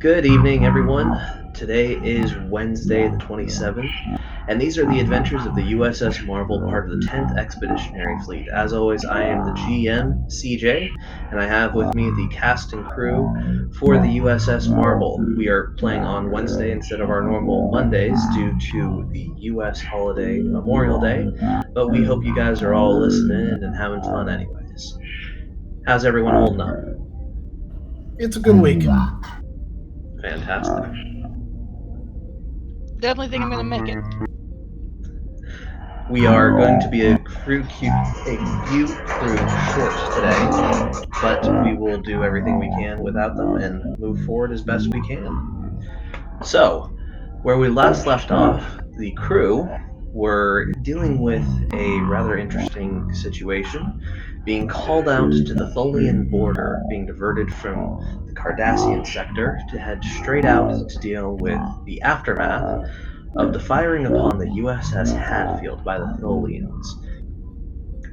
Good evening, everyone. Today is Wednesday, the 27th, and these are the adventures of the USS Marvel, part of the 10th Expeditionary Fleet. As always, I am the GM, CJ, and I have with me the cast and crew for the USS Marvel. We are playing on Wednesday instead of our normal Mondays due to the US holiday Memorial Day, but we hope you guys are all listening in and having fun anyways. How's everyone holding up? It's a good week. Fantastic. Definitely think I'm gonna make it. We are going to be a few crew short today, but we will do everything we can without them and move forward as best we can. So, where we last left off, the crew were dealing with a rather interesting situation, being called out to the Tholian Border, being diverted from the Cardassian sector to head straight out to deal with the aftermath of the firing upon the USS Hatfield by the Tholians.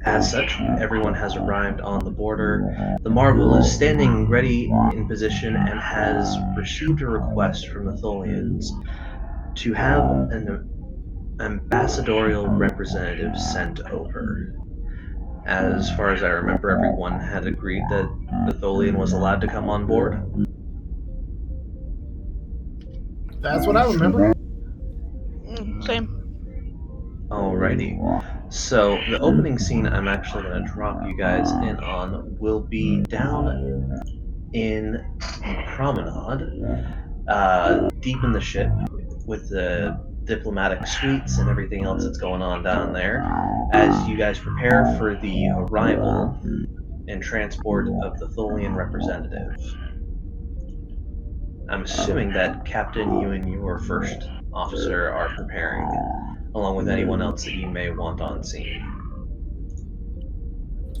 As such, everyone has arrived on the border. The Marvel is standing ready in position and has received a request from the Tholians to have an ambassadorial representative sent over. As far as I remember, everyone had agreed that the Tholian was allowed to come on board. That's what I remember. Same. Alrighty. So, the opening scene I'm actually going to drop you guys in on will be down in the promenade, deep in the ship, with the diplomatic suites and everything else that's going on down there, as you guys prepare for the arrival and transport of the Tholian representative. I'm assuming that Captain, you and your first officer are preparing, along with anyone else that you may want on scene.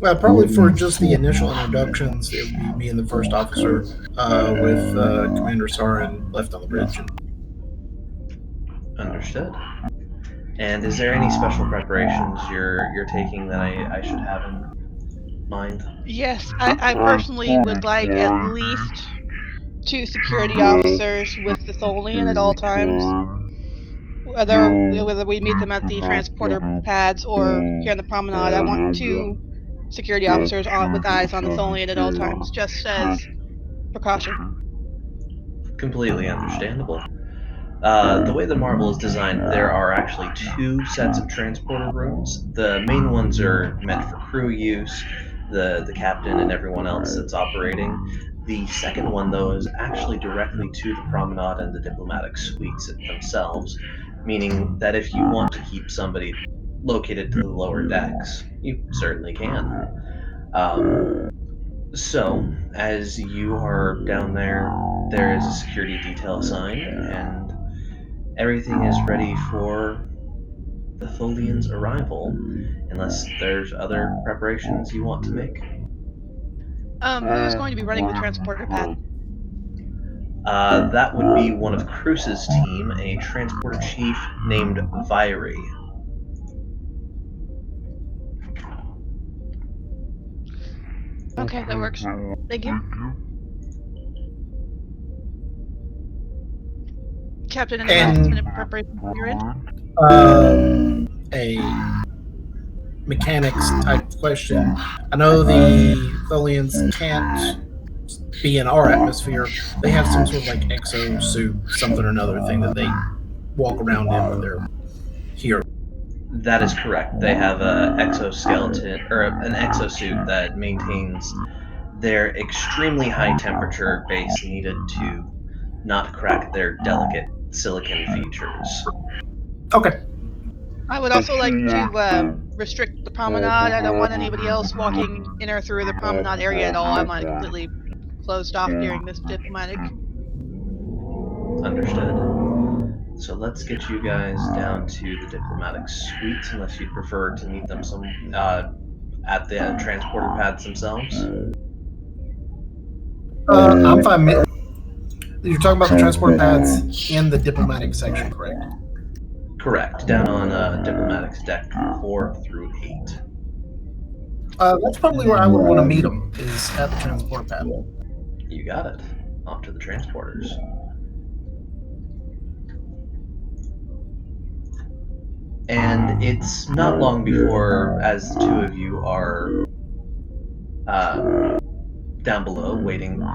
Well, probably for just the initial introductions, it would be me and the first officer with Commander Sarin left on the bridge. Understood. And is there any special preparations you're taking that I should have in mind? Yes, I personally would like at least 2 security officers with the Tholian at all times. Whether we meet them at the transporter pads or here on the promenade, I want 2 security officers with eyes on the Tholian at all times, just as precaution. Completely understandable. The way the Marvel is designed, there are actually 2 sets of transporter rooms. The main ones are meant for crew use, the captain and everyone else that's operating. The second one, though, is actually directly to the promenade and the diplomatic suites themselves, meaning that if you want to keep somebody located to the lower decks, you certainly can. So, as you are down there, there is a security detail assigned, and everything is ready for the Tholian's arrival, unless there's other preparations you want to make. Who's going to be running the transporter pad? That would be one of Cruce's team, a transporter chief named Viry. Okay, that works. Thank you. Captain, any last minute preparation from your end? A mechanics type question. I know the Tholians can't be in our atmosphere. They have some sort of like exo suit, something or another thing that they walk around in when they're here. That is correct. They have an exoskeleton or an exosuit that maintains their extremely high temperature base needed to not crack their delicate silicon features. Okay. I would also like to restrict the promenade. I don't want anybody else walking in or through the promenade area at all. I want it completely closed off during this diplomatic. Understood. So let's get you guys down to the diplomatic suites, unless you'd prefer to meet them at the transporter pads themselves. I'm fine. You're talking about the transport pads in the diplomatic section, correct? Correct. Down on Diplomatic's deck 4 through 8. That's probably where I would want to meet them, is at the transport pad. You got it. Off to the transporters. And it's not long before, as the two of you are down below waiting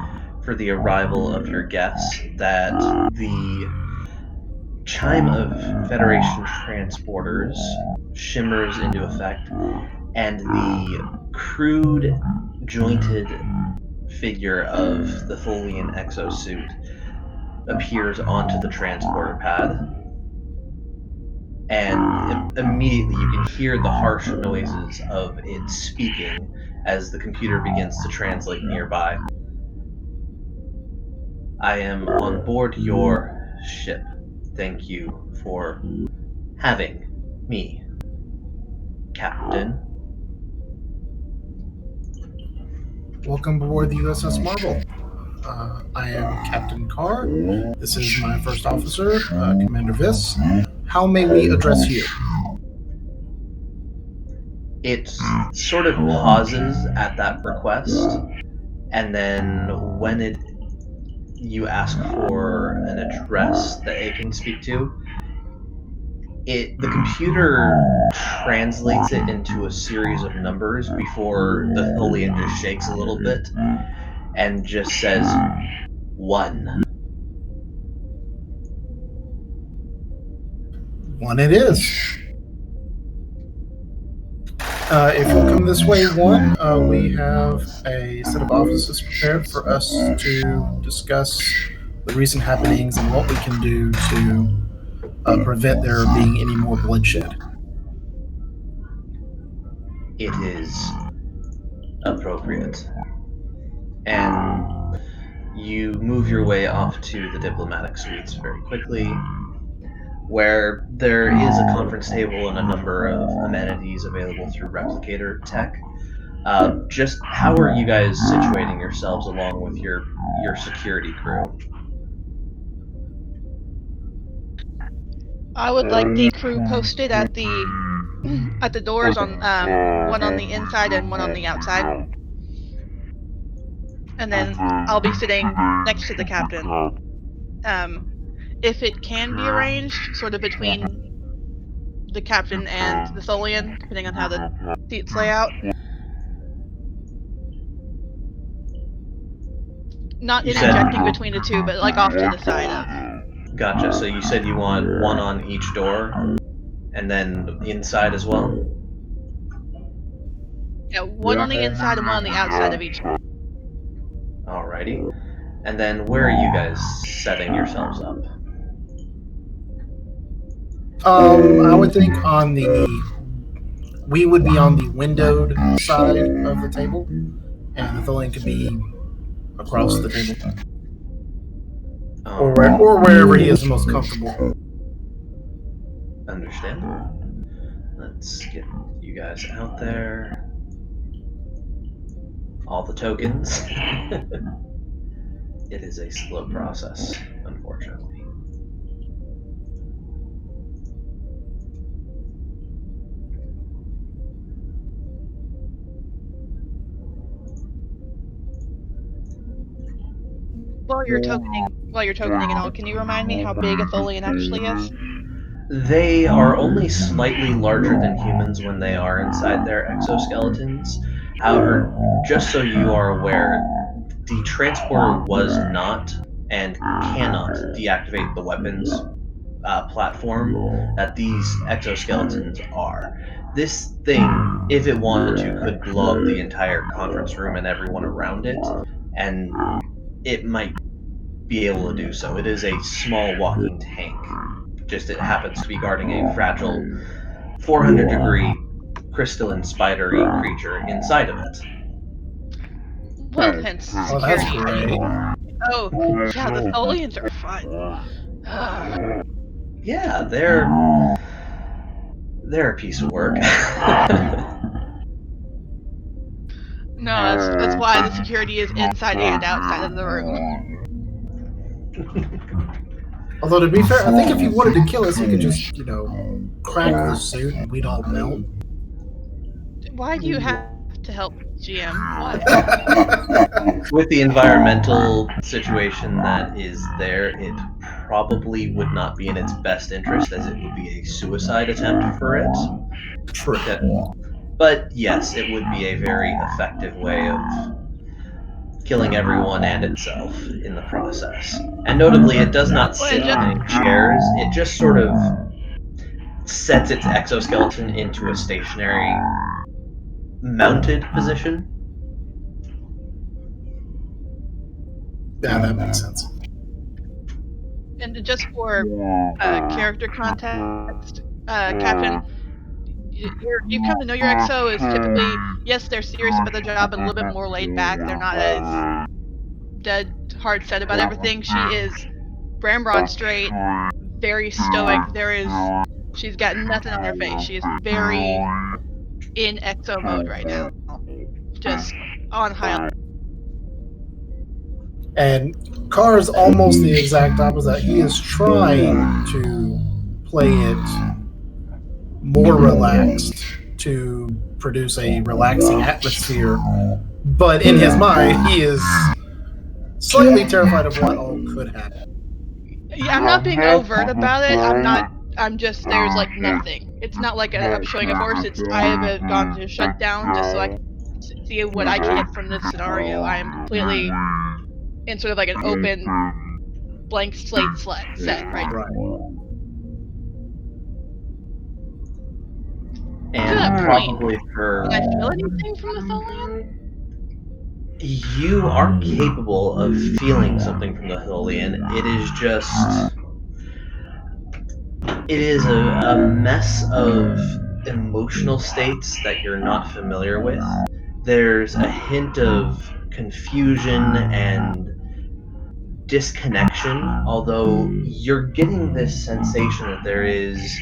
for the arrival of your guests, that the chime of Federation transporters shimmers into effect, and the crude, jointed figure of the Tholian exosuit appears onto the transporter pad. And immediately you can hear the harsh noises of it speaking as the computer begins to translate nearby. I am on board your ship. Thank you for having me, Captain. Welcome aboard the USS Marble. I am Captain Carr. This is my first officer, Commander Viss. How may we address you? It sort of pauses at that request, and then when you ask for an address that it can speak to, the computer translates it into a series of numbers before the Tholian just shakes a little bit and just says 1. One it is. If you'll come this way, one, we have a set of offices prepared for us to discuss the recent happenings and what we can do to prevent there being any more bloodshed. It is appropriate. And you move your way off to the diplomatic suites very quickly, where there is a conference table and a number of amenities available through replicator tech. Just how are you guys situating yourselves along with your security crew? I would like the crew posted at the doors, on one on the inside and one on the outside. And then I'll be sitting next to the captain. If it can be arranged, sort of between the captain and the Tholian, depending on how the seats lay out. Not interjecting between the two, but like off to the side of. Gotcha. So you said you want one on each door, and then inside as well? Yeah, one on the inside and one on the outside of each. Alrighty. And then where are you guys setting yourselves up? I would think we would be on the windowed side of the table, and the Tholian could be across the table. Or wherever he is most comfortable. Understandable. Let's get you guys out there. All the tokens. It is a slow process, unfortunately. While you're tokening and all, can you remind me how big a Tholian actually is? They are only slightly larger than humans when they are inside their exoskeletons. However, just so you are aware, the transporter was not and cannot deactivate the weapons platform that these exoskeletons are. This thing, if it wanted to, could blow up the entire conference room and everyone around it, and it might be able to do so. It is a small walking tank. Just it happens to be guarding a fragile 400-degree crystalline spidery creature inside of it. Well, hence security. Oh, that's great. Oh, yeah, the Tholians are fun. Yeah, they're a piece of work. No, that's why the security is inside and outside of the room. Although, to be fair, I think if he wanted to kill us, he could just, crack the suit and we'd all melt. Why do you have to help GM? Why? With the environmental situation that is there, it probably would not be in its best interest, as it would be a suicide attempt for it. True. But yes, it would be a very effective way of killing everyone and itself in the process. And notably, it does not sit in any chairs, it just sort of sets its exoskeleton into a stationary, mounted position. Yeah, that makes sense. And just for character context, Captain, you've come to know your XO is typically, yes, they're serious about the job, but a little bit more laid back. They're not as dead hard set about everything. She is ramrod straight, very stoic. She's got nothing on her face. She is very in XO mode right now, just on high. And Carr is almost the exact opposite. He is trying to play it more relaxed to produce a relaxing atmosphere, but in his mind, he is slightly terrified of what all could happen. Yeah, I'm not being overt about it. I'm just, there's like nothing. It's not like I'm showing a force. I have gone to shut down just so I can see what I can get from this scenario. I am completely in sort of like an open, blank slate set right now. And probably for... Can I feel anything from the Tholian? You are capable of feeling something from the Tholian. It is just... It is a mess of emotional states that you're not familiar with. There's a hint of confusion and disconnection, although you're getting this sensation that there is,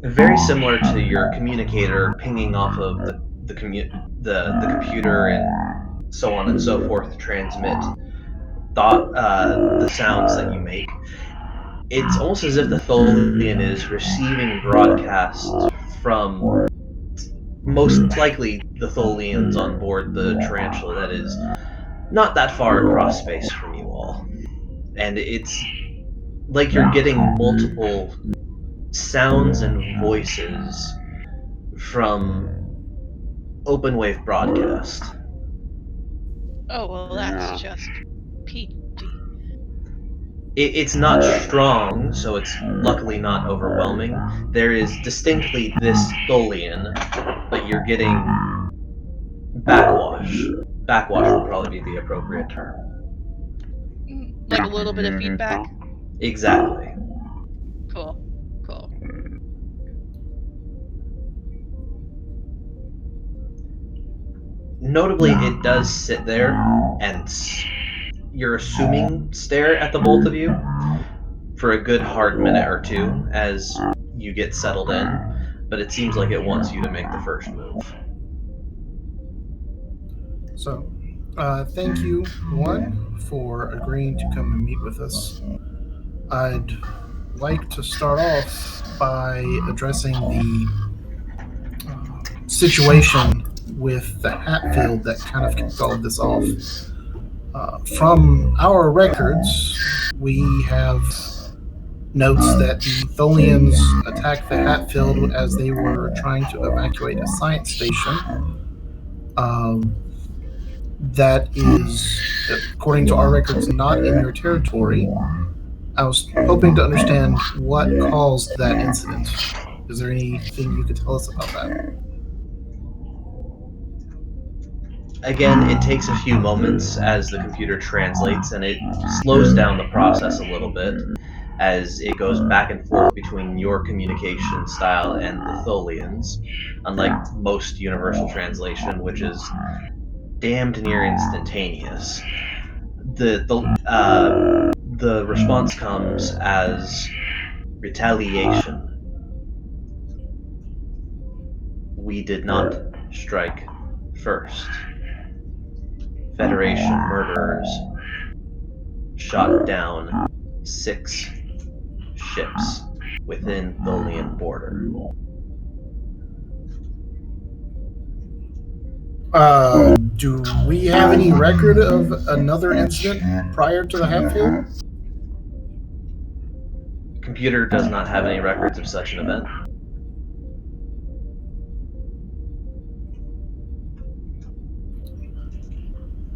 very similar to your communicator pinging off of the computer and so on and so forth to transmit the sounds that you make. It's almost as if the Tholian is receiving broadcasts from most likely the Tholians on board the Tarantula that is not that far across space from you all. And it's like you're getting multiple sounds and voices from open wave broadcast. Oh, well, that's just peachy. It's not strong, so it's luckily not overwhelming. There is distinctly this Tholian, but you're getting backwash. Backwash would probably be the appropriate term. Like a little bit of feedback? Exactly. Cool. Notably, it does sit there and you're assuming stare at the both of you for a good hard minute or two as you get settled in, but it seems like it wants you to make the first move. So, thank you, one, for agreeing to come and meet with us. I'd like to start off by addressing the situation with the Hatfield that kind of kicked all of this off. From our records, we have notes that the Tholians attacked the Hatfield as they were trying to evacuate a science station. That is, according to our records, not in your territory. I was hoping to understand what caused that incident. Is there anything you could tell us about that? Again, it takes a few moments as the computer translates, and it slows down the process a little bit as it goes back and forth between your communication style and the Tholians, unlike most universal translation, which is damned near instantaneous. The response comes as retaliation. We did not strike first. Federation murderers shot down 6 ships within Tholian Border. Do we have any record of another incident prior to the Hatfield? Computer does not have any records of such an event.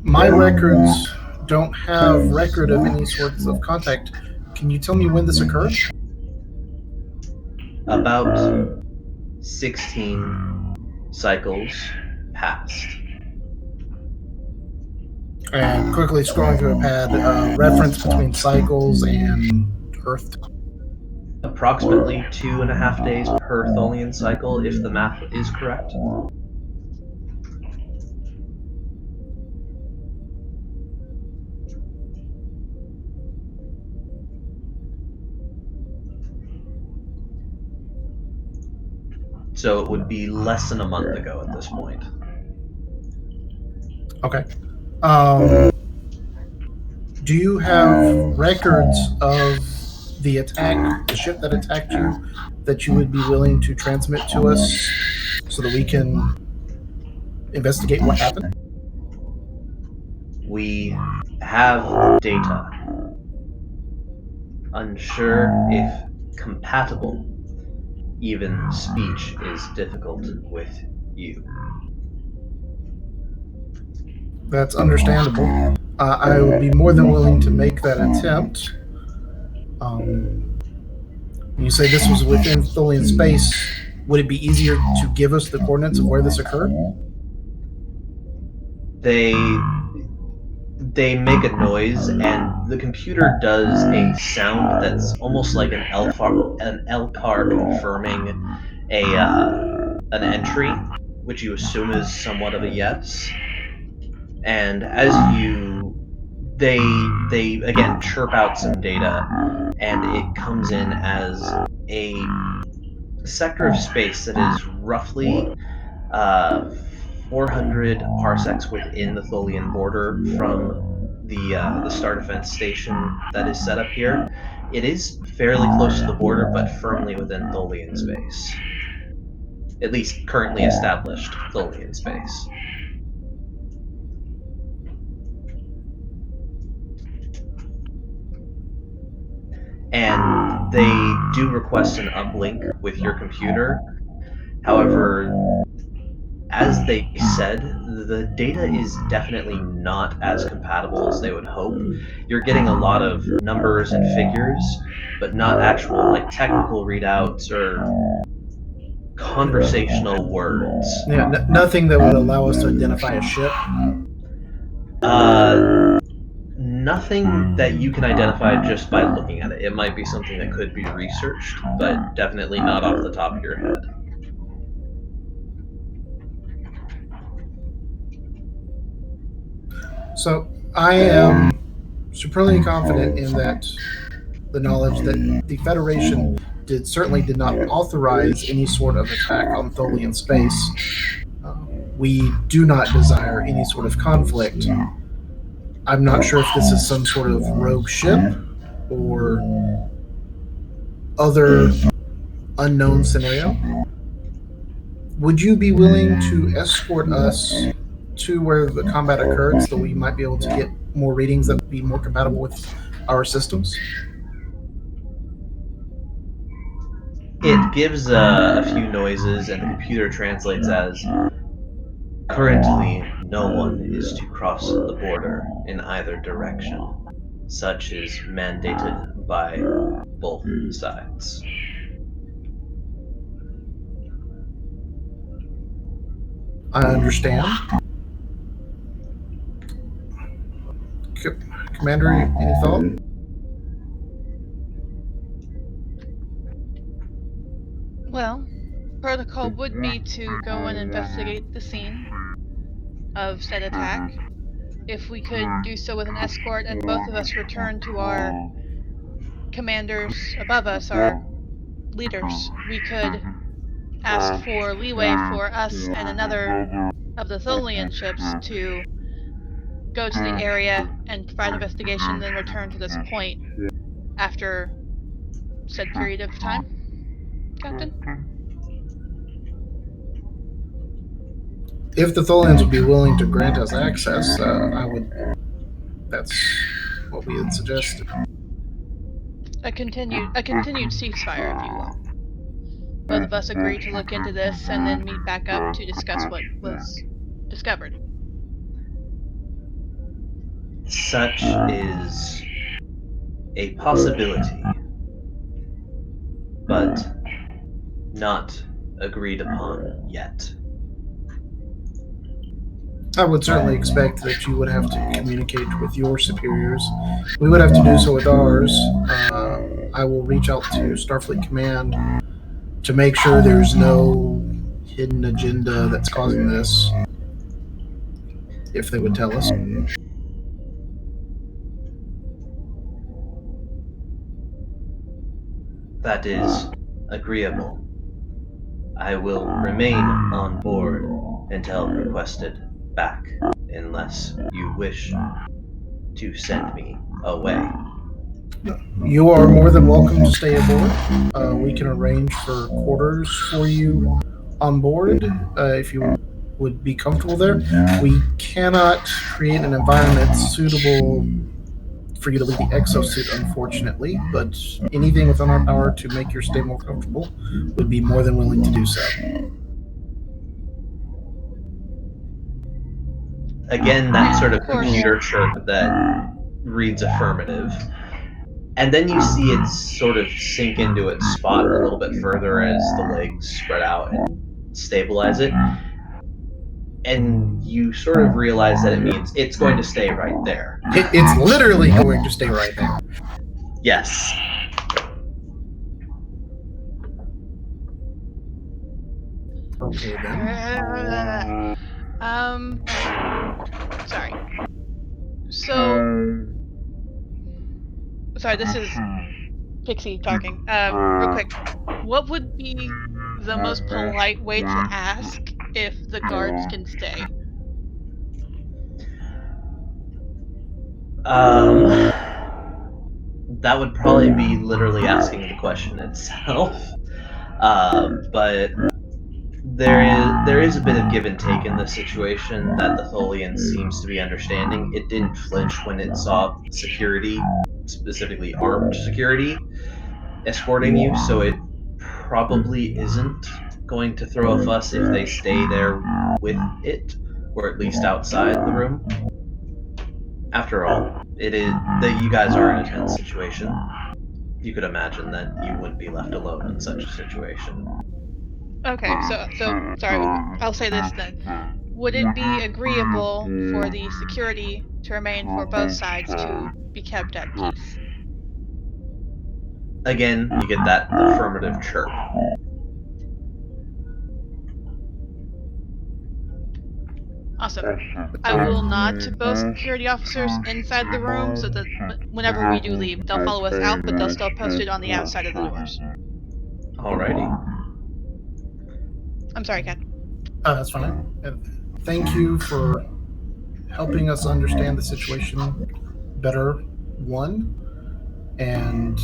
My records don't have record of any sorts of contact. Can you tell me when this occurred? About 16 cycles passed. And quickly scrolling through a pad, reference between cycles and Earth. Approximately 2.5 days per Tholian cycle, if the math is correct. So it would be less than a month ago at this point. Okay. Do you have records of the attack, the ship that attacked you, that you would be willing to transmit to us so that we can investigate what happened? We have data. Unsure if compatible. Even speech is difficult with you. That's understandable. I would be more than willing to make that attempt. You say this was within Tholian space. Would it be easier to give us the coordinates of where this occurred? They make a noise, and the computer does a sound that's almost like an LCAR confirming an entry, which you assume is somewhat of a yes. And as they again chirp out some data, and it comes in as a sector of space that is roughly 400 parsecs within the Tholian border from the Star Defense Station that is set up here. It is fairly close to the border, but firmly within Tholian space. At least currently established Tholian space. And they do request an uplink with your computer. However, as they said, the data is definitely not as compatible as they would hope. You're getting a lot of numbers and figures, but not actual like technical readouts or conversational words. Yeah, nothing that would allow us to identify a ship. Nothing that you can identify just by looking at it. It might be something that could be researched, but definitely not off the top of your head. So I am supremely confident in that the knowledge that the Federation certainly did not authorize any sort of attack on Tholian space. We do not desire any sort of conflict. I'm not sure if this is some sort of rogue ship or other unknown scenario. Would you be willing to escort us to where the combat occurred so that we might be able to get more readings that would be more compatible with our systems? It gives a few noises, and the computer translates as, currently no one is to cross the border in either direction. Such is mandated by both sides. I understand. Commander, any thought? Well, protocol would be to go and investigate the scene of said attack. If we could do so with an escort and both of us return to our commanders above us, our leaders, we could ask for leeway for us and another of the Tholian ships to go to the area and provide investigation, then return to this point after said period of time, Captain? If the Tholians would be willing to grant us access, I would. That's what we had suggested. a continued ceasefire, if you will. Both of us agree to look into this and then meet back up to discuss what was discovered. Such is a possibility, but not agreed upon yet. I would certainly expect that you would have to communicate with your superiors. We would have to do so with ours. I will reach out to Starfleet Command to make sure there's no hidden agenda that's causing this, if they would tell us. That is agreeable. I will remain on board until requested back, unless you wish to send me away. You are more than welcome to stay aboard. We can arrange for quarters for you on board if you would be comfortable there. We cannot create an environment suitable for you to leave the exosuit, unfortunately, but anything within our power to make your stay more comfortable would be more than willing to do so. Again, that sort of computer chirp that reads affirmative. And then you see it sort of sink into its spot a little bit further as the legs spread out and stabilize it. And you sort of realize that it means it's going to stay right there. It's literally going to stay right there. Yes. Okay, then. Sorry. So, sorry, this is Pixie talking. Real quick, what would be the most polite way to ask if the guards can stay? That would probably be literally asking the question itself. But there is a bit of give and take in this situation that the Tholian seems to be understanding. It didn't flinch when it saw security, specifically armed security, escorting you, so it probably isn't going to throw a fuss if they stay there with it, or at least outside the room. After all, it is that you guys are in a tense situation. You could imagine that you wouldn't be left alone in such a situation. Okay, so sorry, I'll say this then. Would it be agreeable for the security to remain for both sides to be kept at peace? Again, you get that affirmative chirp. Awesome. I will nod to both security officers inside the room so that whenever we do leave, they'll follow us out, but they'll still post it on the outside of the doors. Alrighty. I'm sorry, Kat. That's fine. Thank you for helping us understand the situation better, one. And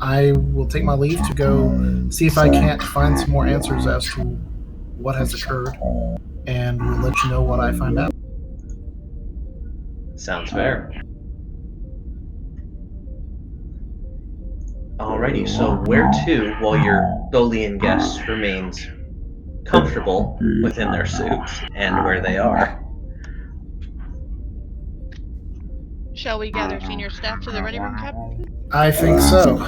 I will take my leave to go see if I can't find some more answers as to what has occurred, and we'll let you know what I find out. Sounds fair. Alrighty, so where to while your Tholian guest remains comfortable within their suits and where they are? Shall we gather senior staff to the ready room, Captain? I think so.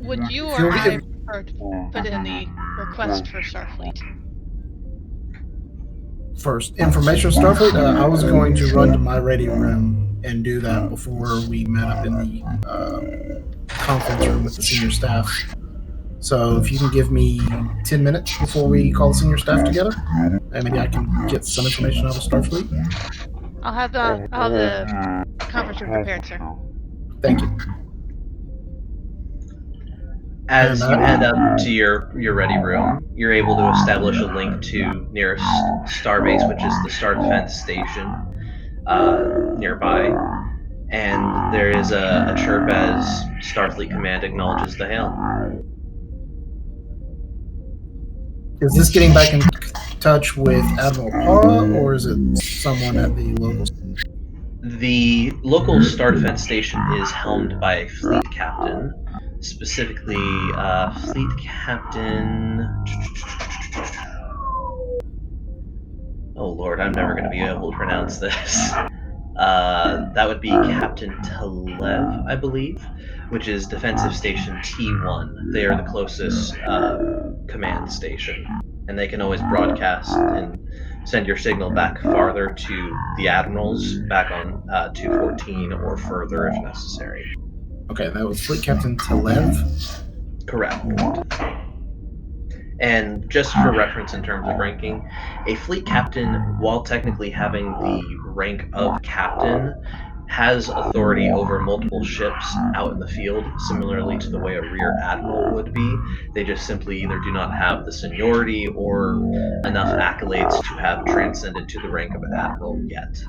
Would you or I prefer to put in the request for Starfleet? First, information Starfleet, I was going to run to my ready room and do that before we met up in the conference room with the senior staff. So if you can give me 10 minutes before we call the senior staff together, and maybe I can get some information out of Starfleet. I'll have the conference room prepared, sir. Thank you. As you head up to your ready room, you're able to establish a link to nearest starbase, which is the Star Defense Station nearby. And there is a chirp as Starfleet Command acknowledges the hail. Is this getting back in touch with Admiral Parra, or is it someone at the local? The local Star Defense station is helmed by a fleet captain, specifically Fleet Captain. Oh Lord, I'm never going to be able to pronounce this. That would be Captain Telev, I believe, which is Defensive Station T1. They are the closest command station, and they can always broadcast and send your signal back farther to the admirals, back on 214 or further if necessary. Okay, that was Fleet Captain Telev. Correct. And just for reference in terms of ranking, a fleet captain, while technically having the rank of captain, has authority over multiple ships out in the field, similarly to the way a rear admiral would be. They just simply either do not have the seniority or enough accolades to have transcended to the rank of an admiral yet.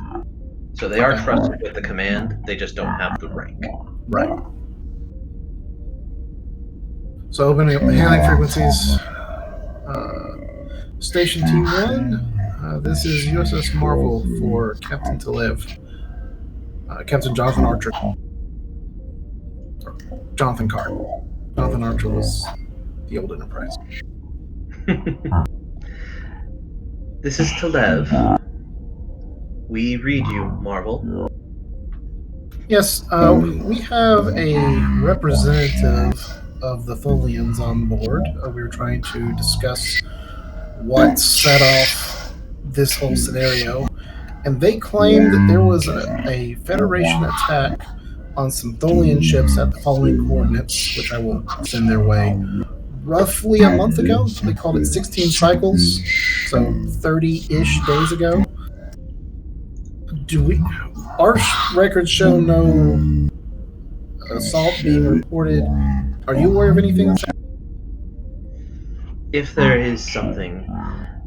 So they are Okay. trusted with the command, they just don't have the rank. Right. So opening up the hailing frequencies. Station T1. This is USS Marvel for Captain Telev. Captain Jonathan Archer. Jonathan Carr. Jonathan Archer was the old Enterprise. This is Telev. We read you, Marvel. Yes, we have a representative of the Tholians on board. We were trying to discuss what set off this whole scenario, and they claim that there was a Federation attack on some Tholian ships at the following coordinates, which I will send their way. Roughly a month ago, they called it 16 cycles, so 30-ish days ago. Our records show no assault being reported. Are you aware of anything that's happened? If there is something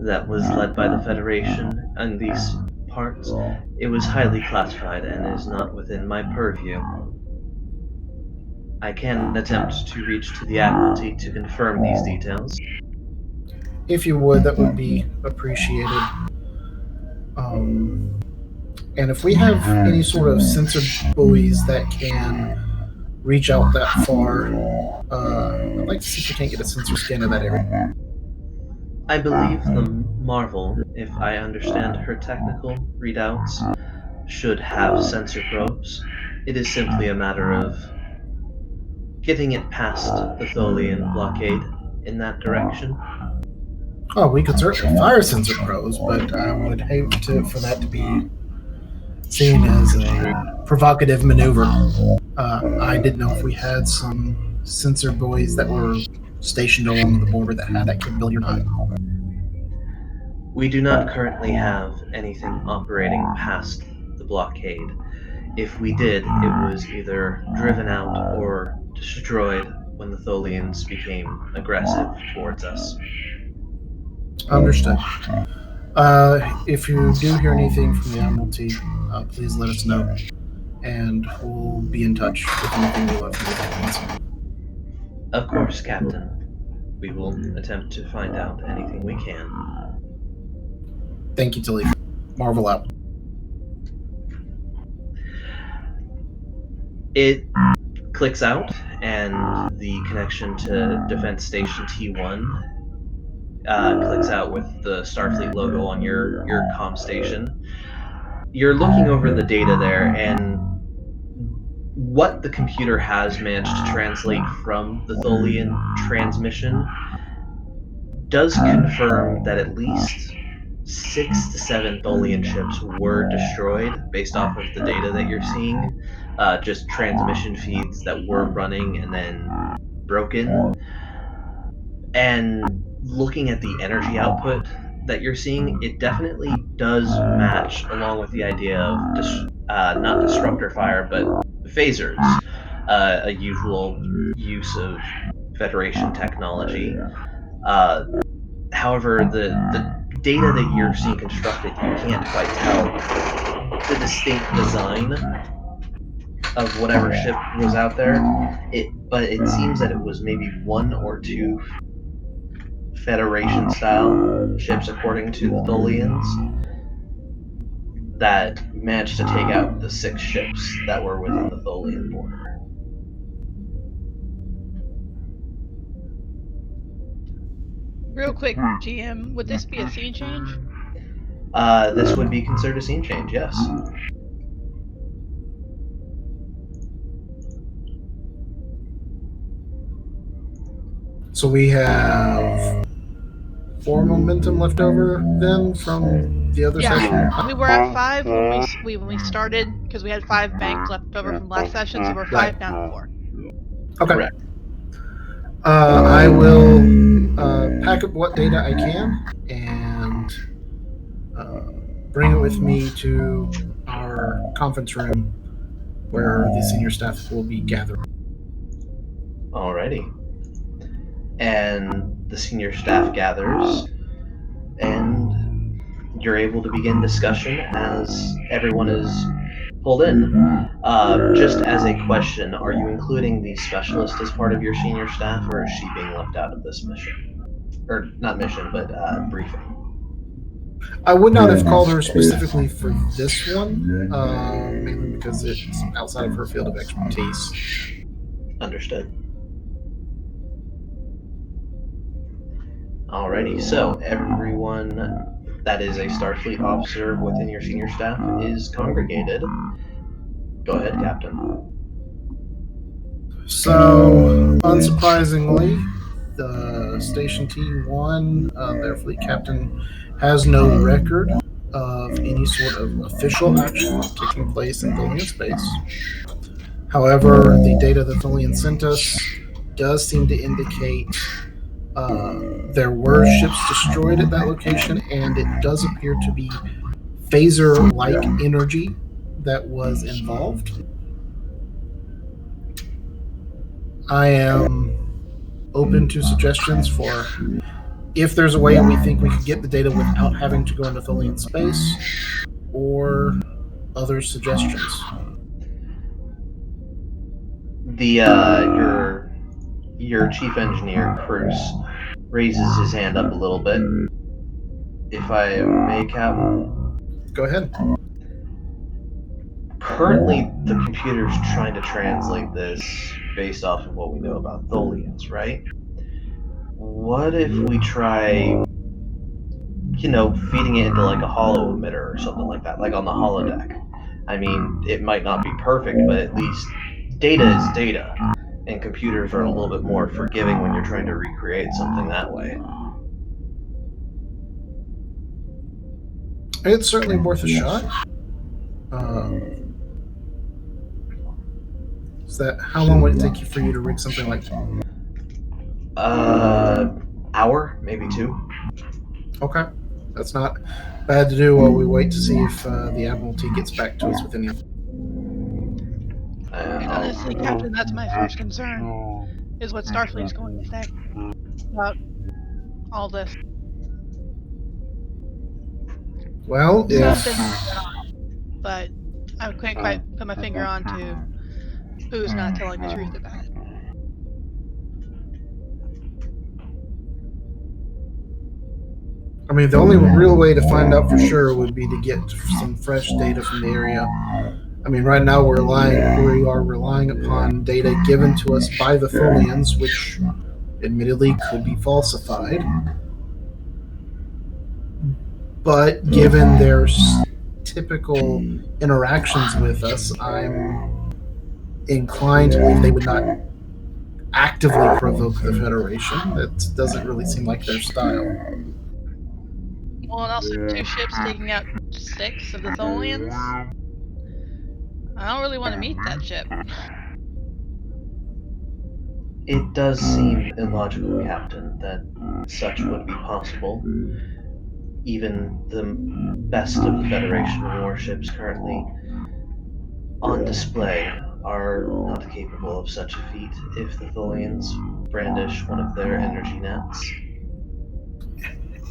that was led by the Federation in these parts, it was highly classified and is not within my purview. I can attempt to reach to the Admiralty to confirm these details. If you would, that would be appreciated. And if we have any sort of sensor buoys that can reach out that far, I'd like to see if we can't get a sensor scan of that area. I believe the Marvel, if I understand her technical readouts, should have sensor probes. It is simply a matter of getting it past the Tholian blockade in that direction. Oh, we could certainly fire sensor probes, but I would hate for that to be seen as a provocative maneuver. I didn't know if we had some sensor buoys that were stationed along the border that had that capability or not. We do not currently have anything operating past the blockade. If we did, it was either driven out or destroyed when the Tholians became aggressive towards us. Understood. If you do hear anything from the Admiralty, please let us know, and we'll be in touch with anything we learn from the Tholians. Of course, Captain. We will attempt to find out anything we can. Thank you, Talif. Marvel out. It clicks out, and the connection to Defense Station T1 clicks out with the Starfleet logo on your comm station. You're looking over the data there, and what the computer has managed to translate from the Tholian transmission does confirm that at least 6 to 7 Tholian ships were destroyed based off of the data that you're seeing. Just transmission feeds that were running and then broken. And looking at the energy output that you're seeing, it definitely does match along with the idea of not disruptor fire, but phasers, a usual use of Federation technology. However, the data that you're seeing constructed, you can't quite tell the distinct design of whatever ship was out there. But it seems that it was maybe 1 or 2 Federation-style ships, according to the Tholians. that managed to take out the 6 ships that were within the Tholian border. Real quick, GM, would this be a scene change? This would be considered a scene change, yes. So we have 4 momentum left over then from the other session? We were at 5 when we started, because we had 5 banked left over from last session, so we're 5 down to 4. Okay. Correct. I will pack up what data I can and bring it with me to our conference room where the senior staff will be gathered. Alrighty. And the senior staff gathers, and you're able to begin discussion as everyone is pulled in. Just as a question, are you including the specialist as part of your senior staff, or is she being left out of this mission? Or not mission, but briefing. I would not have called her specifically for this one, mainly because it's outside of her field of expertise. Understood. Alrighty, so everyone that is a Starfleet officer within your senior staff is congregated. Go ahead, Captain. So, unsurprisingly, the Station T1, their fleet captain, has no record of any sort of official action taking place in Tholian space. However, the data that Tholian sent us does seem to indicate there were ships destroyed at that location, and it does appear to be phaser-like energy that was involved. I am open to suggestions for if there's a way we think we could get the data without having to go into Tholian space, or other suggestions. Your chief engineer, Cruz, raises his hand up a little bit. If I may, Captain. Go ahead. Currently, the computer's trying to translate this based off of what we know about Tholians, right? What if we try, feeding it into like a holo emitter or something like that, like on the holodeck? I mean, it might not be perfect, but at least data is data, and computers are a little bit more forgiving when you're trying to recreate something that way. It's certainly worth a shot. How long would it take for you to rig something like that? Hour, maybe 2. Okay. That's not bad to do while we wait to see if the Admiralty gets back to us with any. Honestly, Captain, that's my first concern, is what Starfleet's going to say about all this. Well, but I can't quite put my finger on to who's not telling the truth about it. I mean, the only real way to find out for sure would be to get some fresh data from the area. I mean, right now we are relying upon data given to us by the Tholians, which admittedly could be falsified. But given their typical interactions with us, I'm inclined to believe they would not actively provoke the Federation. That doesn't really seem like their style. Well, and also 2 ships taking out 6 of the Tholians. I don't really want to meet that ship. It does seem illogical, Captain, that such would be possible. Even the best of the Federation warships currently on display are not capable of such a feat if the Tholians brandish one of their energy nets.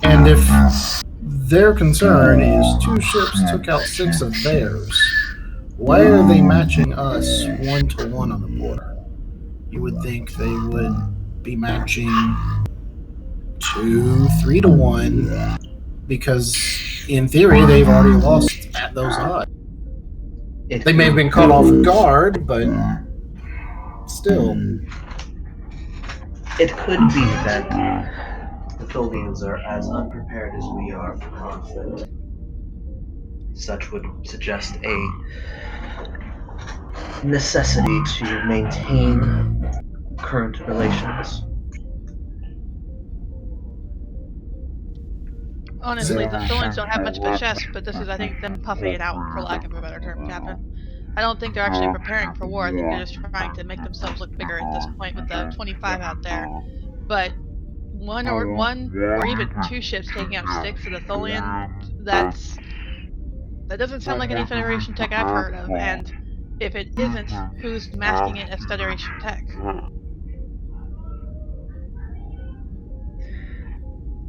And if their concern is 2 ships took out 6 of theirs, why are they matching us 1-to-1 on the border? You would think they would be matching 2, 3-to-1, because in theory they've already lost at those odds. It They may have been caught off guard, but still. It could be that the Tholians are as unprepared as we are for conflict. Such would suggest a necessity to maintain current relations. Honestly, the Tholians don't have much of a chest, but this is, I think, them puffing it out, for lack of a better term, Captain. I don't think they're actually preparing for war. I think they're just trying to make themselves look bigger at this point with the 25 out there. But one or even 2 ships taking out 6 of the Tholian, that doesn't sound like any Federation tech I've heard of. And if it isn't, who's masking it as Federation tech?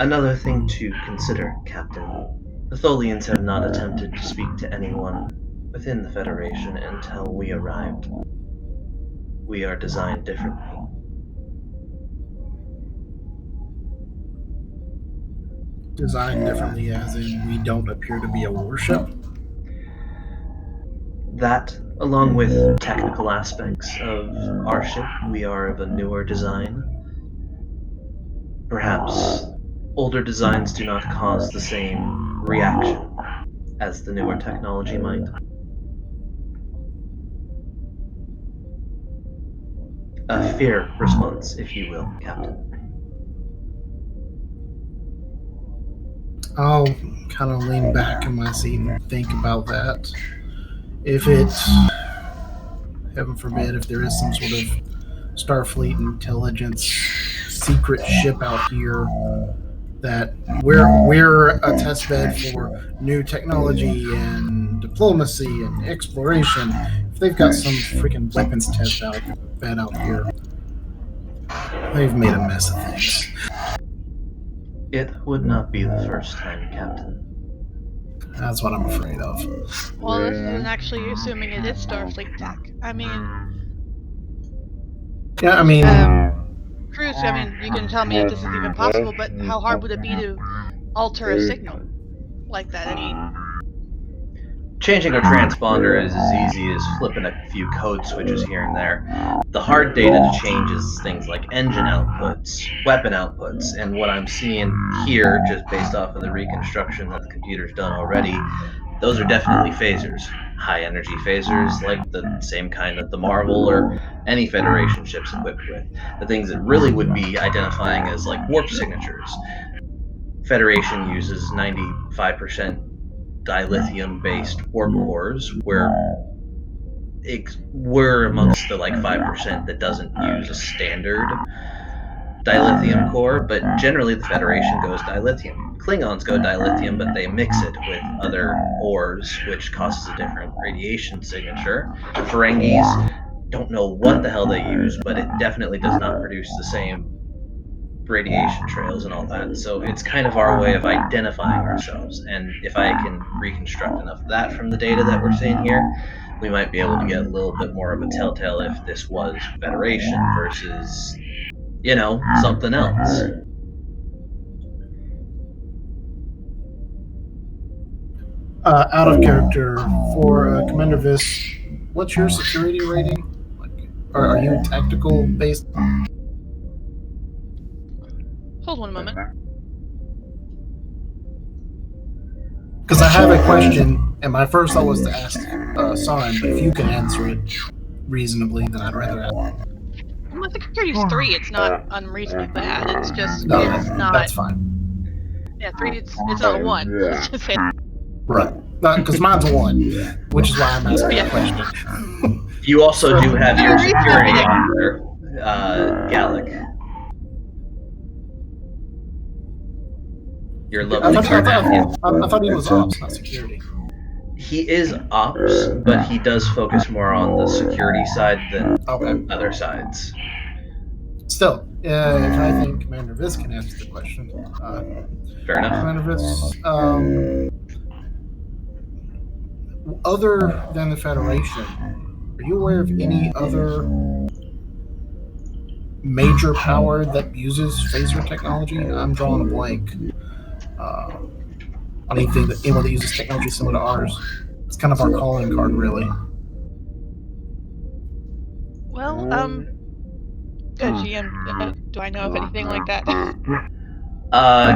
Another thing to consider, Captain. The Tholians have not attempted to speak to anyone within the Federation until we arrived. We are designed differently. Designed differently, as in we don't appear to be a warship. That, along with technical aspects of our ship, we are of a newer design. Perhaps older designs do not cause the same reaction as the newer technology might. A fear response, if you will, Captain. I'll kind of lean back in my seat and think about that. If it, heaven forbid, if there is some sort of Starfleet intelligence secret ship out here that we're a test bed for new technology and diplomacy and exploration, if they've got some freaking weapons test bed out here, they've made a mess of things. It would not be the first time, Captain. That's what I'm afraid of. Well, this isn't actually assuming it is Starfleet tech. I mean... Yeah, I mean... Cruz, I mean, you can tell me if this is even possible, but how hard would it be to alter a signal like that? I mean... Changing a transponder is as easy as flipping a few code switches here and there. The hard data to change is things like engine outputs, weapon outputs, and what I'm seeing here, just based off of the reconstruction that the computer's done already, those are definitely phasers. High-energy phasers, like the same kind that the Marvel or any Federation ship's equipped with. The things that really would be identifying as like warp signatures. Federation uses 95% dilithium-based warp cores, where we're amongst the like 5% that doesn't use a standard dilithium core, but generally the Federation goes dilithium. Klingons go dilithium, but they mix it with other ores, which causes a different radiation signature. Ferengis don't know what the hell they use, but it definitely does not produce the same radiation trails and all that. So it's kind of our way of identifying ourselves. And if I can reconstruct enough of that from the data that we're seeing here, we might be able to get a little bit more of a telltale if this was Federation versus, you know, something else. Out of character, for Commander Viss, what's your security rating? Are you tactical based? Hold one moment. Because I have a question, and my first thought was to ask Son, but if you can answer it reasonably, then I'd rather ask. My security's 3. It's not unreasonably bad. It's just No, it's not. That's fine. Yeah, 3. It's not a 1. Let's just say. Right. Because mine's a 1, which is why I'm asking the question. You also do have your security officer, Gallic. Your lovely I Carnathian. thought he was ops, not security. He is ops, but he does focus more on the security side than other sides. Still, if I think Commander Viss can answer the question. Fair enough. Commander Viss, other than the Federation, are you aware of any other major power that uses phaser technology? I'm drawing a blank. on anyone that uses technology similar to ours. It's kind of our calling card, really. Well, GM, do I know of anything like that?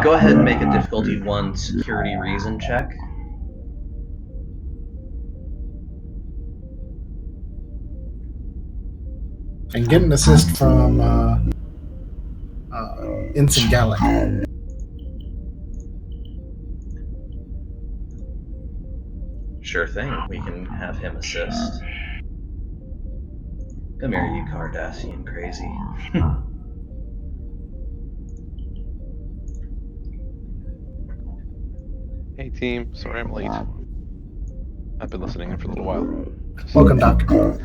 Go ahead and make a difficulty 1 security reason check. And get an assist from Ensign Gallic. Sure thing, we can have him assist. Come here, you Cardassian crazy. Hey team, sorry I'm late. I've been listening in for a little while. Welcome, Doctor.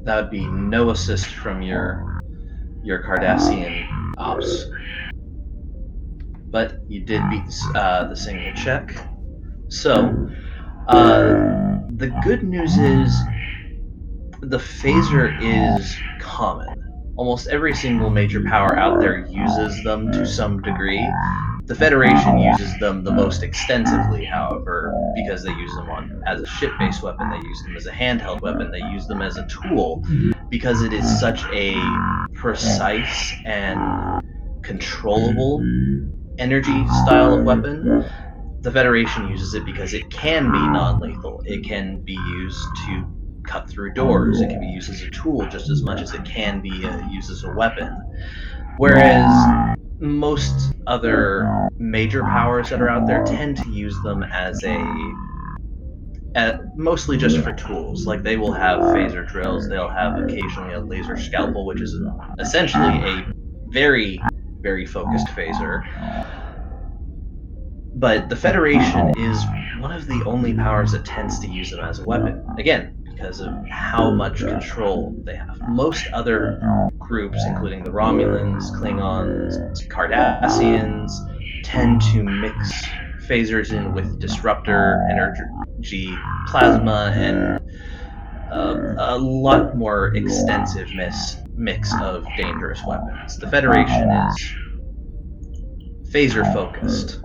That would be no assist from your Cardassian ops. But you did beat the single check. So, the good news is the phaser is common. Almost every single major power out there uses them to some degree. The Federation uses them the most extensively, however, because they use them as a ship-based weapon, they use them as a handheld weapon, they use them as a tool, because it is such a precise and controllable energy style of weapon. The Federation uses it because it can be non-lethal. It can be used to cut through doors. It can be used as a tool just as much as it can be used as a weapon. Whereas most other major powers that are out there tend to use them as mostly just for tools. Like, they will have phaser drills, they'll have occasionally a laser scalpel, which is essentially a very, very focused phaser. But the Federation is one of the only powers that tends to use them as a weapon. Again, because of how much control they have. Most other groups, including the Romulans, Klingons, Cardassians, tend to mix phasers in with disruptor, energy, plasma, and a lot more extensive mix of dangerous weapons. The Federation is phaser focused.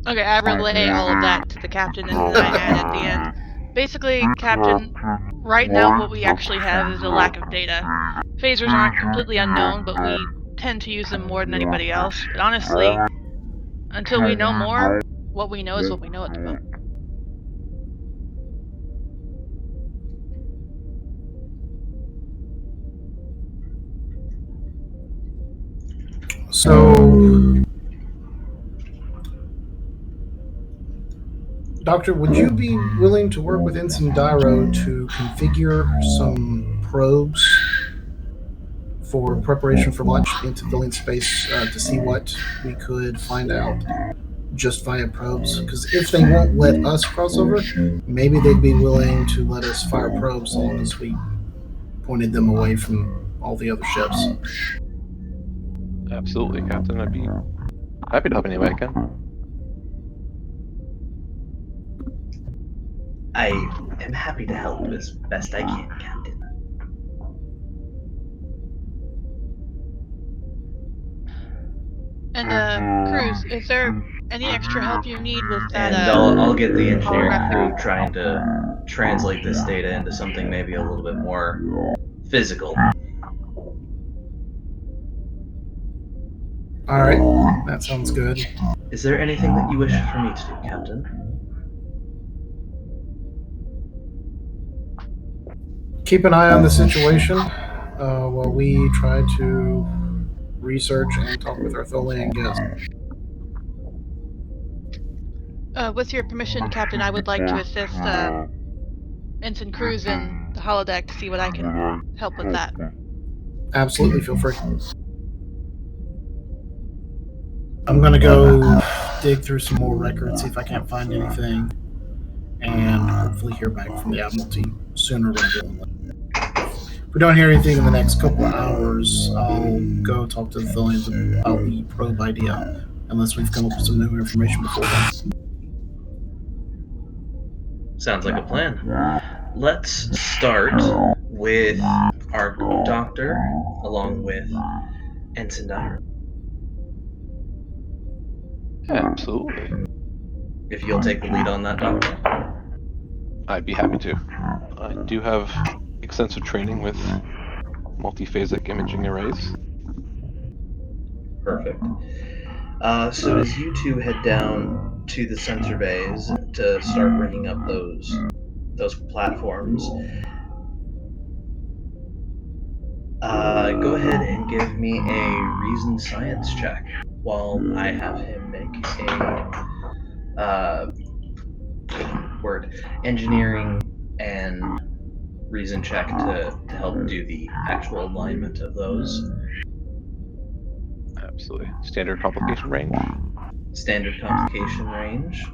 Okay, I relay all of that to the captain, and then I add at the end. Basically, Captain, right now what we actually have is a lack of data. Phasers aren't completely unknown, but we tend to use them more than anybody else. But honestly, until we know more, what we know is what we know at the moment. So, Doctor, would you be willing to work with Ensign Dyro to configure some probes for preparation for launch into Tholian space to see what we could find out just via probes? Because if they won't let us cross over, maybe they'd be willing to let us fire probes as long as we pointed them away from all the other ships. Absolutely, Captain. I'd be happy to help any way I can. I am happy to help as best I can, Captain. And, Cruz, is there any extra help you need with that? And I'll get the engineering crew trying to translate this data into something maybe a little bit more physical. Alright, that sounds good. Is there anything that you wish for me to do, Captain? Keep an eye on the situation while we try to research and talk with our Tholian guest. With your permission, Captain, I would like to assist Ensign Cruz in the holodeck to see what I can help with that. Absolutely, feel free. I'm gonna go dig through some more records, see if I can't find anything, and hopefully hear back from the Admiralty sooner rather than later. If we don't hear anything in the next couple of hours, I'll go talk to the Tholians about the probe idea, unless we've come up with some new information before then. Sounds like a plan. Let's start with our doctor, along with Ensign Dyer. Absolutely. If you'll take the lead on that, Doctor. I'd be happy to. I do have extensive training with multiphasic imaging arrays. Perfect. So as you two head down to the sensor bays to start rigging up those platforms, go ahead and give me a reason science check while I have him make a engineering and reason check to help do the actual alignment of those. Absolutely. Standard complication range. Standard complication range.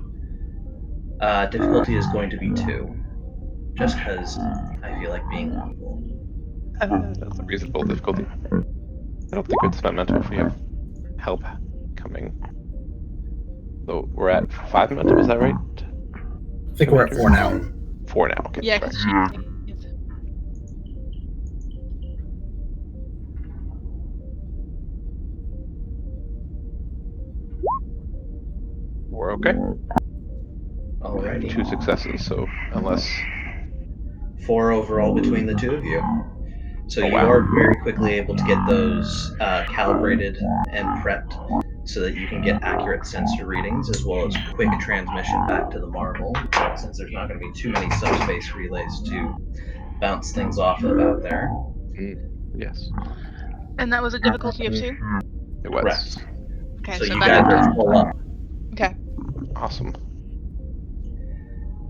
Difficulty is going to be 2, just because I feel like being equal. That's a reasonable difficulty. I don't think it's momentum if we have help coming. So we're at 5 momentum, is that right? I think we're at 4 now. 4 now, okay. Yeah, sorry. because We're okay. Alrighty. 2 successes, so unless 4 overall between the 2 of you. So you wow. are very quickly able to get those calibrated and prepped so that you can get accurate sensor readings as well as quick transmission back to the Marvel, since there's not going to be too many subspace relays to bounce things off of out there. yes, and that was a difficulty of 2? it was. Correct. Okay, So you back guys up are to... full up. Okay. Awesome.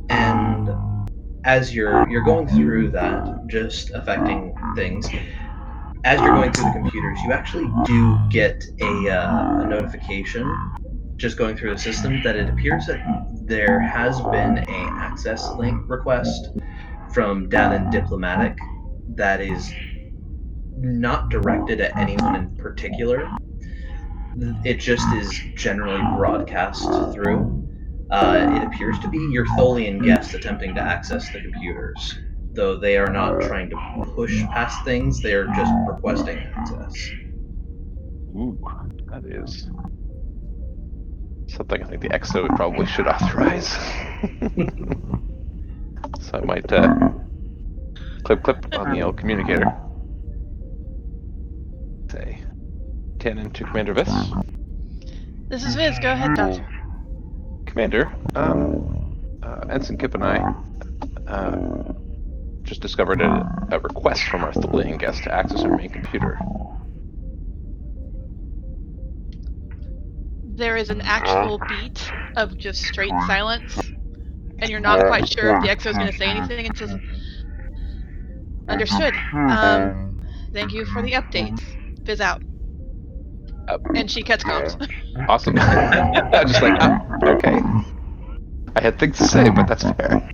And as you're going through that, just affecting things, as you're going through the computers, you actually do get a notification, just going through the system, that it appears that there has been a access link request from down in Diplomatic that is not directed at anyone in particular. It just is generally broadcast through. It appears to be your Tholian guest attempting to access the computers, though they are not trying to push past things, they are just requesting access. Ooh, that is something I think the EXO probably should authorize. So I might clip on the old communicator. Say, Cannon to Commander Viss. This is Viz. Go ahead, Doctor. Commander, Ensign Kip and I just discovered a request from our Tholian guest to access our main computer. There is an actual beat of just straight silence, and you're not quite sure if the EXO is going to say anything until... Understood. Thank you for the updates. Viz out. And she cuts comms. Awesome. I'm just like, okay. I had things to say, but that's fair.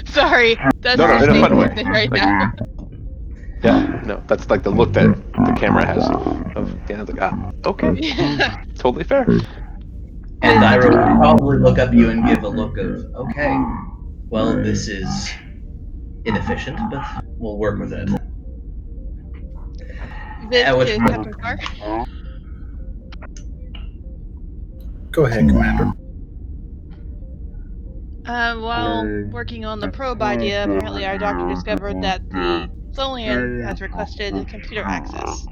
Sorry, that's No, just in a fun way. right now. Yeah, no, that's like the look that the camera has of Dan's like, okay. Yeah. Totally fair. And Ira will probably look up you and give a look of, okay, well, this is inefficient, but we'll work with it. Viz At which to point- Captain Clark. Go ahead, Commander. While working on the probe idea, apparently our doctor discovered that the Tholian has requested computer access.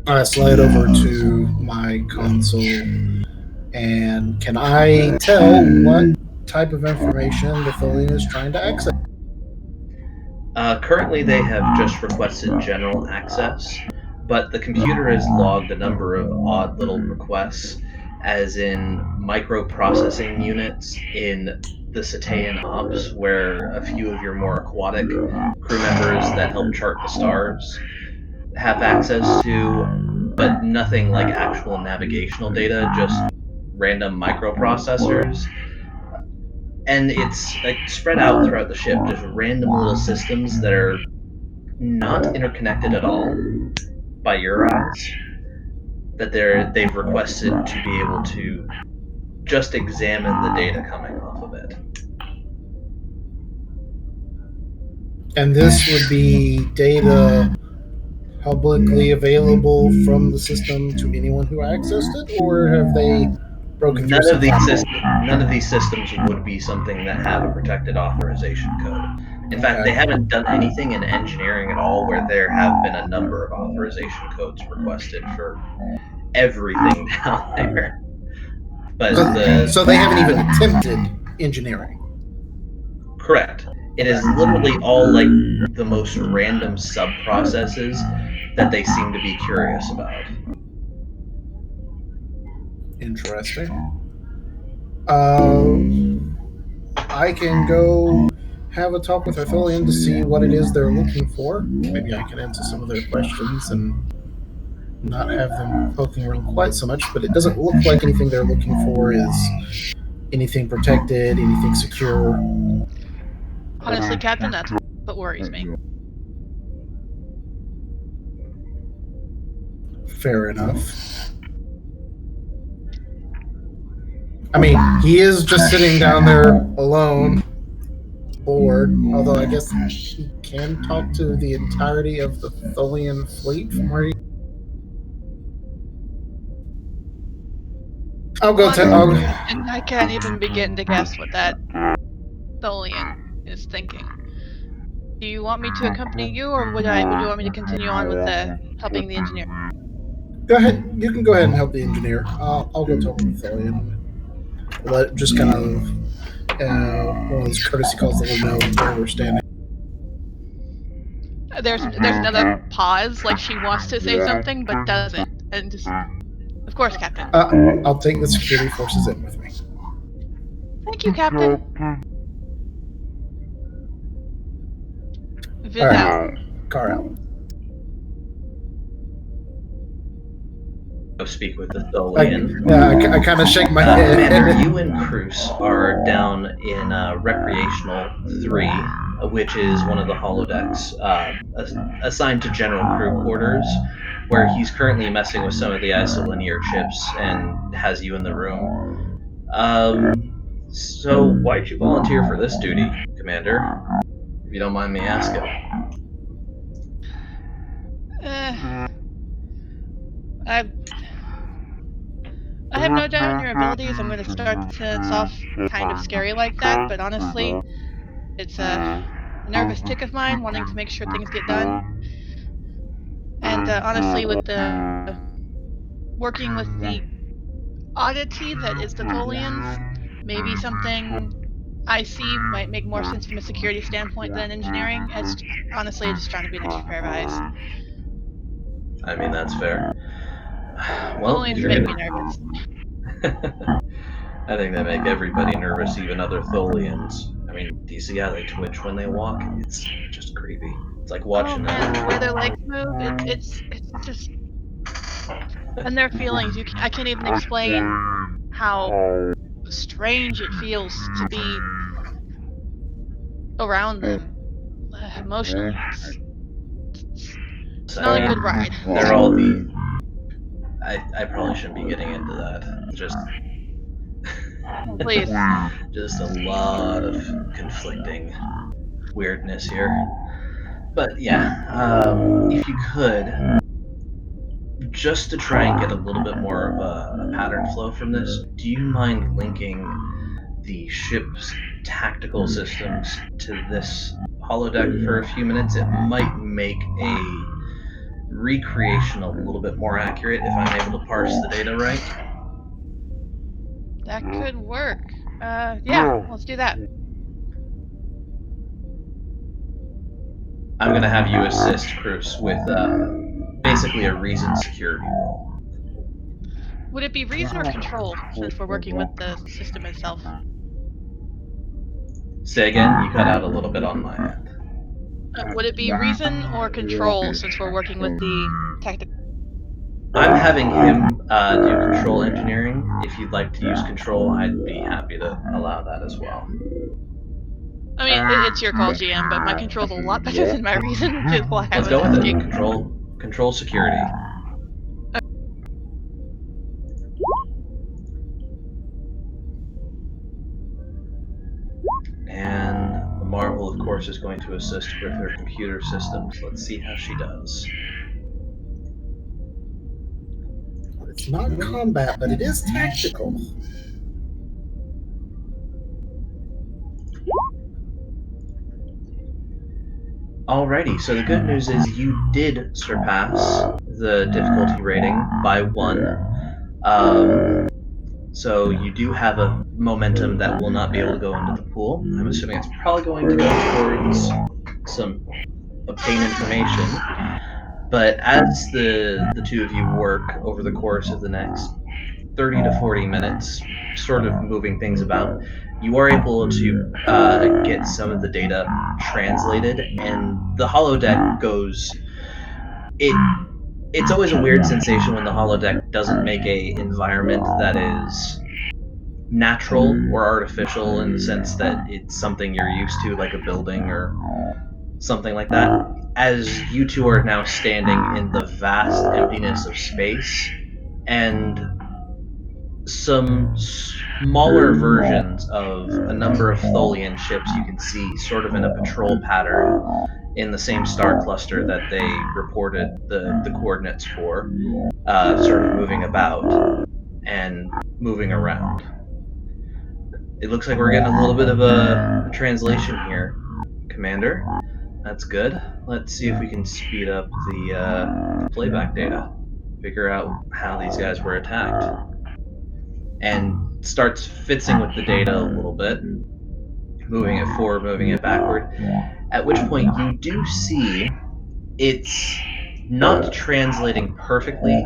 I slide over to my console, and can I tell what type of information the Tholian is trying to access? Currently, they have just requested general access, but the computer has logged a number of odd little requests, as in microprocessing units in the Cetaean Ops, where a few of your more aquatic crew members that help chart the stars have access to, but nothing like actual navigational data, just random microprocessors. And it's like spread out throughout the ship, just random little systems that are not interconnected at all by your eyes. that they've requested to be able to just examine the data coming off of it. And this would be data publicly available from the system to anyone who accessed it, or have they broken through some None of these systems would be something that have a protected authorization code. In fact, Okay. they haven't done anything in engineering at all where there have been a number of authorization codes requested for everything down there. But So they haven't even attempted engineering. correct. It is literally all like the most random sub processes that they seem to be curious about. Interesting. I can go have a talk with our Tholian to see what it is they're looking for. Maybe I can answer some of their questions and not have them poking around quite so much, but it doesn't look like anything they're looking for is anything protected, anything secure. Honestly, Captain, that's what worries me. Fair enough. I mean, he is just sitting down there alone, bored, although I guess he can talk to the entirety of the Tholian fleet from where he... I'll go tell... And I can't even begin to guess what that Tholian is thinking. Do you want me to accompany you, or would you want me to continue on with helping the engineer? Go ahead. You can go ahead and help the engineer. I'll go talk with Tholian. Let just kind of one of those courtesy calls that we'll know where we're standing. There's another pause, like she wants to say something but doesn't, and just, of course, Captain. I'll take the security forces in with me. Thank you, Captain. Vidal. Right. Car out. Go speak with the Tholian. I kind of shake my head. Commander, you and Cruz are down in Recreational 3, which is one of the holodecks assigned to General Crew Quarters, where he's currently messing with some of the isolinear chips and has you in the room. So why'd you volunteer for this duty, Commander? If you don't mind me asking. I have no doubt in your abilities. I'm going to start the sentence off kind of scary like that, but honestly, it's a nervous tick of mine wanting to make sure things get done. And honestly, with the working with the oddity that is the Tholians, maybe something I see might make more sense from a security standpoint than engineering. It's honestly just trying to be an extra pair of eyes. I mean, that's fair. Well, Tholians make me nervous. I think they make everybody nervous, even other Tholians. I mean, do you see how they twitch when they walk? It's just creepy. It's like watching the way their legs move, it's just... And their feelings, I can't even explain how strange it feels to be around them emotionally. It's not a good ride. They're all the... I probably shouldn't be getting into that. Just... Please. Just a lot of conflicting weirdness here. But yeah, if you could, just to try and get a little bit more of a pattern flow from this, do you mind linking the ship's tactical systems to this holodeck for a few minutes? It might make a recreation a little bit more accurate if I'm able to parse the data right. That could work. Yeah, let's do that. I'm going to have you assist Cruz with basically a reason security role. Would it be reason or control, since we're working with the system itself? Say again, you cut out a little bit on my end. Would it be reason or control, since we're working with the tactical? I'm having him do control engineering. If you'd like to use control, I'd be happy to allow that as well. I mean, it's your call, GM, but my control's a lot better than my reason, which is why I was Let's go with asking. it. Control security. course, is going to assist with her computer systems. Let's see how she does. It's not combat, but it is tactical. Alrighty, so the good news is you did surpass the difficulty rating by 1. So you do have a momentum that will not be able to go into the pool. I'm assuming it's probably going to go towards some obtain information. But as the two of you work over the course of the next 30 to 40 minutes, sort of moving things about, you are able to get some of the data translated, and the holodeck goes. It's always a weird sensation when the holodeck doesn't make a environment that is natural or artificial in the sense that it's something you're used to, like a building or something like that. As you two are now standing in the vast emptiness of space, and some smaller versions of a number of Tholian ships you can see sort of in a patrol pattern in the same star cluster that they reported the coordinates for, sort of moving about and moving around. It looks like we're getting a little bit of a translation here, Commander. That's good. Let's see if we can speed up the playback data, figure out how these guys were attacked. And starts fitzing with the data a little bit, moving it forward, moving it backward, at which point you do see it's not translating perfectly.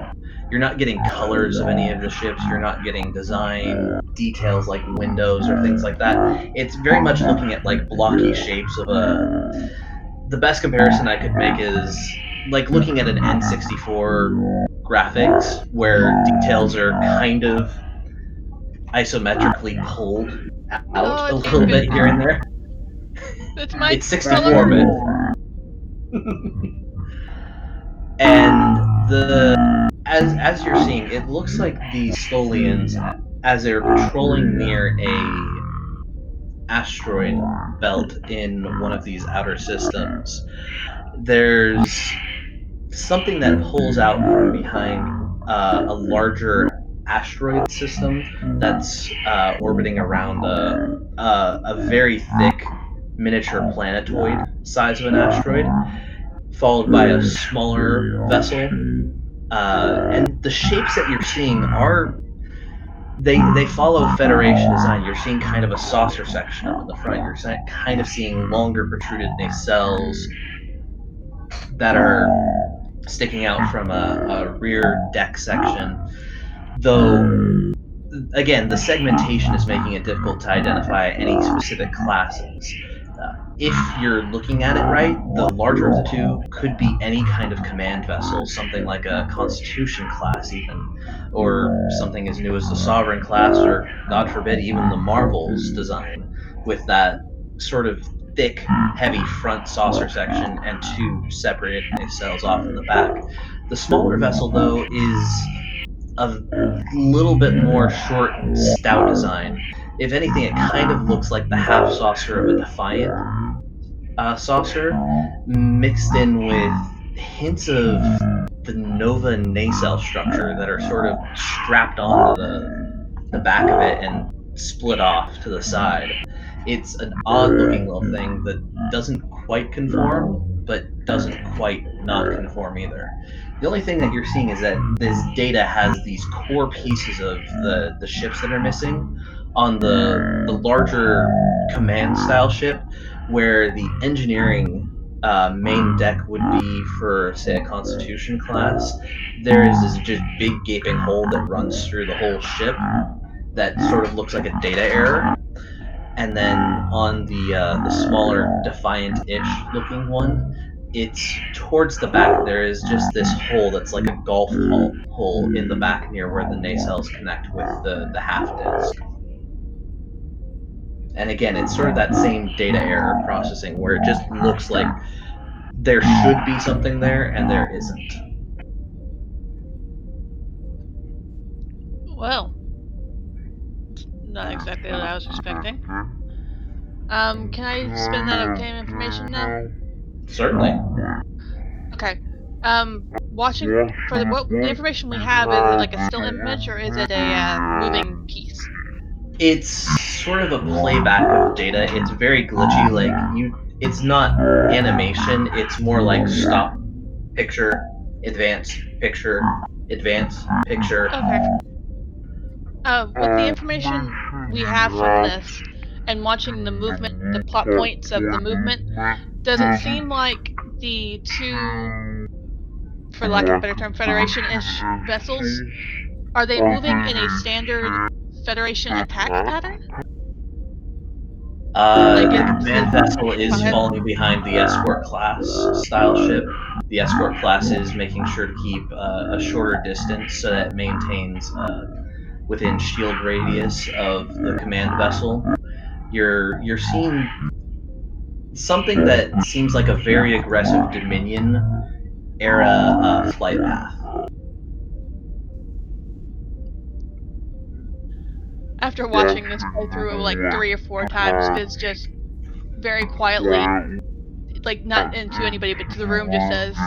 You're not getting colors of any of the ships. You're not getting design details like windows or things like that. It's very much looking at like blocky shapes of a. The best comparison I could make is like looking at an N64 graphics where details are kind of isometrically pulled out Oh, a it's little bit here and there. It's my It's color. 64-bit. And as you're seeing, it looks like the Tholians, as they're patrolling near a asteroid belt in one of these outer systems, there's something that pulls out from behind a larger asteroid system that's orbiting around a very thick miniature planetoid size of an asteroid, followed by a smaller vessel. And the shapes that you're seeing are they follow Federation design. You're seeing kind of a saucer section up in the front. You're kind of seeing longer protruded nacelles that are sticking out from a rear deck section. Though, again, the segmentation is making it difficult to identify any specific classes. If you're looking at it right, the larger of the two could be any kind of command vessel, something like a Constitution class, even, or something as new as the Sovereign class, or, God forbid, even the Marvel's design, with that sort of thick, heavy front saucer section and two separated nacelles off in the back. The smaller vessel, though, is a little bit more short and stout design. If anything, it kind of looks like the half saucer of a Defiant saucer, mixed in with hints of the Nova nacelle structure that are sort of strapped onto the back of it and split off to the side. It's an odd looking little thing that doesn't quite conform, but doesn't quite not conform either. The only thing that you're seeing is that this data has these core pieces of the ships that are missing on the larger command style ship, where the engineering main deck would be for, say, a Constitution class. There is this just big gaping hole that runs through the whole ship that sort of looks like a data error. And then on the smaller Defiant-ish looking one, it's towards the back. There is just this hole that's like a golf hole in the back near where the nacelles connect with the half disc. And again, it's sort of that same data error processing where it just looks like there should be something there and there isn't. Well, not exactly what I was expecting. Can I spin that obtain information now? Certainly. Okay. Watching for the information we have, is it like a still image or is it a moving piece? It's sort of a playback of data. It's very glitchy. Like it's not animation. It's more like stop picture, advance picture, advance picture. Okay. With the information we have from this, and watching the movement, the plot points of the movement, does it seem like the two, for lack of a better term, Federation-ish vessels, are they moving in a standard Federation attack pattern? Like, The is command it... vessel is Go ahead. falling behind the escort class style ship. The escort class is making sure to keep a shorter distance so that it maintains within shield radius of the command vessel. You're seeing something that seems like a very aggressive Dominion era flight path. After watching this playthrough like 3 or 4 times, Fizz just very quietly, like not into anybody but to the room, just says,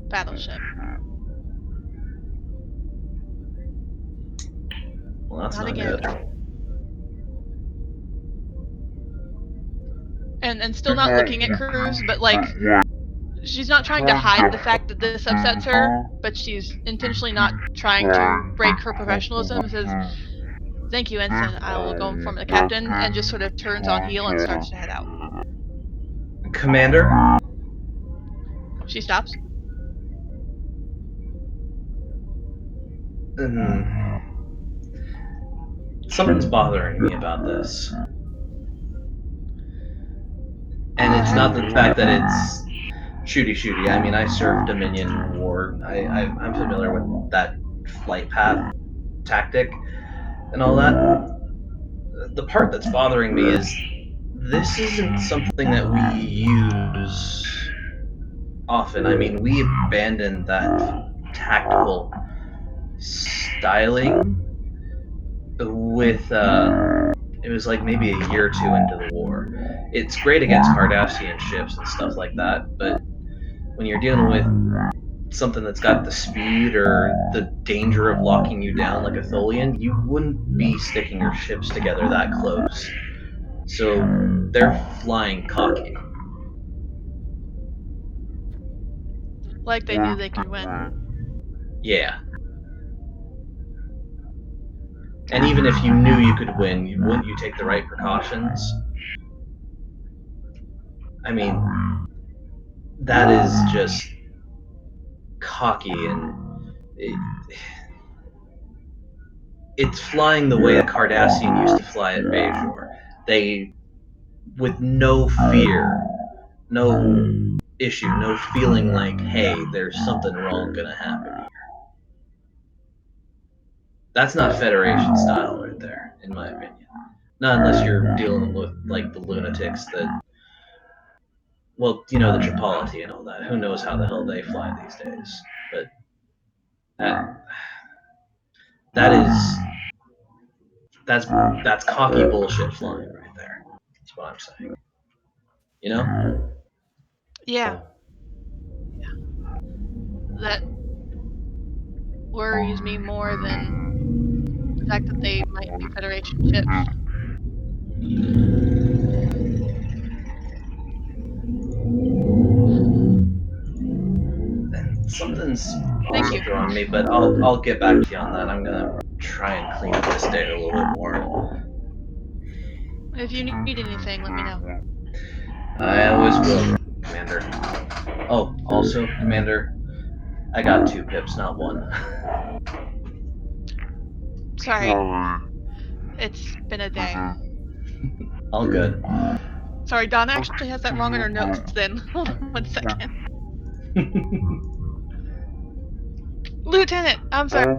"Battleship." Well, that's Not not again. good. And still not looking at Cruz, but like, she's not trying to hide the fact that this upsets her, but she's intentionally not trying to break her professionalism. Says, "Thank you, Ensign. I will go inform the captain," and just sort of turns on heel and starts to head out. Commander? She stops. Something's bothering me about this. And it's not the fact that it's shooty. I mean, I served Dominion War. I'm familiar with that flight path tactic and all that. The part that's bothering me is this isn't something that we use often. I mean, we abandoned that tactical styling with it was like maybe a year or two into the war. It's great against Cardassian ships and stuff like that, but when you're dealing with something that's got the speed or the danger of locking you down like a Tholian, you wouldn't be sticking your ships together that close. So they're flying cocky. Like they knew they could win. Yeah. And even if you knew you could win, wouldn't you take the right precautions? I mean, that is just cocky, and it's flying the way a Cardassian used to fly at Bajor. They, with no fear, no issue, no feeling like, hey, there's something wrong gonna happen here. That's not Federation style right there, in my opinion. Not unless you're dealing with, like, the lunatics that, well, you know, the Tripolity and all that. Who knows how the hell they fly these days. But that's cocky bullshit flying right there. That's what I'm saying. You know? Yeah. That worries me more than the fact that they might be Federation ships. Something's Thank also you. throwing me, but I'll get back to you on that. I'm gonna try and clean up this data a little bit more. If you need anything, let me know. I always will, Commander. Oh, also, Commander, I got 2 pips, not 1. Sorry. It's been a day. All good. Sorry, Donna actually has that wrong in her notes then. Hold on 1 second. Lieutenant, I'm sorry.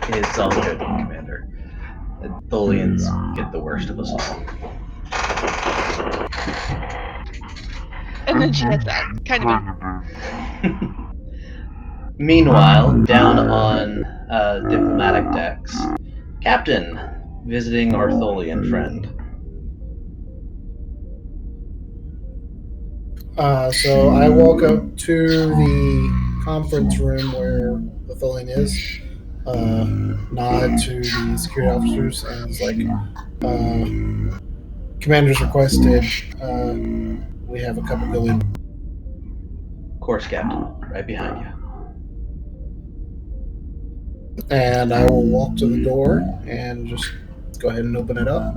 It's all good, Commander. The Tholians get the worst of us all. And then she heads out. Kind of. Meanwhile, down on diplomatic decks, Captain visiting our Tholian friend. So I walk up to the conference room where the Tholian is, nod to the security officers, and it's like, commander's requested. Uh, we have a couple go in. Course, Captain. Right behind you. And I will walk to the door and just go ahead and open it up.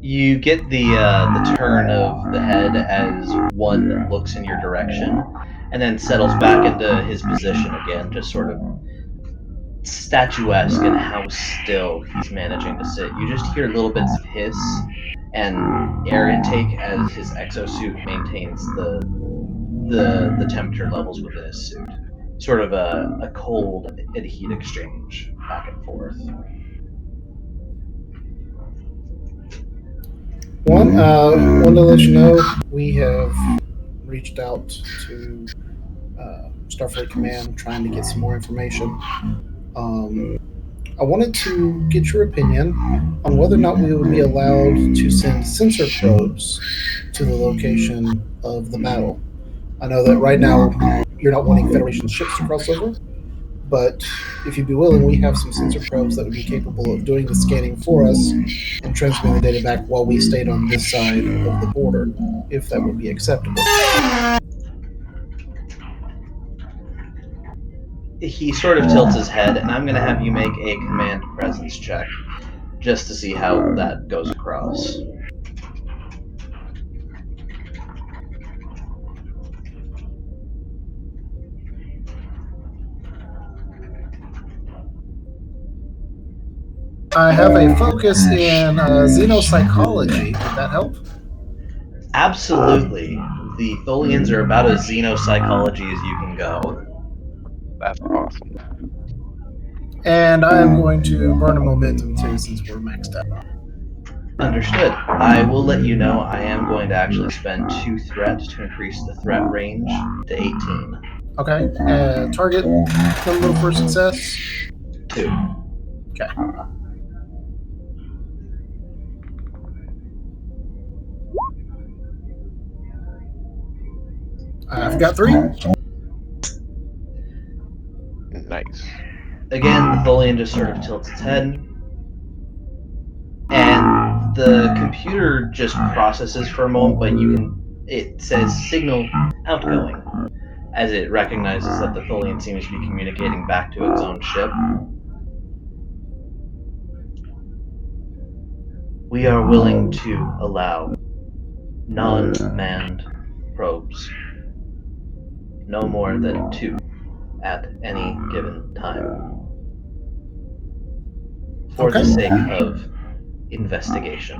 You get the turn of the head as one looks in your direction, and then settles back into his position again, just sort of statuesque in how still he's managing to sit. You just hear little bits of hiss and air intake as his exosuit maintains the temperature levels within his suit. Sort of a cold and heat exchange back and forth. One, want to let you know we have reached out to Starfleet Command trying to get some more information. I wanted to get your opinion on whether or not we would be allowed to send sensor probes to the location of the battle. I know that right now you're not wanting Federation ships to cross over, but if you'd be willing, we have some sensor probes that would be capable of doing the scanning for us and transmitting the data back while we stayed on this side of the border, if that would be acceptable. He sort of tilts his head, and I'm going to have you make a command presence check just to see how that goes across. I have a focus in xenopsychology. Would that help? Absolutely. The Tholians are about as xenopsychology as you can go. That's awesome. And I am going to burn a momentum too, since we're maxed out. Understood. I will let you know I am going to actually spend 2 threat to increase the threat range to 18. Okay. Target number for success? 2. Okay. I've got 3. Nice. Again, the Tholian just sort of tilts its head, and the computer just processes for a moment, but it says signal outgoing, as it recognizes that the Tholian seems to be communicating back to its own ship. We are willing to allow non-manned probes, no more than 2 at any given time, for the sake of investigation.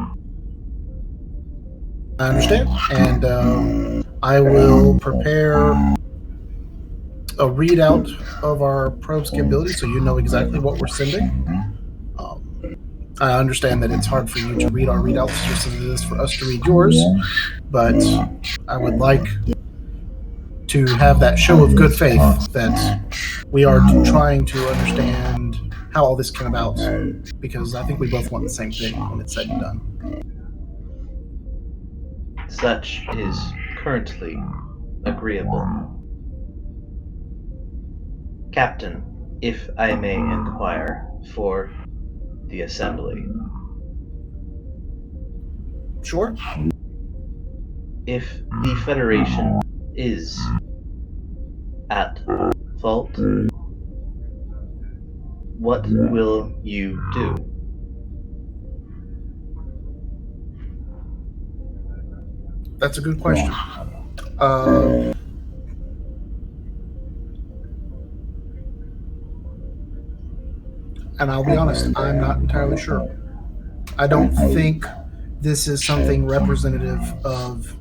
I understand. And I will prepare a readout of our probe's capability so you know exactly what we're sending. I understand that it's hard for you to read our readouts just as it is for us to read yours, but I would like to have that show of good faith that we are trying to understand how all this came about, because I think we both want the same thing when it's said and done. Such is currently agreeable. Captain, if I may inquire for the assembly. Sure. If the Federation is at fault, what will you do? That's a good question. And I'll be honest, I'm not entirely sure. I don't think this is something representative of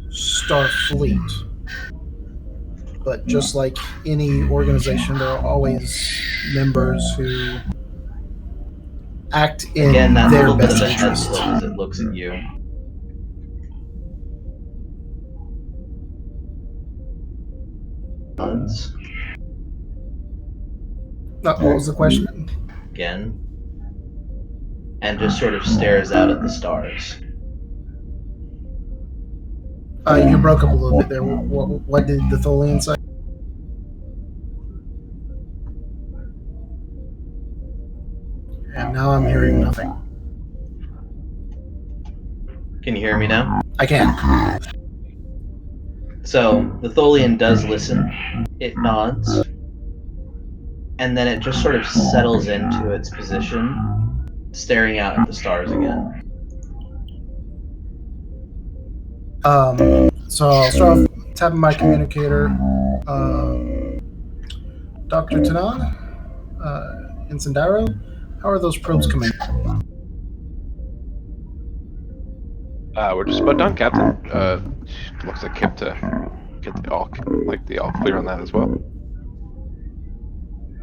Starfleet. But just like any organization, there are always members who act in Again, that their little bit best of a head interest. tilt as it looks at you. What was the question? Again, and just sort of stares out at the stars. You broke up a little bit there. What did the Tholian say? And now I'm hearing nothing. Can you hear me now? I can. So the Tholian does listen. It nods. And then it just sort of settles into its position, staring out at the stars again. So I'll start off tapping my communicator. Dr. Tanan, in Sandaro, how are those probes coming? We're just about done, Captain. Looks like Kip to get the all clear on that as well.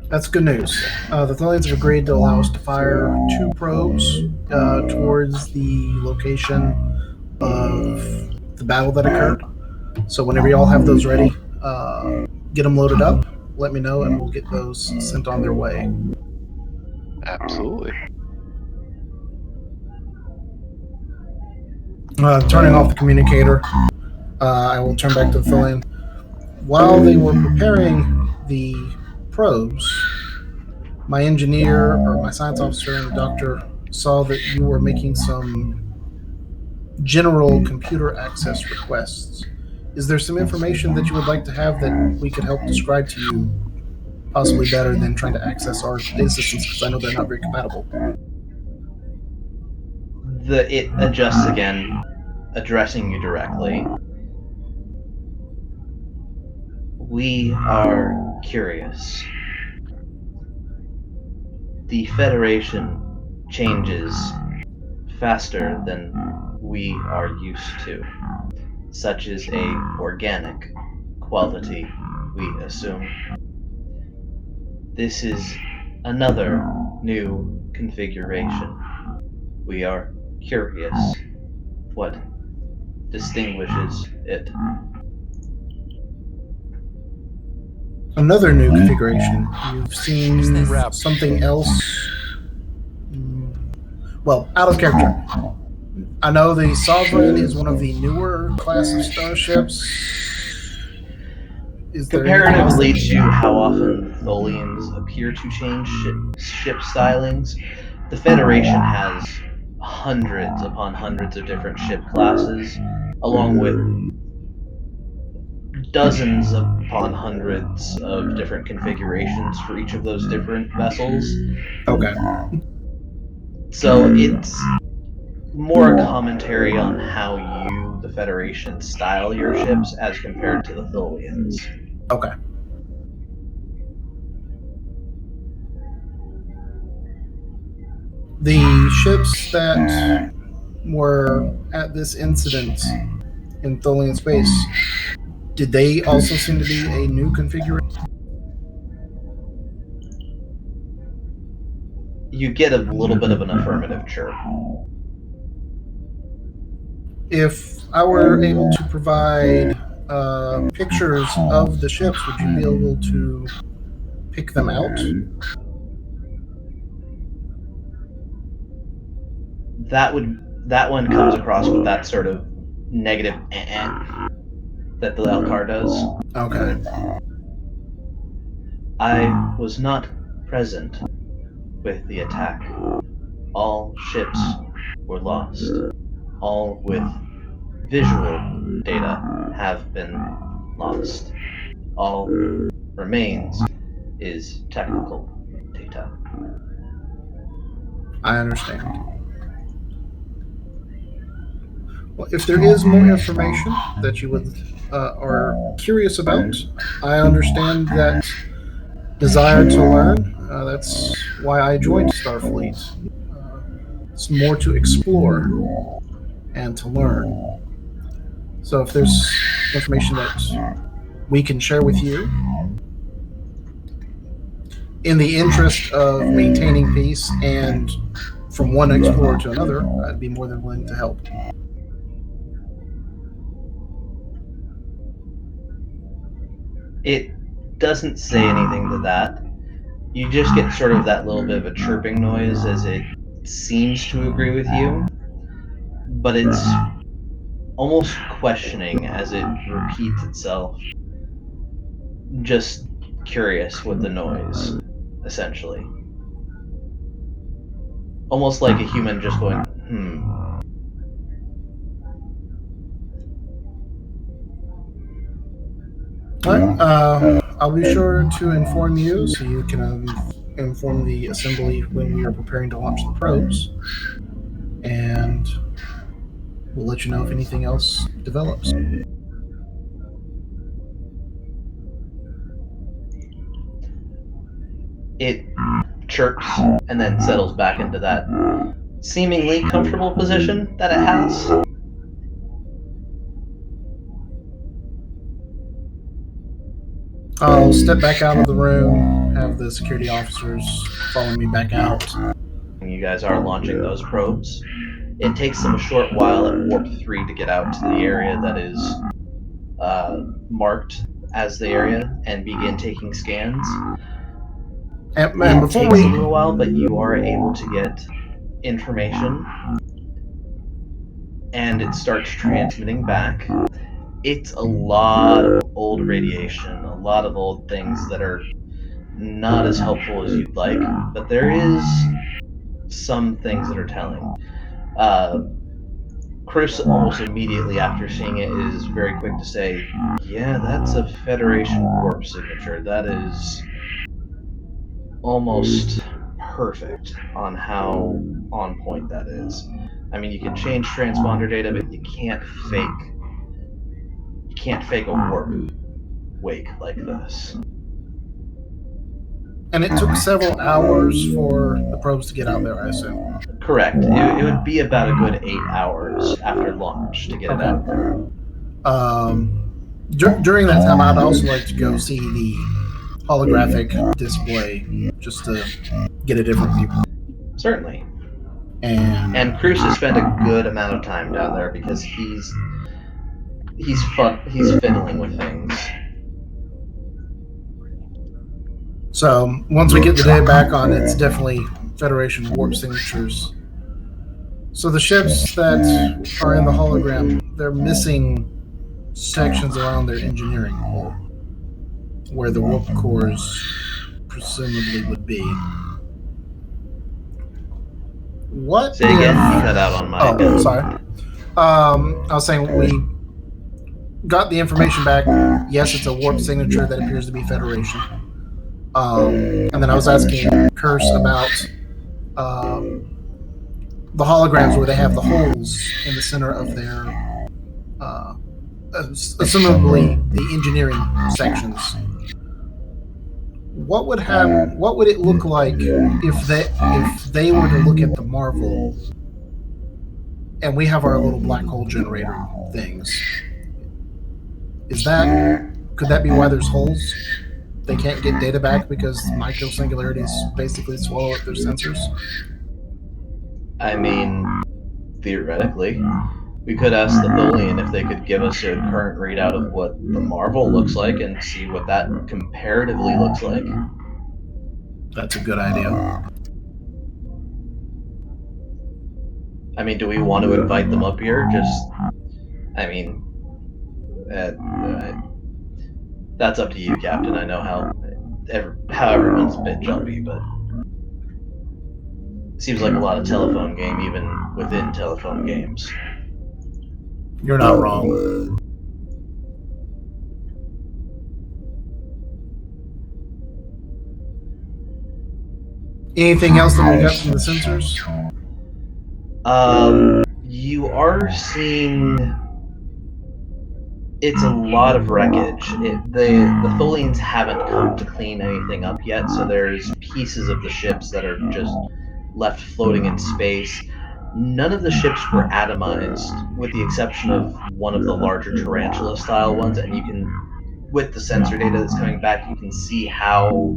That's good news. The Tholians have agreed to allow us to fire 2 probes towards the location of the battle that occurred. So whenever y'all have those ready, get them loaded up, let me know, and we'll get those sent on their way. Absolutely. Turning off the communicator, I will turn back to the Tholian. While they were preparing the probes, my engineer, or my science officer, and the doctor saw that you were making some general computer access requests. Is there some information that you would like to have that we could help describe to you, possibly better than trying to access our data systems, because I know they're not very compatible? It adjusts again, addressing you directly. We are curious. The Federation changes faster than we are used to. Such is a organic quality, we assume. This is another new configuration. We are curious what distinguishes it. Another new configuration. You've seen something else. Well, out of character. I know the Sovereign is one of the newer class of starships. Is there comparatively to how often Tholians appear to change ship stylings, the Federation has hundreds upon hundreds of different ship classes, along with dozens upon hundreds of different configurations for each of those different vessels. Okay. So it's more a commentary on how you, the Federation, style your ships as compared to the Tholians. Okay. The ships that were at this incident in Tholian space, did they also seem to be a new configuration? You get a little bit of an affirmative chirp. If I were able to provide pictures of the ships, would you be able to pick them out? That one comes across with that sort of negative that the Elcar does. Okay. I was not present with the attack. All ships were lost. All with visual data have been lost. All remains is technical data. I understand. Well, if there is more information that you would are curious about, I understand that desire to learn. That's why I joined Starfleet. It's more to explore and to learn. So if there's information that we can share with you, in the interest of maintaining peace and from one explorer to another, I'd be more than willing to help. It doesn't say anything to that. You just get sort of that little bit of a chirping noise as it seems to agree with you, but it's almost questioning as it repeats itself, just curious with the noise, essentially. Almost like a human just going, Alright, I'll be sure to inform you so you can inform the assembly when we are preparing to launch the probes. And we'll let you know if anything else develops. It chirps and then settles back into that seemingly comfortable position that it has. I'll step back out of the room, have the security officers follow me back out. You guys are launching those probes. It takes them a short while at warp 3 to get out to the area that is marked as the area and begin taking scans. And It before takes we a little while, but you are able to get information, and it starts transmitting back. It's a lot of old radiation, a lot of old things that are not as helpful as you'd like, but there is some things that are telling. Chris, almost immediately after seeing it, is very quick to say, yeah, that's a Federation warp signature. That is almost perfect on how on point that is. I mean, you can change transponder data, but you can't fake a warp wake like this. And it took several hours for the probes to get out there, I assume. Correct. It would be about a good 8 hours after launch to get it out there. During that time, I'd also like to go see the holographic display just to get a different view. Certainly. And Cruz has spent a good amount of time down there because he's fiddling with things. So once we get the data back on, it's definitely Federation warp signatures. So the ships that are in the hologram, they're missing sections around their engineering hull, where the warp cores presumably would be. What? Say again? You cut out on my. Oh, sorry. I was saying we got the information back. Yes, it's a warp signature that appears to be Federation. And then I was asking Curse about the holograms where they have the holes in the center of their, assumably the engineering sections. What would it look like if they were to look at the Marvel and we have our little black hole generator things? Could that be why there's holes? They can't get data back because micro singularities basically swallow up their sensors? I mean, theoretically. We could ask the Tholian if they could give us a current readout of what the Marvel looks like and see what that comparatively looks like. That's a good idea. I mean, do we want to invite them up here? That's up to you, Captain. I know how everyone's a bit jumpy, but it seems like a lot of telephone game, even within telephone games. You're not wrong. Anything else that we got from the sensors? You are seeing it's a lot of wreckage. The Tholians haven't come to clean anything up yet, so there's pieces of the ships that are just left floating in space. None of the ships were atomized, with the exception of one of the larger tarantula-style ones, and you can, with the sensor data that's coming back, you can see how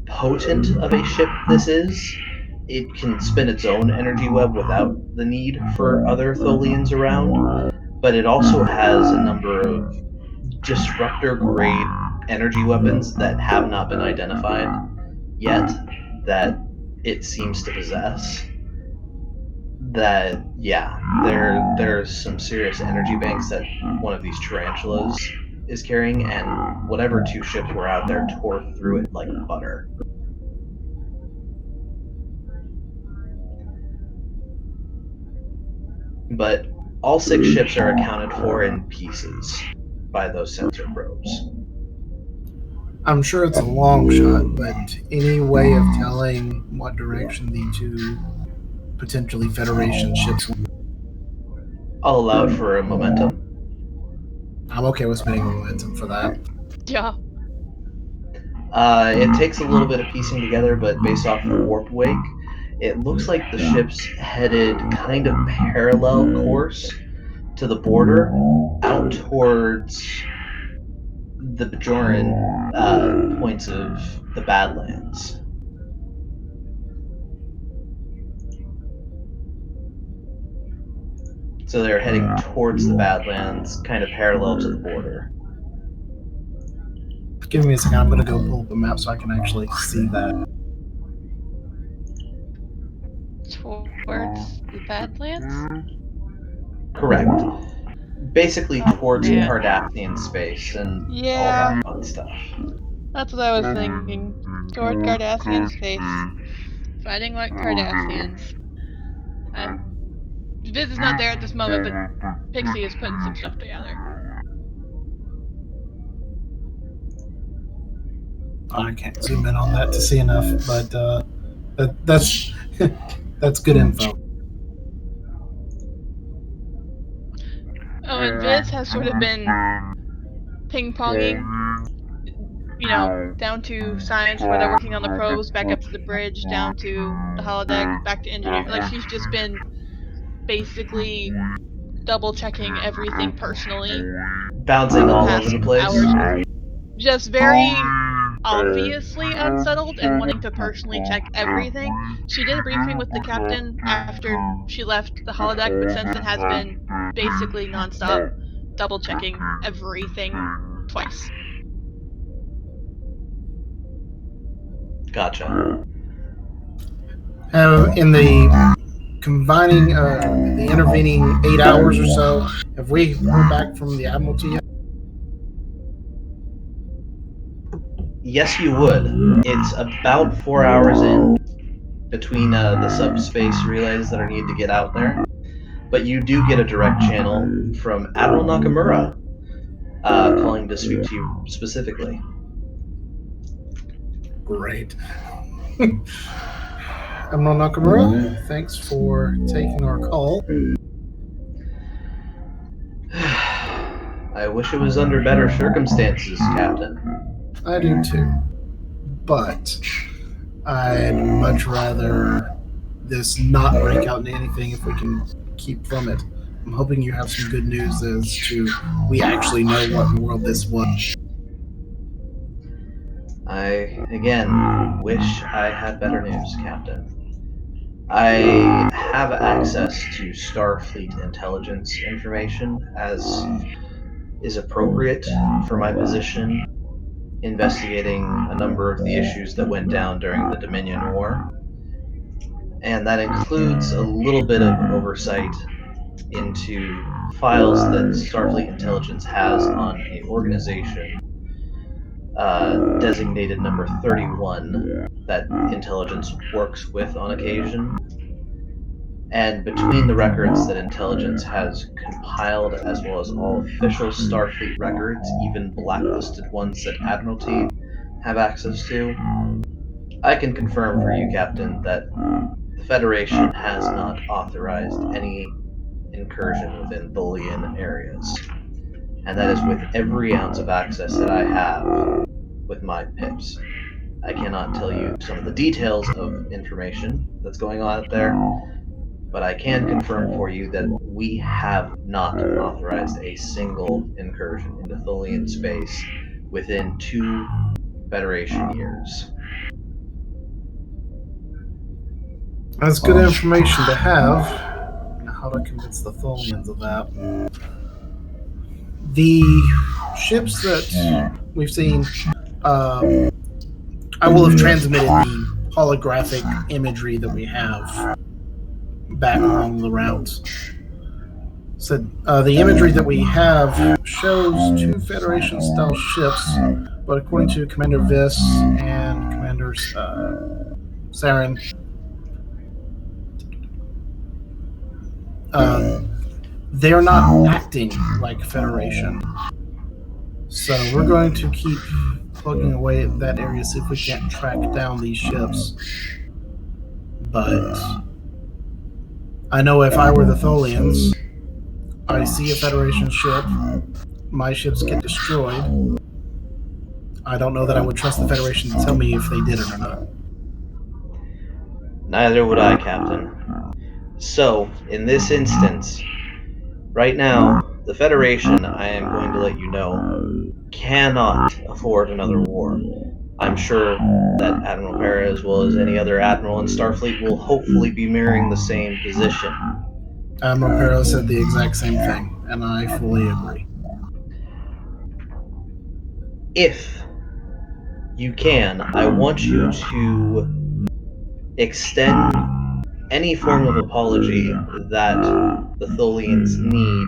potent of a ship this is. It can spin its own energy web without the need for other Tholians around, but it also has a number of disruptor-grade energy weapons that have not been identified yet that it seems to possess. that there's some serious energy banks that one of these tarantulas is carrying, and whatever two ships were out there tore through it like butter. But all 6 ships are accounted for in pieces by those sensor probes. I'm sure it's a long shot, but any way of telling what direction the two potentially Federation ships went? I'll allow it for a momentum. I'm okay with spending momentum for that. Yeah. It takes a little bit of piecing together, but based off the warp wake, it looks like the ship's headed kind of parallel course to the border out towards the Bajoran points of the Badlands. So they're heading towards the Badlands, kind of parallel to the border. Give me a second. I'm going to go pull up a map so I can actually see that. Towards the Badlands? Correct. Basically towards man. Cardassian space and all Yeah, that fun stuff. that's what I was thinking. Toward Cardassian space. Fighting like Cardassians. Viz is not there at this moment, but Pixie is putting some stuff together. I can't zoom in on that to see enough, but that's that's good info. Oh, and Viz has sort of been ping-ponging, down to science where they're working on the probes, back up to the bridge, down to the holodeck, back to engineer. Like, she's just been basically double-checking everything personally. Bouncing all over the place. Hours. Just very obviously unsettled and wanting to personally check everything. She did a briefing with the captain after she left the holodeck, but since then has been basically nonstop double-checking everything twice. Gotcha. In the combining the intervening 8 hours or so, have we heard back from the Admiralty yet? Yes, you would. It's about 4 hours in between the subspace relays that are needed to get out there. But you do get a direct channel from Admiral Nakamura calling to speak to you specifically. Great. Admiral Nakamura, thanks for taking our call. I wish it was under better circumstances, Captain. I do too. But I'd much rather this not break out into anything if we can keep from it. I'm hoping you have some good news as to we actually know what in the world this was. I, again, wish I had better news, Captain. I have access to Starfleet intelligence information as is appropriate for my position, investigating a number of the issues that went down during the Dominion War. And that includes a little bit of oversight into files that Starfleet intelligence has on an organization designated number 31 that intelligence works with on occasion. And between the records that intelligence has compiled, as well as all official Starfleet records, even blacklisted ones that Admiralty have access to, I can confirm for you, Captain, that the Federation has not authorized any incursion within Tholian areas. And that is with every ounce of access that I have with my pips. I cannot tell you some of the details of information that's going on out there, but I can confirm for you that we have not authorized a single incursion into Tholian space within 2 Federation years. That's good information to have. Now, how to convince the Tholians of that? The ships that we've seen, I will have transmitted the holographic imagery that we have back along the routes. Said the imagery that we have shows 2 Federation-style ships, but according to Commander Viss and Commander Saren, they're not acting like Federation. So we're going to keep plugging away at that area, see if we can't track down these ships. But I know if I were the Tholians, I see a Federation ship, my ships get destroyed. I don't know that I would trust the Federation to tell me if they did it or not. Neither would I, Captain. So, in this instance, right now, the Federation, I am going to let you know, cannot afford another war. I'm sure that Admiral Pera, as well as any other admiral in Starfleet, will hopefully be mirroring the same position. Admiral Pera said the exact same thing, and I fully agree. If you can, I want you to extend any form of apology that the Tholians need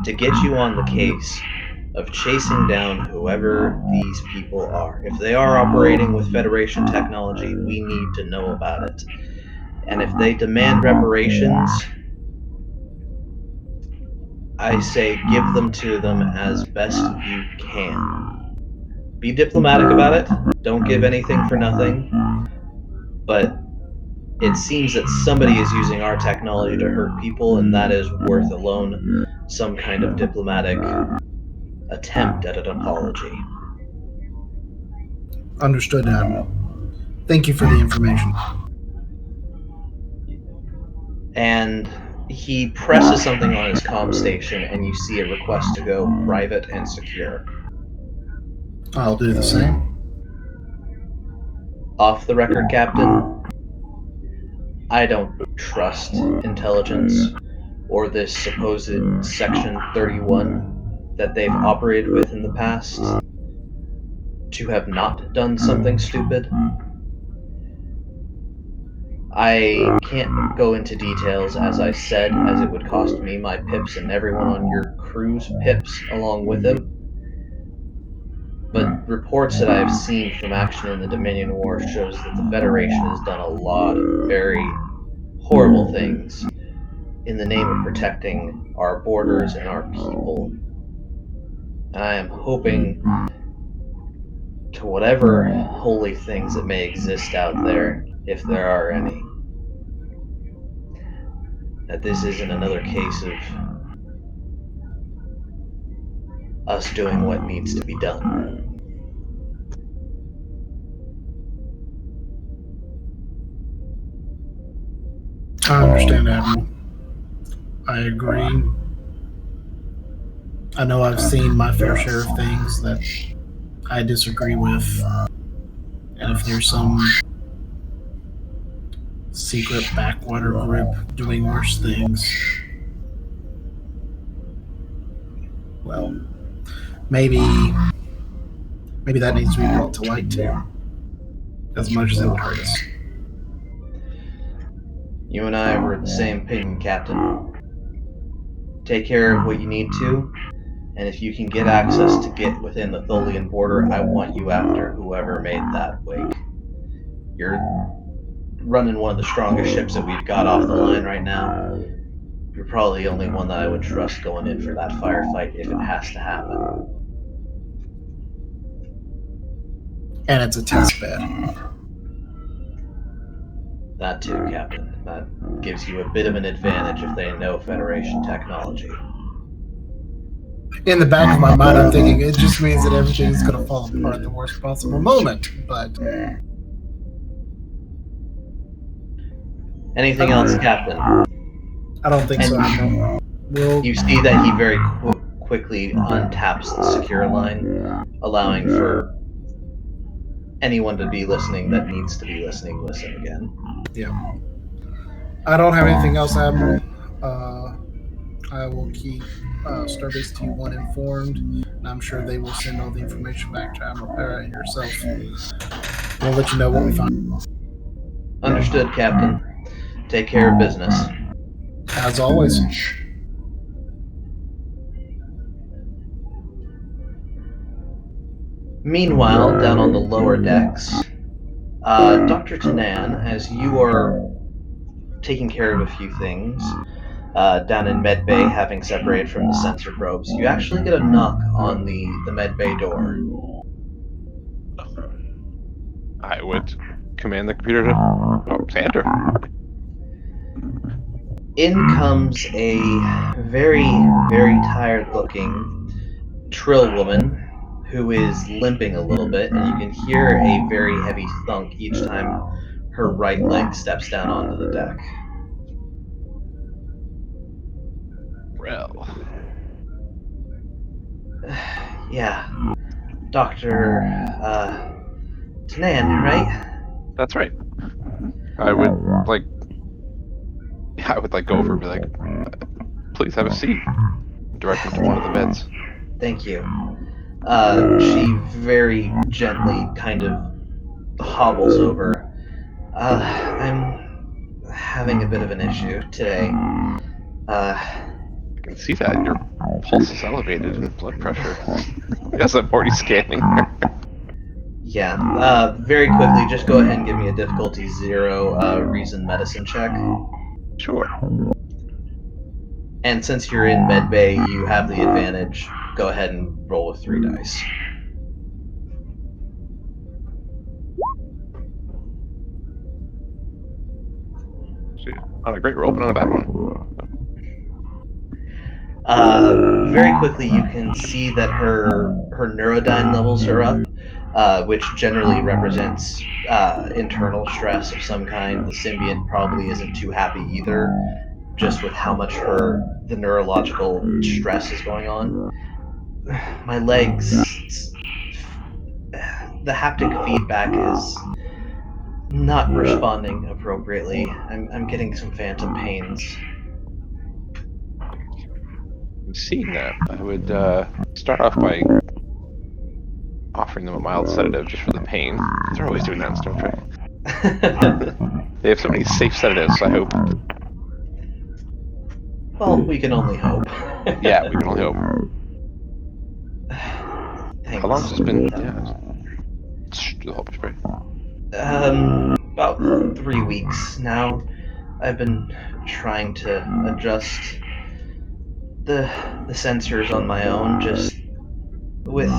to get you on the case of chasing down whoever these people are. If they are operating with Federation technology, we need to know about it. And if they demand reparations, I say give them to them as best you can. Be diplomatic about it. Don't give anything for nothing. But it seems that somebody is using our technology to hurt people, and that is worth alone some kind of diplomatic attempt at an apology. Understood, Admiral. Thank you for the information. And he presses something on his comm station, and you see a request to go private and secure. I'll do the same. Off the record, Captain, I don't trust intelligence or this supposed Section 31 that they've operated with in the past to have not done something stupid. I can't go into details, as I said, as it would cost me my pips and everyone on your crew's pips along with him. But reports that I've seen from action in the Dominion War shows that the Federation has done a lot of very horrible things in the name of protecting our borders and our people. And I am hoping to whatever holy things that may exist out there, if there are any, that this isn't another case of us doing what needs to be done. I understand, Admiral. I agree. I know I've seen my fair share of things that I disagree with. And if there's some secret backwater group doing worse things, well, maybe that needs to be brought to light too, as much as it would hurt us. You and I were the same opinion, Captain. Take care of what you need to, and if you can get access to get within the Tholian border, I want you after whoever made that wake. You're running one of the strongest ships that we've got off the line right now. You're probably the only one that I would trust going in for that firefight if it has to happen. And it's a test bed. That too, Captain. That gives you a bit of an advantage if they know Federation technology. In the back of my mind, I'm thinking it just means that everything's going to fall apart at the worst possible moment. But anything else, Captain? I don't think so. Admiral. You see that he very quickly untaps the secure line, allowing for anyone to be listening that needs to be listening, listen again. Yeah. I don't have anything else, Admiral. I will keep Starbase T1 informed, and I'm sure they will send all the information back to Admiral Pera and yourself. We'll let you know what we find. Understood, Captain. Take care of business. As always. Meanwhile, down on the lower decks, Dr. Tanan, as you are taking care of a few things, down in medbay, having separated from the sensor probes, you actually get a knock on the medbay door. I would command the computer to enter. In comes a very, very tired-looking Trill woman who is limping a little bit, and you can hear a very heavy thunk each time her right leg steps down onto the deck. Well, Yeah, Dr. Tanan, right? that's right. I would like go over and be like, please have a seat. Direct him to one of the beds. Thank you. She very gently kind of hobbles over. I'm having a bit of an issue today. I can see that your pulse is elevated and blood pressure. Yes, I'm already scanning. Yeah, very quickly, just go ahead and give me a difficulty 0 reason medicine check. Sure. And since you're in medbay, you have the advantage. Go ahead and roll with 3 dice. Not a great roll, but not a bad one. Very quickly, you can see that her neurodyne levels are up, which generally represents internal stress of some kind. The symbiont probably isn't too happy either, just with how much the neurological stress is going on. My legs, the haptic feedback is not responding appropriately. I'm getting some phantom pains. I'm seeing that. I would start off by offering them a mild sedative just for the pain. They're always doing that in Star Trek. They have so many safe sedatives, I hope. Well, we can only hope. Yeah, we can only hope. Thanks. How long has this been? Yeah. The whole spray. About 3 weeks now. I've been trying to adjust the sensors on my own, just with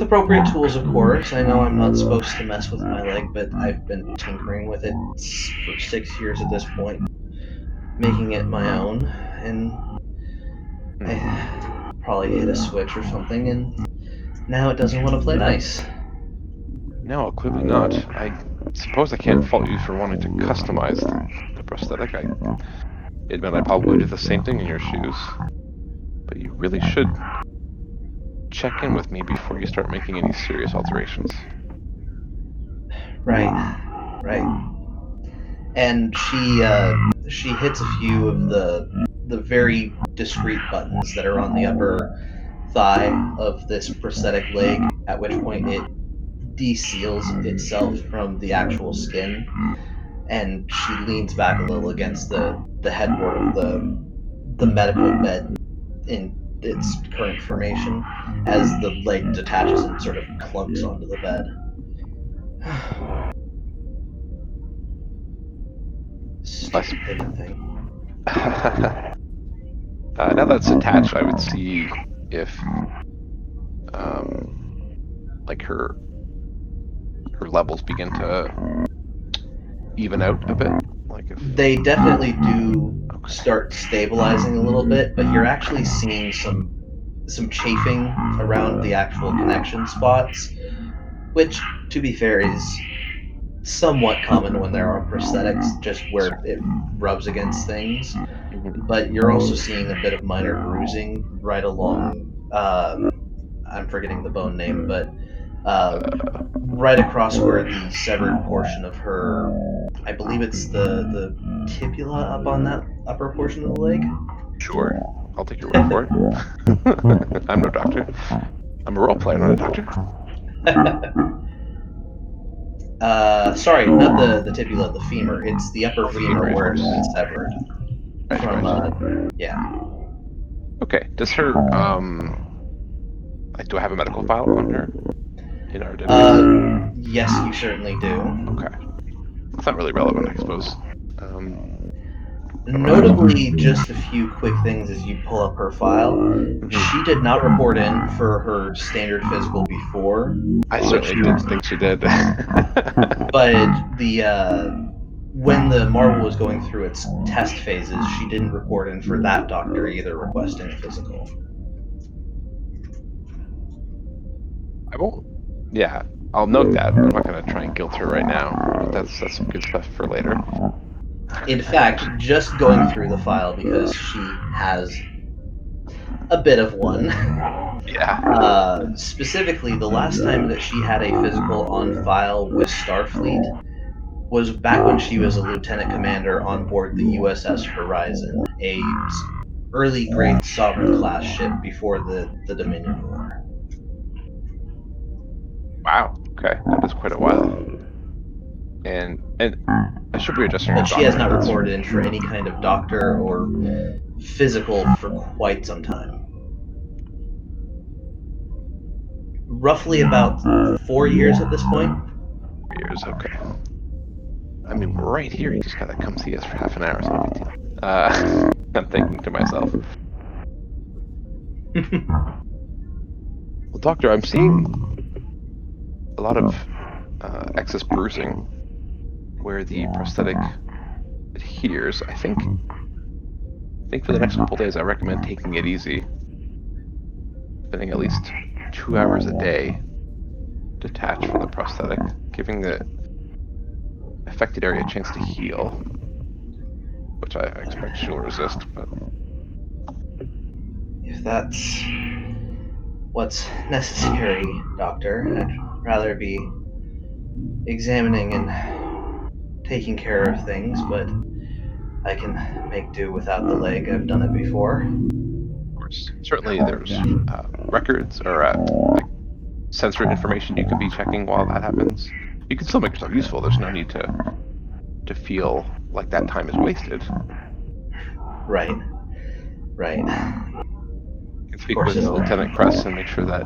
appropriate tools, of course. I know I'm not supposed to mess with my leg, but I've been tinkering with it for 6 years at this point, making it my own, and I probably hit a switch or something, and now it doesn't want to play nice. No, clearly not. I suppose I can't fault you for wanting to customize the prosthetic. I admit I probably do the same thing in your shoes. But you really should check in with me before you start making any serious alterations. Right. And she hits a few of the very discreet buttons that are on the upper thigh of this prosthetic leg, at which point it de-seals itself from the actual skin, and she leans back a little against the headboard of the medical bed in its current formation as the leg detaches and sort of clunks onto the bed. Stupid thing. Now that it's attached, I would see if, like her levels begin to even out a bit. Like if They definitely do start stabilizing a little bit, but you're actually seeing some chafing around the actual connection spots, which, to be fair, is somewhat common when there are prosthetics, just where it rubs against things. But you're also seeing a bit of minor bruising right along, I'm forgetting the bone name, but right across where the severed portion of her, I believe it's the tibula up on that upper portion of the leg. Sure, I'll take your word for it. I'm no doctor. I'm a role player, not a doctor. Sorry, not the tibula, the femur. It's the upper femur femur, where it's of been severed. from yeah. Okay. Does her do I have a medical file on her in our database? Yes, you certainly do. Okay. It's not really relevant, I suppose. Notably, just a few quick things as you pull up her file. She did not report in for her standard physical before. I certainly didn't think she did. But when the Marvel was going through its test phases, she didn't report in for that doctor either, requesting a physical. I won't. Yeah, I'll note that. I'm not going to try and guilt her right now, but that's some good stuff for later. In fact, just going through the file, because she has a bit of one. Yeah. Specifically, the last time that she had a physical on file with Starfleet was back when she was a lieutenant commander on board the USS Horizon, a early grade Sovereign class ship before the Dominion War. Wow. Okay, that is quite a while. And I should be adjusting her But she doctor. has not reported in for any kind of doctor or physical for quite some time. Roughly about 4 years at this point. 4 years. Okay. I mean, we're right here. You just gotta come see us for half an hour. It's no big deal. I'm thinking to myself. Well, Doctor, I'm seeing a lot of excess bruising where the prosthetic adheres. I think for the next couple days, I recommend taking it easy, spending at least 2 hours a day detached from the prosthetic, giving the affected area a chance to heal, which I expect she'll resist. But if that's what's necessary, Doctor, I'd rather be examining and taking care of things, but I can make do without the leg. I've done it before. of course, certainly there's records or like sensory information you can be checking while that happens. You can still make yourself useful. There's no need to feel like that time is wasted. Right. You can speak with Lieutenant Kress and make sure that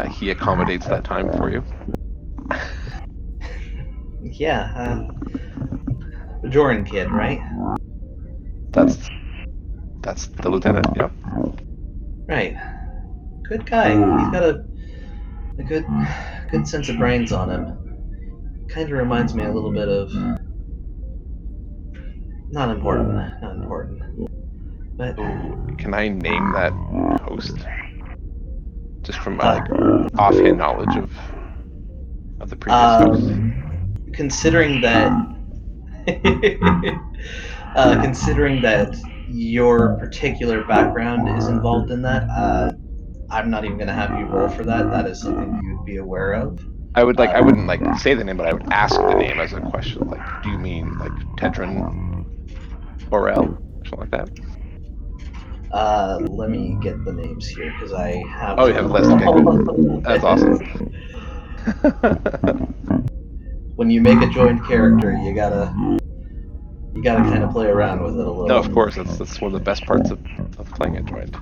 he accommodates that time for you. Yeah, the Jordan kid, right? That's the lieutenant. Yep. Right. Good guy. He's got a good sense of brains on him. Kind of reminds me a little bit of. Not important. But can I name that host? Just from my offhand knowledge of the previous host. Considering that your particular background is involved in that, I'm not even going to have you roll for that. That is something you'd be aware of. I wouldn't say the name, but I would ask the name as a question. Like, do you mean like Tedron Borel, something like that? Let me get the names here because I have. Oh, you have a list. Okay, good. That's awesome. When you make a joined character, you gotta kind of play around with it a little. No, of course, that's one of the best parts of playing a joined,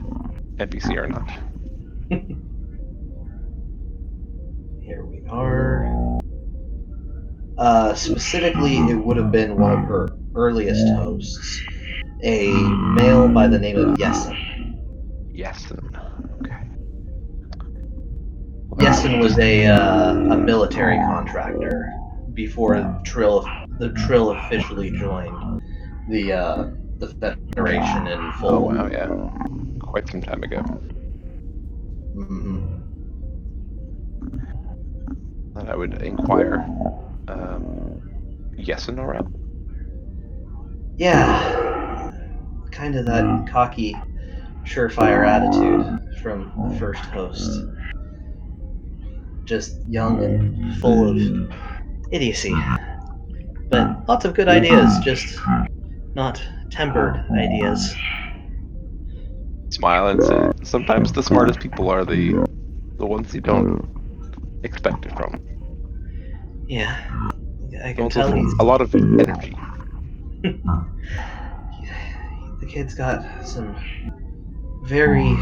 NPC or not. Here we are. Specifically, it would have been one of her earliest hosts, a male by the name of Yessen. Okay. Yessen was a military contractor before the Trill officially joined the Federation in full. Oh wow, yeah, quite some time ago. Mm-hmm. And I would inquire. Yessen Norel? Yeah, kind of that cocky, surefire attitude from the first host. Just young and full of idiocy. But lots of good ideas, just not tempered ideas. Smile and say, sometimes the smartest people are the ones you don't expect it from. Yeah, I can tell he's a lot of energy. The kid's got some very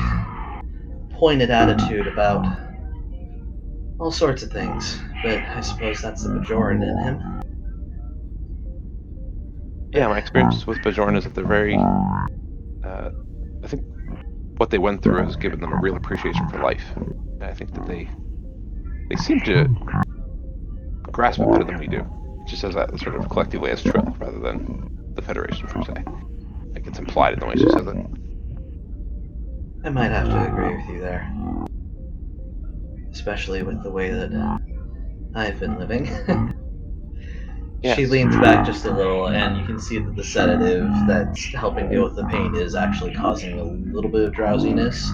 pointed attitude about all sorts of things, but I suppose that's the Bajoran in him. Yeah, my experience with Bajoran is that they're very. I think what they went through has given them a real appreciation for life. And I think that they seem to grasp it better than we do. Just as that sort of collectively as Trill, rather than the Federation per se. Like it's implied in the way she says it. I might have to agree with you there. Especially with the way that I've been living. She Yes. leans back just a little, and you can see that the sedative that's helping deal with the pain is actually causing a little bit of drowsiness.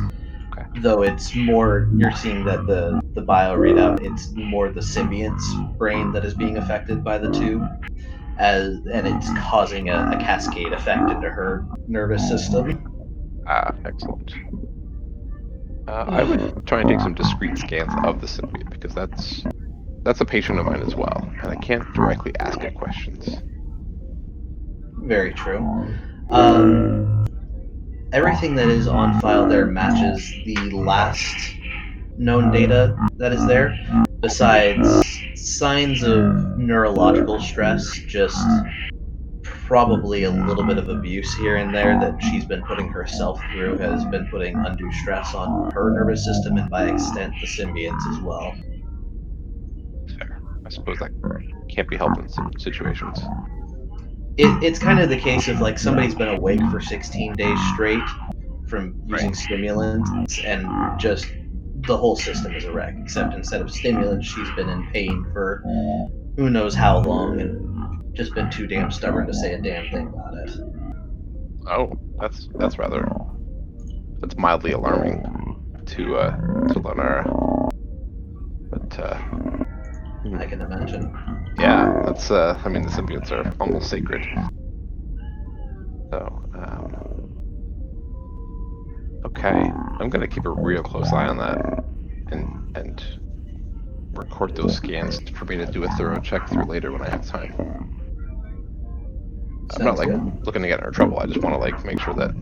Okay. Though it's more, you're seeing that the bio readout, it's more the symbiont's brain that is being affected by the tube, and it's causing a cascade effect into her nervous system. Excellent. I would try and take some discrete scans of the symbiote because that's a patient of mine as well, and I can't directly ask it questions. Very true. Everything that is on file there matches the last known data that is there, besides signs of neurological stress, just probably a little bit of abuse here and there that she's been putting herself through has been putting undue stress on her nervous system and by extent the symbionts as well. Fair. I suppose that can't be helped in some situations. It's kind of the case of like somebody's been awake for 16 days straight from using stimulants and just the whole system is a wreck, except instead of stimulants she's been in pain for who knows how long and just been too damn stubborn to say a damn thing about it. Oh, that's mildly alarming to Lenara. But I can imagine. yeah, that's I mean the symbiotes are almost sacred. So okay, I'm gonna keep a real close eye on that and record those scans for me to do a thorough check through later when I have time. I'm not Sounds like good. looking to get in her trouble. I just want to like make sure that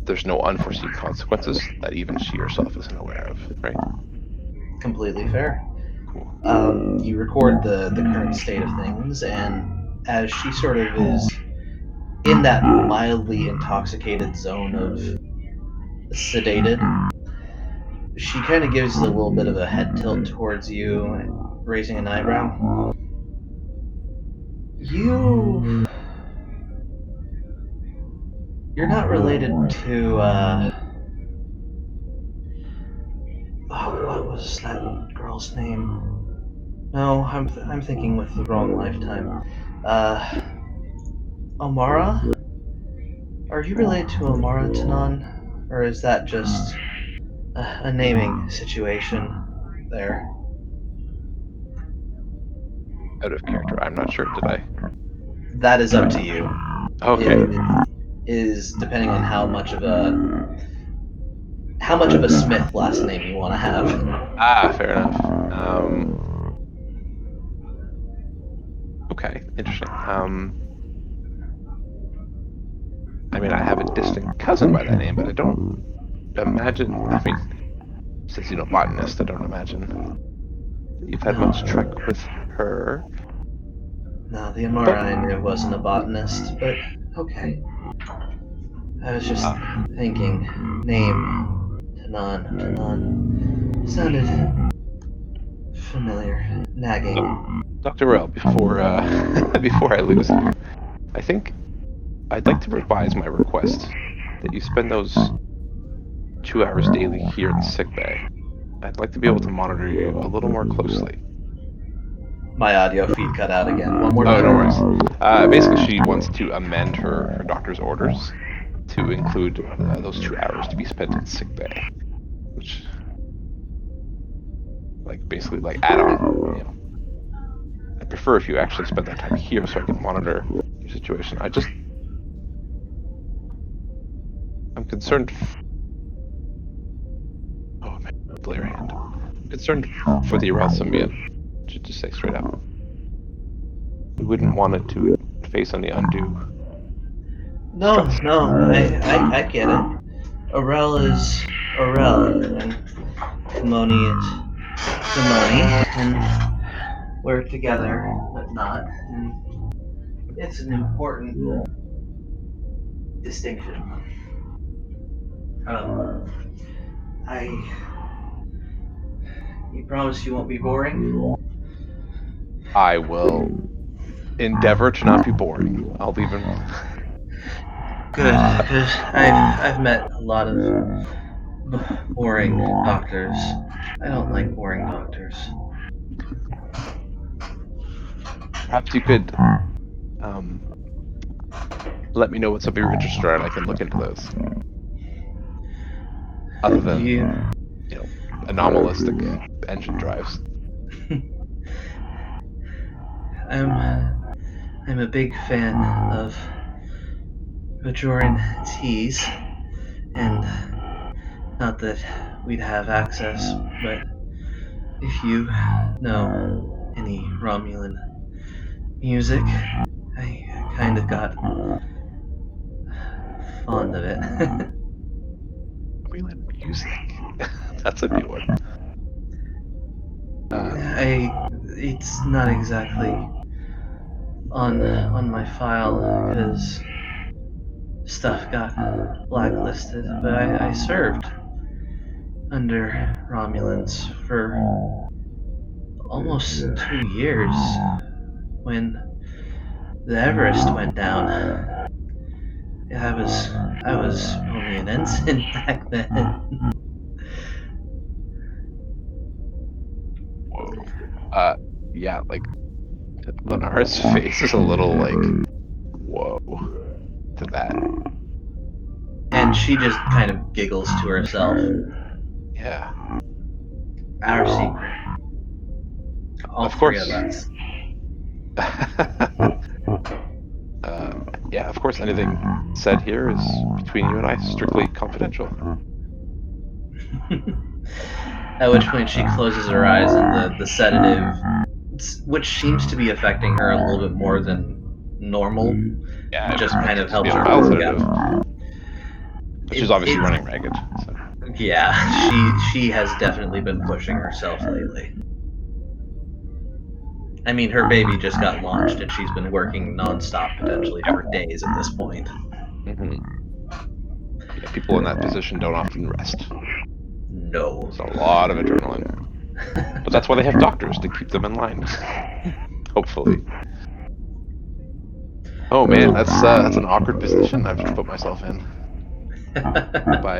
there's no unforeseen consequences that even she herself isn't aware of, right? Completely fair. Cool. You record the current state of things, and as she sort of is in that mildly intoxicated zone of sedated, she kind of gives a little bit of a head tilt towards you, raising an eyebrow. You're not related to, what was that girl's name? No, I'm thinking with the wrong lifetime. Amara? Are you related to Amara Tanan? Or is that just a naming situation there? Out of character. I'm not sure. Did I? That is up to you. Okay. It is depending on how much of a Smith last name you want to have. Fair enough. Okay, interesting. I mean, I have a distant cousin by that name, but I don't imagine. I mean, since you're a botanist, I don't imagine you've had much truck with her. No, the Amara I knew wasn't a botanist, but okay. I was just thinking, name, Tanan. Sounded familiar. Nagging. Dr. Rell, before before I lose you, I think I'd like to revise my request that you spend those 2 hours daily here in sickbay. I'd like to be able to monitor you a little more closely. My audio feed cut out again. One more Oh, time. no worries. Basically, she wants to amend her doctor's orders to include those 2 hours to be spent in sickbay, which, like, basically, like, add on. You know, I prefer if you actually spend that time here so I can monitor your situation. I'm concerned. Oh man, Blair hand. I'm concerned for the Aral symbiote. To say straight out, we wouldn't want it to face any undue No, I get it. Orel is Orel, and Kimoni is Kimoni, and we're together, but not. And it's an important distinction. I. You promise you won't be boring? I will endeavor to not be boring. I'll even. Good, because I've met a lot of boring doctors. I don't like boring doctors. Perhaps you could let me know what some of your interests are, and I can look into those. Other than anomalistic engine drives. I'm a big fan of Bajoran teas, and not that we'd have access, but if you know any Romulan music, I kind of got fond of it. Romulan music. That's a new one. It's not exactly on my file because stuff got blacklisted, but I served under Romulans for almost 2 years when the Everest went down. I was only an ensign back then. Whoa. Yeah, like Lenara's face is a little like, whoa, to that. And she just kind of giggles to herself. Yeah. Our secret. All Of three course. of us. Yeah, of course, anything said here is between you and I, strictly confidential. At which point she closes her eyes and the sedative, which seems to be affecting her a little bit more than normal, Yeah, just kind of helps be a her mild wake sedative. up. But she's obviously running ragged. So. Yeah, she has definitely been pushing herself lately. I mean, her baby just got launched, and she's been working nonstop potentially for days at this point. Mm-hmm. Yeah, people in that position don't often rest. No. It's a lot of adrenaline. But that's why they have doctors, to keep them in line. Hopefully. Oh man, that's an awkward position I've just put myself in. by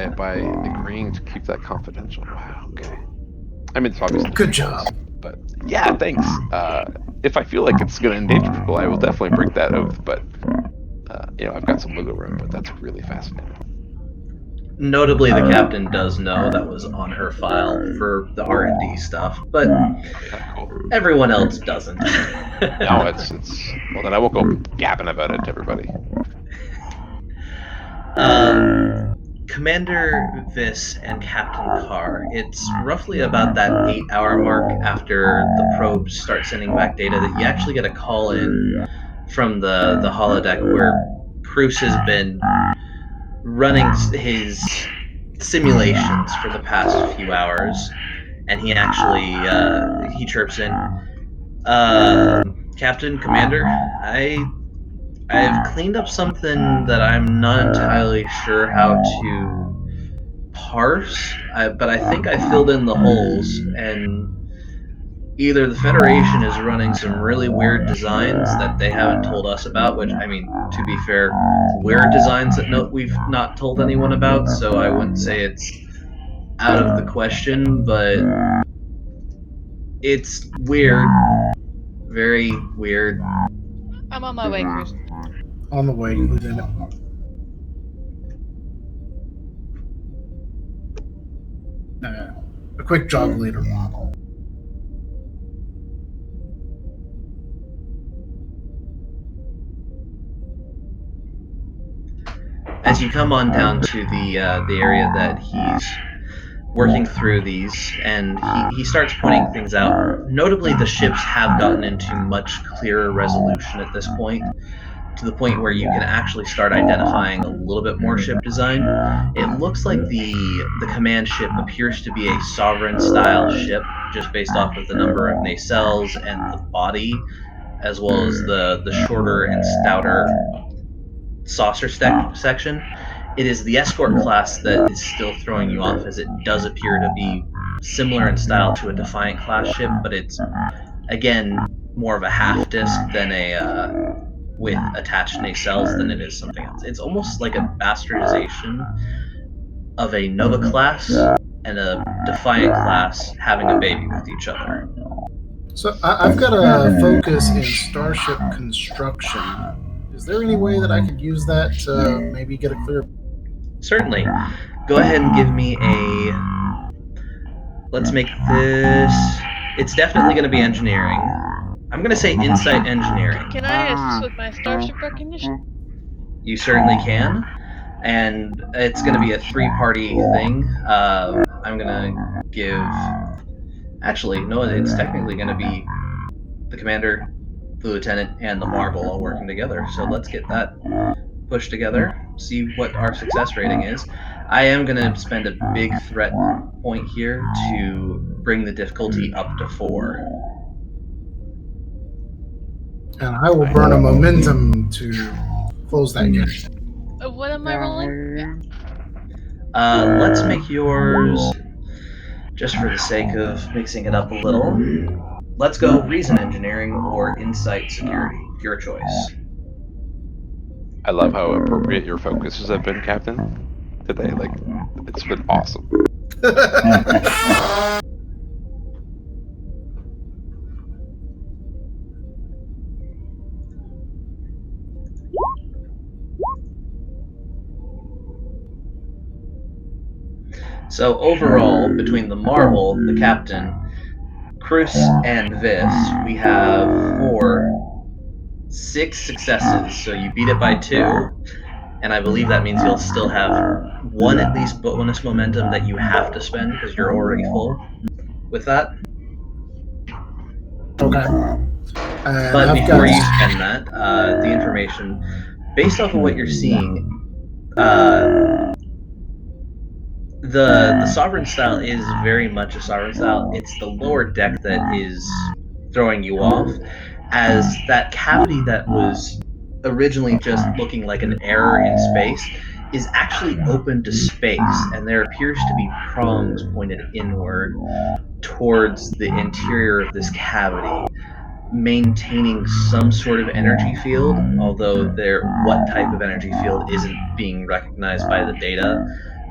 agreeing to keep that confidential. Wow, okay. I mean, it's obviously Good job. But yeah, thanks. If I feel like it's going to endanger people, I will definitely break that oath. But I've got some wiggle room. But that's really fascinating. Notably, the captain does know that was on her file for the R&D stuff, but cool. Everyone else doesn't. No, it's well, then I won't go gabbing about it to everybody. Commander Viss and Captain Carr, it's roughly about that 8-hour mark after the probes start sending back data that you actually get a call in from the holodeck where Cruz has been running his simulations for the past few hours, and he actually he chirps in, Captain, Commander, I've cleaned up something that I'm not entirely sure how to parse, but I think I filled in the holes, and either the Federation is running some really weird designs that they haven't told us about, which, I mean, to be fair, weird designs that we've not told anyone about, so I wouldn't say it's out of the question, but it's weird. Very weird. I'm on my way, Chris. On the way, Lieutenant. A quick jog later. As you come on down to the area that he's working through these, and he starts pointing things out. Notably, the ships have gotten into much clearer resolution at this point. to the point where you can actually start identifying a little bit more ship design. It looks like the command ship appears to be a sovereign-style ship, just based off of the number of nacelles and the body, as well as the shorter and stouter saucer section. It is the escort class that is still throwing you off, as it does appear to be similar in style to a Defiant class ship, but it's, again, more of a half disc than a with attached nacelles than it is something else. It's almost like a bastardization of a Nova class and a Defiant class having a baby with each other. So I've got a focus in starship construction. Is there any way that I could use that to maybe get a clear... Certainly. Go ahead and give me a... Let's make this... It's definitely going to be engineering. I'm going to say insight engineering. Can I assist with my starship recognition? You certainly can. And it's going to be a 3-party thing. I'm going to give... Actually, no, it's technically going to be the commander, the lieutenant, and the Marvel all working together. So let's get that pushed together, see what our success rating is. I am going to spend a big threat point here to bring the difficulty up to 4. And I will burn a momentum to close that gap. What am I rolling? Let's make yours, just for the sake of mixing it up a little, let's go reason engineering or insight security. Your choice. I love how appropriate your focuses have been, Captain. Today, like, it's been awesome. So overall, between the Marvel, the Captain, Chris, and Vis, we have 6 successes. So you beat it by 2, and I believe that means you'll still have 1 at least bonus momentum that you have to spend because you're already full with that. Okay. But before you spend that, the information, based off of what you're seeing, the Sovereign style is very much a Sovereign style. It's the lower deck that is throwing you off, as that cavity that was originally just looking like an error in space is actually open to space, and there appears to be prongs pointed inward towards the interior of this cavity, maintaining some sort of energy field, although what type of energy field isn't being recognized by the data.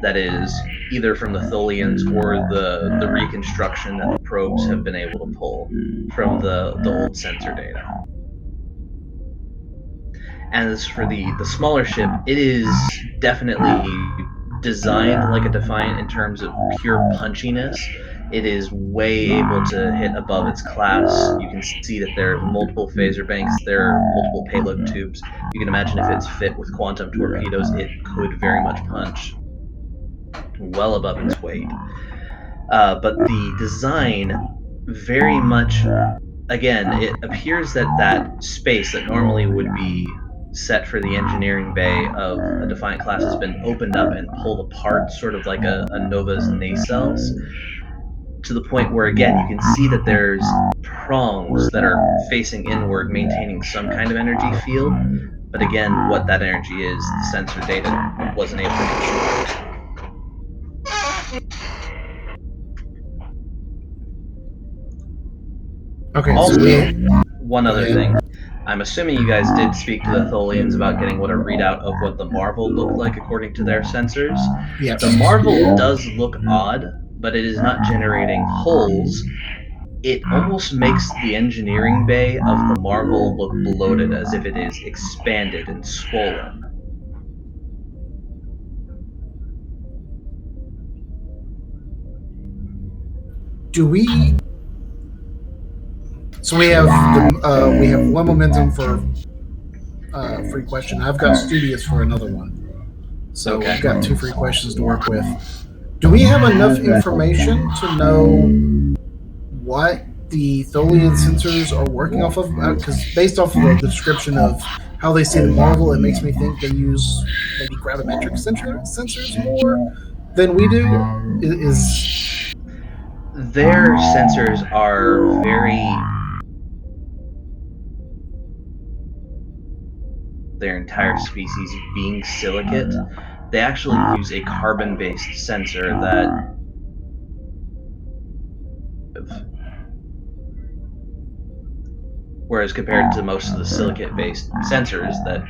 That is either from the Tholians or the reconstruction that the probes have been able to pull from the old sensor data. And as for the smaller ship, it is definitely designed like a Defiant in terms of pure punchiness. It is way able to hit above its class. You can see that there are multiple phaser banks, there are multiple payload tubes. You can imagine if it's fit with quantum torpedoes, it could very much punch well above its weight. But the design very much, again, it appears that that space that normally would be set for the engineering bay of a Defiant class has been opened up and pulled apart, sort of like a Nova's nacelles, to the point where, again, you can see that there's prongs that are facing inward, maintaining some kind of energy field. But again, what that energy is, the sensor data wasn't able to control. Okay, Also, so one other thing. I'm assuming you guys did speak to the Tholians about getting what a readout of what the Marvel looked like according to their sensors. yes. The Marvel does look odd, but it is not generating holes. It almost makes the engineering bay of the Marvel look bloated, as if it is expanded and swollen. Do we? So we have 1 momentum for free question. I've got studious for another one. So Okay. we've got 2 free questions to work with. Do we have enough information to know what the Tholian sensors are working off of? Because based off of the description of how they see the Marvel, it makes me think they use maybe gravimetric sensors more than we do. Is Their sensors are very. Their entire species being silicate, they actually use a carbon-based sensor that. Whereas compared to most of the silicate-based sensors that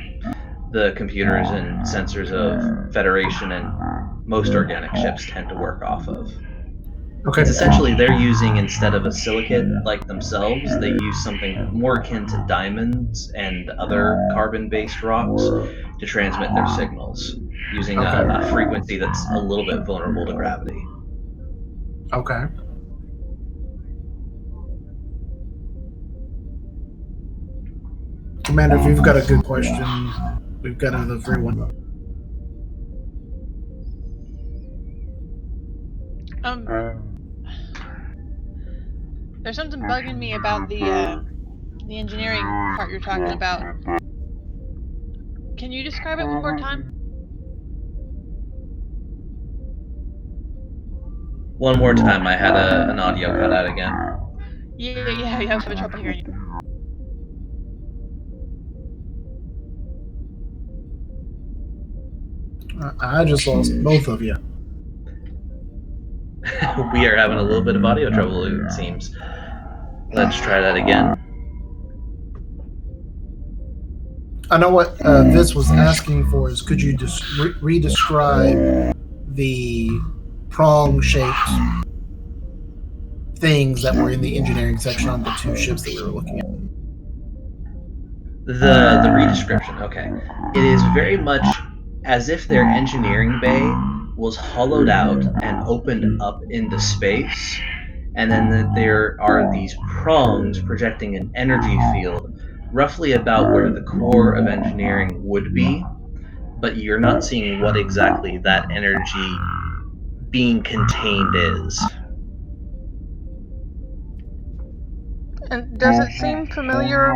the computers and sensors of Federation and most organic ships tend to work off of. okay. It's essentially they're using, instead of a silicate like themselves, they use something more akin to diamonds and other carbon-based rocks to transmit their signals, using a frequency that's a little bit vulnerable to gravity. Okay. Commander, if you've got a good question, we've got another free one. There's something bugging me about the engineering part you're talking about. Can you describe it one more time? One more time, I had an audio cut out again. Yeah, I was having trouble hearing you. I just lost both of you. We are having a little bit of audio trouble, it seems. Let's try that again. I know what Vince was asking for is, could you just re-describe the prong-shaped things that were in the engineering section on the two ships that we were looking at? The redescription, okay. It is very much as if their engineering bay was hollowed out and opened up into space, and then there are these prongs projecting an energy field roughly about where the core of engineering would be, but you're not seeing what exactly that energy being contained is. And does it seem familiar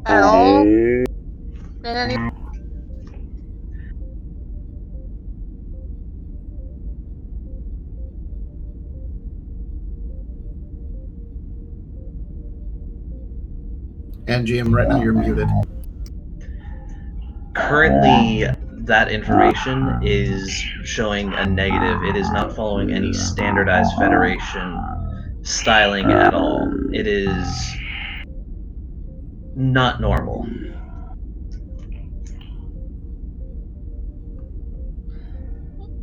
at all? In any... And GM, right now you're muted. Currently, that information is showing a negative. It is not following any standardized Federation styling at all. It is not normal.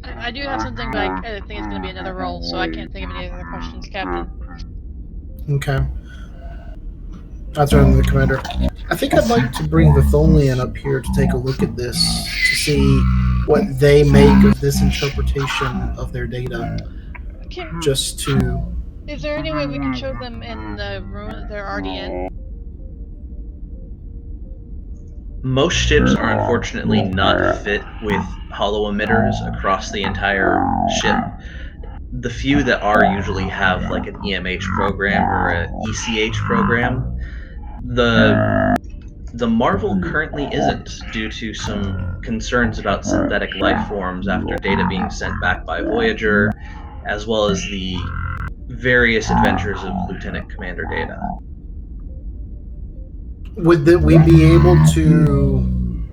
I do have something, but I think it's going to be another roll, so I can't think of any other questions, Captain. Okay. I'll turn to the commander. I think I'd like to bring the Tholian up here to take a look at this, to see what they make of this interpretation of their data. Just to... Is there any way we can show them in the room that they're already in? Most ships are unfortunately not fit with hollow emitters across the entire ship. The few that are usually have like an EMH program or an ECH program. The Marvel currently isn't, due to some concerns about synthetic life forms after data being sent back by Voyager, as well as the various adventures of Lieutenant Commander Data. Would we be able to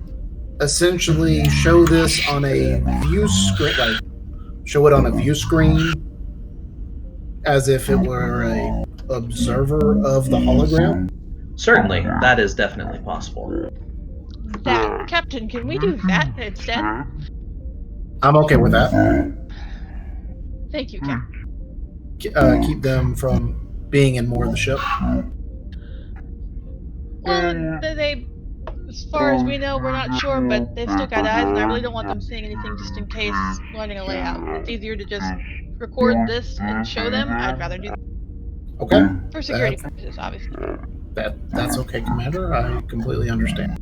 essentially show this on a view screen, like show it on a view screen, as if it were a observer of the hologram? Certainly, that is definitely possible. That, Captain, can we do that instead? I'm okay with that. Thank you, Captain. Keep them from being in more of the ship. Well, they, as far as we know, we're not sure, but they've still got eyes, and I really don't want them seeing anything just in case learning a layout. It's easier to just record this and show them. I'd rather do that. Okay. For security purposes, obviously. That's okay, Commander. I completely understand.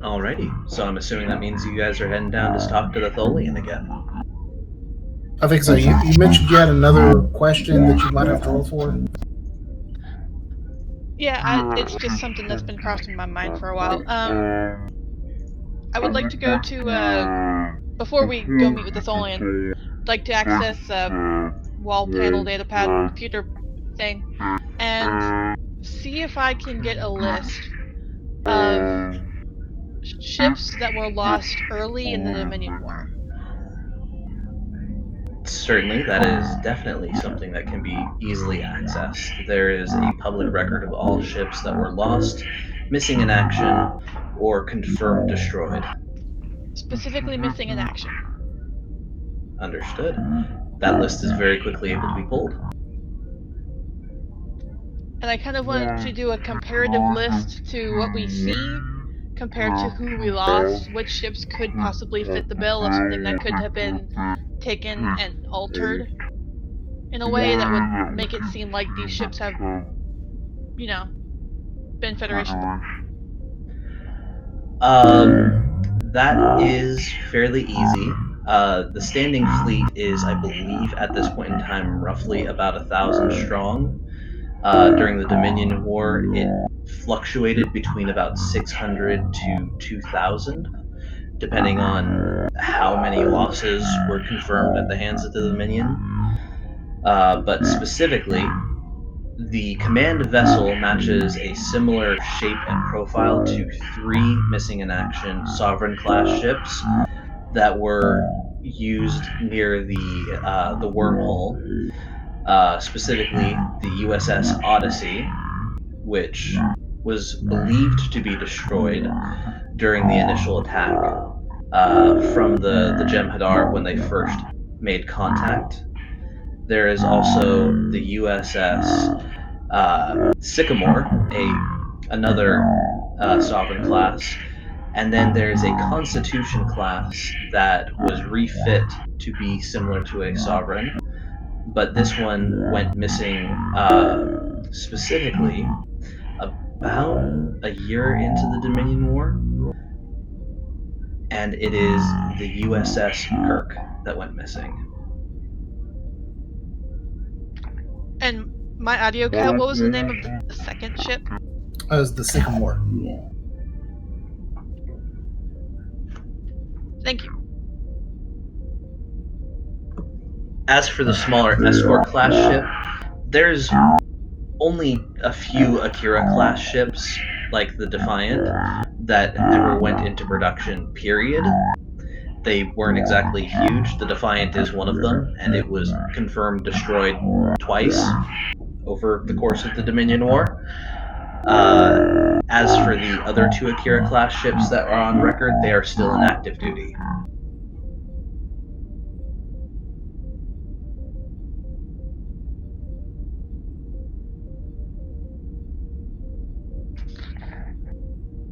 Alrighty, so I'm assuming that means you guys are heading down to talk to the Tholian again. I think so. You mentioned you had another question that you might have to roll for. Yeah, it's just something that's been crossing my mind for a while. I would like to go to before we go meet with the Tholian, I'd like to access wall panel data pad computer thing and see if I can get a list of ships that were lost early in the Dominion War. Certainly, that is definitely something that can be easily accessed. There is a public record of all ships that were lost, missing in action, or confirmed destroyed. Specifically missing in action. Understood. That list is very quickly able to be pulled. And I kind of wanted to do a comparative list to what we see compared to who we lost, which ships could possibly fit the bill of something that could have been taken and altered in a way that would make it seem like these ships have, been Federation. That is fairly easy. The standing fleet is, I believe, at this point in time, roughly about 1,000 strong. During the Dominion War, it fluctuated between about 600 to 2,000, depending on how many losses were confirmed at the hands of the Dominion. But specifically, the command vessel matches a similar shape and profile to 3 missing in action Sovereign class ships that were used near the wormhole. Specifically, the USS Odyssey, which was believed to be destroyed during the initial attack from the Jem'Hadar when they first made contact. There is also the USS Sycamore, another Sovereign class, and then there's a Constitution class that was refit to be similar to a Sovereign, but this one went missing specifically about a year into the Dominion War, and it is the USS Kirk that went missing. And my audio cut, what was the name of the second ship? It was the Sycamore. Thank you. As for the smaller escort class ship, there's only a few Akira class ships, like the Defiant, that ever went into production, period. They weren't exactly huge. The Defiant is one of them, and it was confirmed destroyed twice over the course of the Dominion War. As for the other 2 Akira class ships that are on record, they are still in active duty.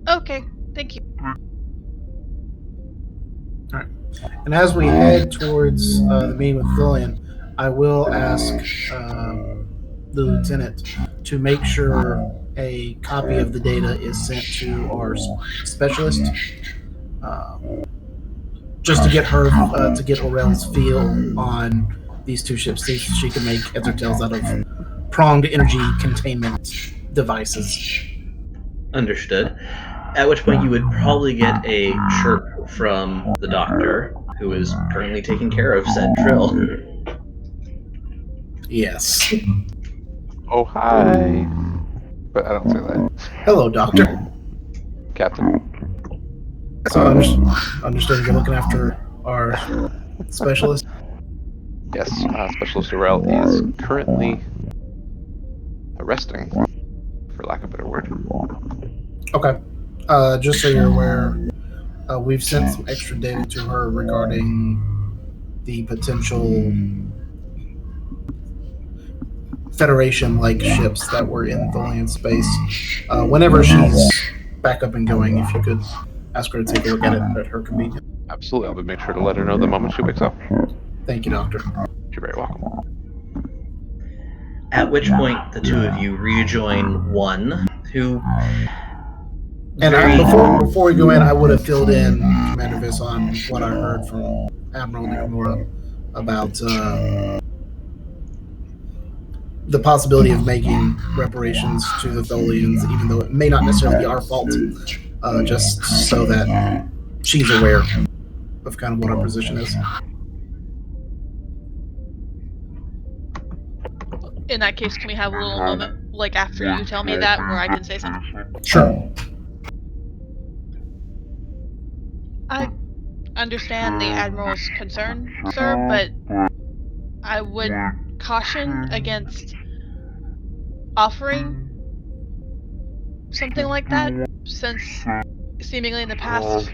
Okay, thank you. Alright. And as we head towards the meeting with Tholian, I will ask the lieutenant to make sure a copy of the data is sent to our specialist, just to get her to get Aurel's feel on these 2 ships, see if she can make heads or tails out of pronged energy containment devices. Understood. At which point you would probably get a chirp from the doctor, who is currently taking care of said drill. Yes. Oh, hi. But I don't say that. Hello, Doctor. Captain. So I understand you're looking after our specialist? Yes, Specialist Aurel is currently resting, for lack of a better word. Okay. Just so you're aware, we've sent some extra data to her regarding the potential Federation-like ships that were in Tholian space. Whenever she's back up and going, if you could ask her to take a look at it at her convenience. Absolutely, I will make sure to let her know the moment she wakes up. Thank you, Doctor. You're very welcome. At which point the 2 of you rejoin one, who... And before we go in, I would have filled in Commander Viss on what I heard from Admiral Nakamura about the possibility of making reparations to the Tholians, even though it may not necessarily be our fault, just so that she's aware of kind of what our position is. In that case, can we have a little moment, like after you tell me that, where I can say something? Sure. I understand the Admiral's concern, sir, but I would caution against offering something like that, since seemingly in the past,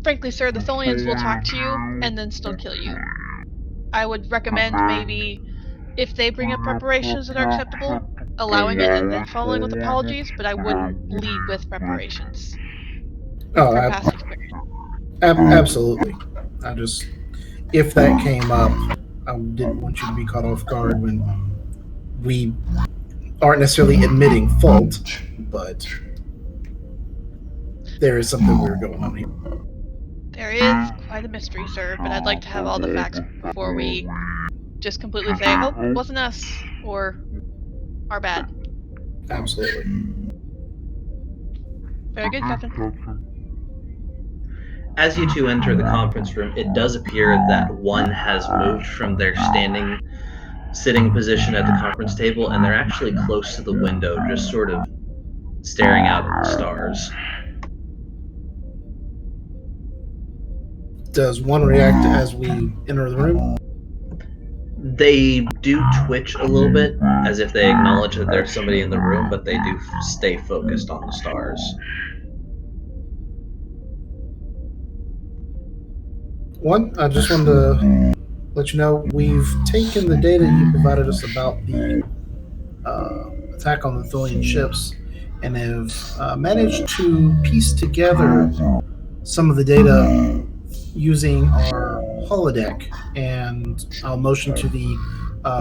frankly, sir, the Tholians will talk to you and then still kill you. I would recommend maybe, if they bring up reparations that are acceptable, allowing it and then following with apologies, but I wouldn't lead with reparations Oh, from past experience. absolutely. I just, if that came up, I didn't want you to be caught off guard when we aren't necessarily admitting fault, but there is something weird going on here. There is quite a mystery, sir, but I'd like to have all the facts before we just completely say, oh, it wasn't us, or our bad. Absolutely. Very good, Captain. As you two enter the conference room, it does appear that one has moved from their sitting position at the conference table, and they're actually close to the window, just sort of staring out at the stars. Does one react as we enter the room? They do twitch a little bit, as if they acknowledge that there's somebody in the room, but they do stay focused on the stars. One, I just wanted to let you know we've taken the data you provided us about the attack on the Tholian ships and have managed to piece together some of the data using our holodeck. And I'll motion to the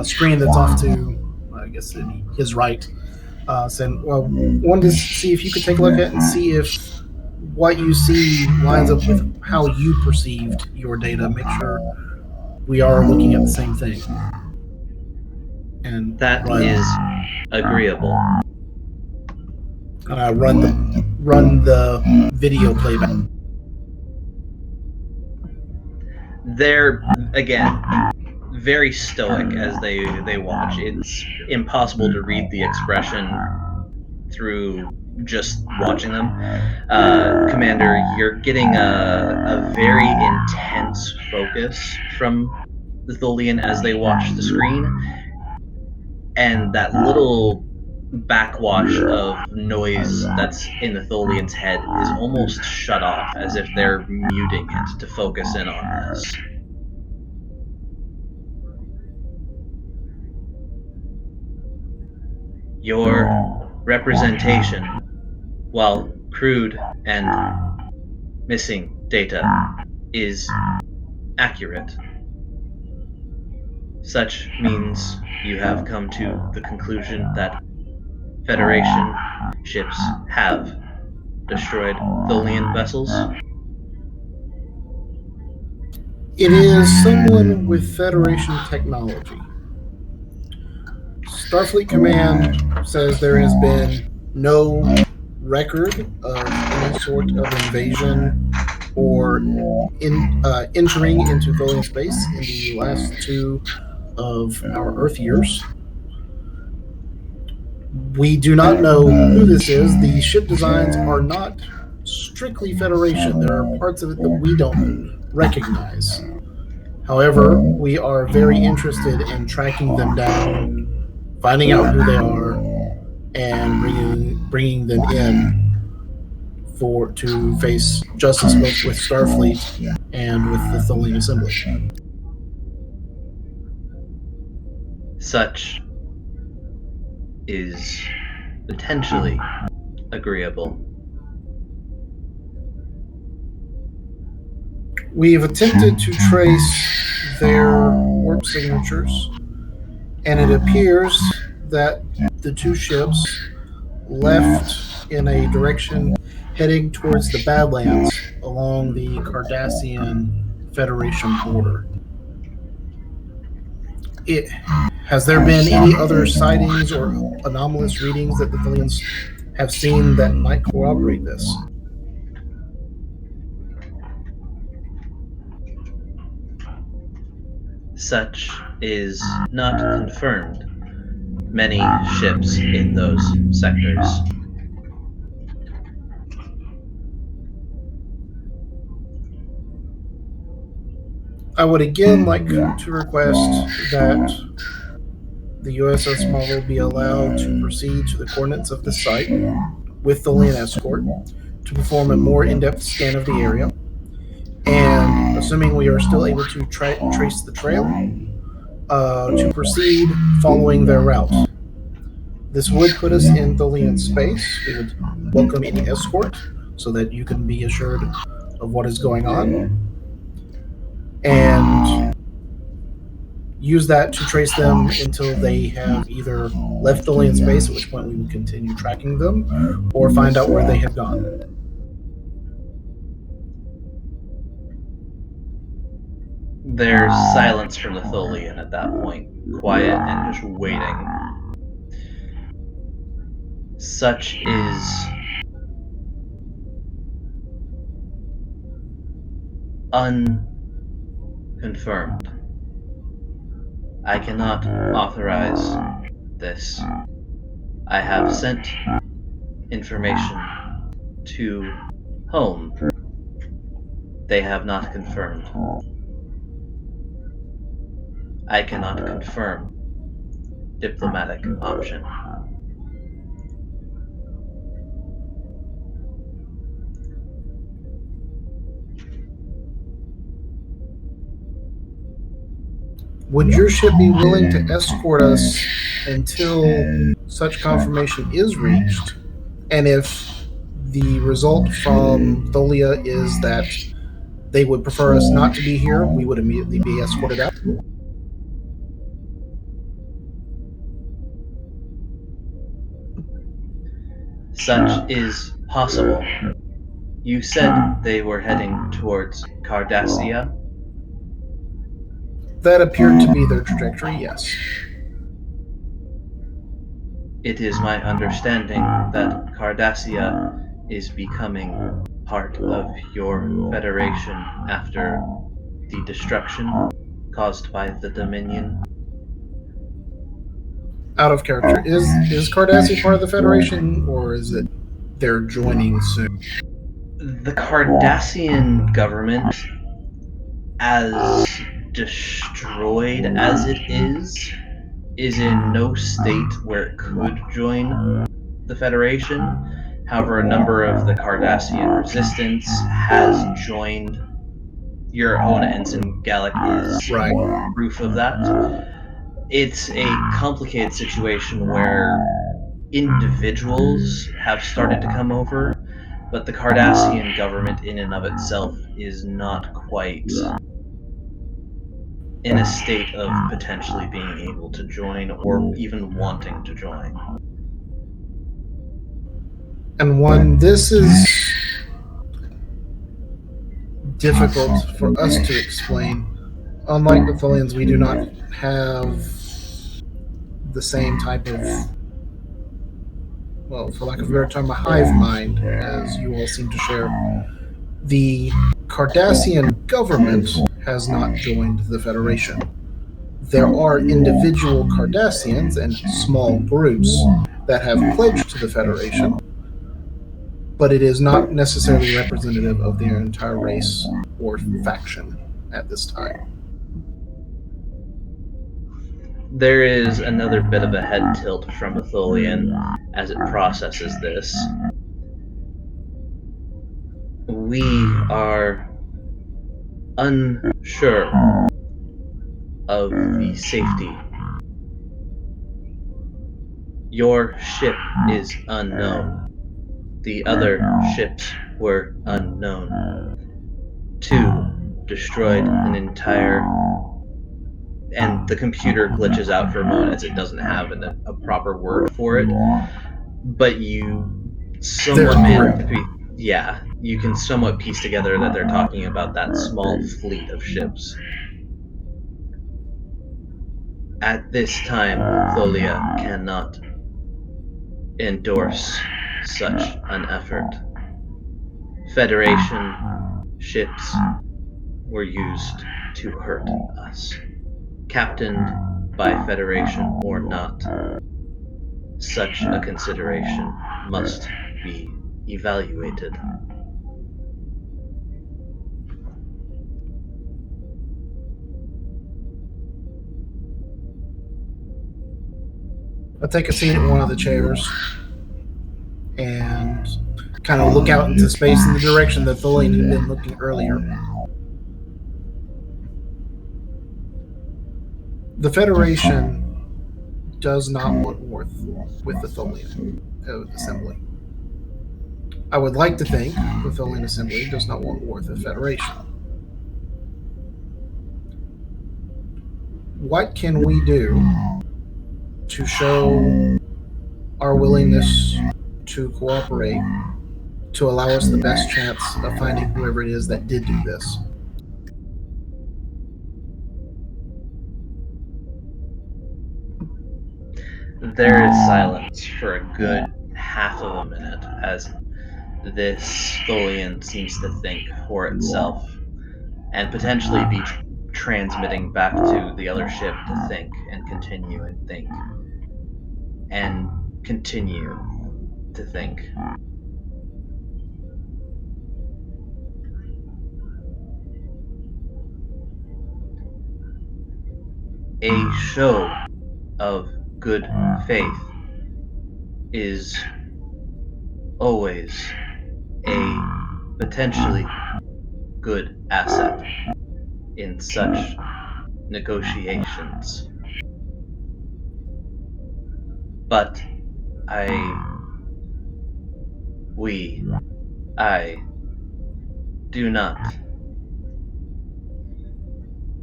screen that's off to, I guess, his right. Saying, well, wanted to see if you could take a look at it and see if what you see lines up with how you perceived your data. Make sure we are looking at the same thing. And that is agreeable. Run the video playback. They're, again, very stoic as they watch. It's impossible to read the expression through just watching them. Commander, you're getting a very intense focus from the Tholian as they watch the screen, and that little backwash of noise that's in the Tholian's head is almost shut off, as if they're muting it to focus in on this. Your representation, while crude and missing data, is accurate. Such means you have come to the conclusion that Federation ships have destroyed Tholian vessels? It is someone with Federation technology. Starfleet Command says there has been no record of any sort of invasion or entering into Tholian space in the last 2 of our Earth years. We do not know who this is. The ship designs are not strictly Federation. There are parts of it that we don't recognize. However, we are very interested in tracking them down, finding out who they are, and bringing them in to face justice both with Starfleet and with the Tholian Assembly. Such is potentially agreeable. We've attempted to trace their warp signatures, and it appears that the 2 ships left in a direction heading towards the Badlands along the Cardassian Federation border. Has there been any other sightings or anomalous readings that the Tholians have seen that might corroborate this? Such is not confirmed. Many ships in those sectors. I would again like to request that the USS Marvel be allowed to proceed to the coordinates of the site with Tholian escort to perform a more in-depth scan of the area, and assuming we are still able to trace the trail, to proceed following their route. This would put us in Tholian space. We would welcome any escort so that you can be assured of what is going on, and use that to trace them until they have either left Tholian space, at which point we would continue tracking them, or find out where they have gone. There's silence from the Tholian at that point, quiet and just waiting. Such is unconfirmed. I cannot authorize this. I have sent information to home. They have not confirmed. I cannot confirm. Diplomatic option. Would your ship be willing to escort us until such confirmation is reached? And if the result from Tholia is that they would prefer us not to be here, we would immediately be escorted out? Such is possible. You said they were heading towards Cardassia? That appeared to be their trajectory, yes. It is my understanding that Cardassia is becoming part of your Federation after the destruction caused by the Dominion. Out of character, is Cardassia part of the Federation, or is it they're joining soon? The Cardassian government, as destroyed as it is in no state where it could join the Federation. However, a number of the Cardassian resistance has joined. Your own Ensign Gallic is proof of that. It's a complicated situation where individuals have started to come over, but the Cardassian government in and of itself is not quite in a state of potentially being able to join or even wanting to join. And one, this is difficult for us to explain. Unlike the Tholians, we do not have the same type of, well, for lack of a better term, a hive mind, as you all seem to share. The Cardassian government has not joined the Federation. There are individual Cardassians and small groups that have pledged to the Federation, but it is not necessarily representative of their entire race or faction at this time. There is another bit of a head tilt from a Tholian as it processes this. We are unsure of the safety. Your ship is unknown. The other ships were unknown. 2 destroyed an entire... And the computer glitches out for a moment as it doesn't have a proper word for it. But you somewhat... Yeah, you can somewhat piece together that they're talking about that small fleet of ships. At this time, Tholia cannot endorse such an effort. Federation ships were used to hurt us. Captained by Federation or not, such a consideration must be evaluated. I'll take a seat at one of the chairs and kind of look out into space in the direction that Tholian had been looking earlier. The Federation does not want war with the Tholian Assembly. I would like to think the Tholian Assembly does not want war with the Federation. What can we do to show our willingness to cooperate to allow us the best chance of finding whoever it is that did do this? There is silence for a good half of a minute as this Tholian seems to think for itself and potentially be transmitting back to the other ship to think and continue and think and continue to think. A show of good faith is always a potentially good asset in such negotiations. But I do not,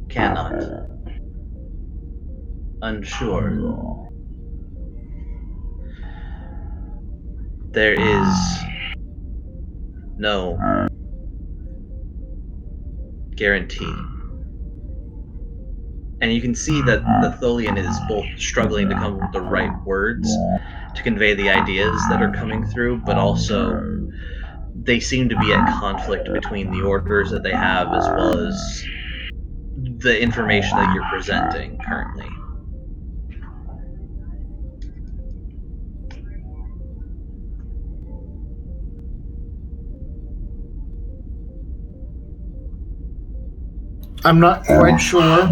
cannot, unsure. There is no guarantee. And you can see that the Tholian is both struggling to come up with the right words to convey the ideas that are coming through, but also they seem to be at conflict between the orders that they have as well as the information that you're presenting currently. I'm not quite sure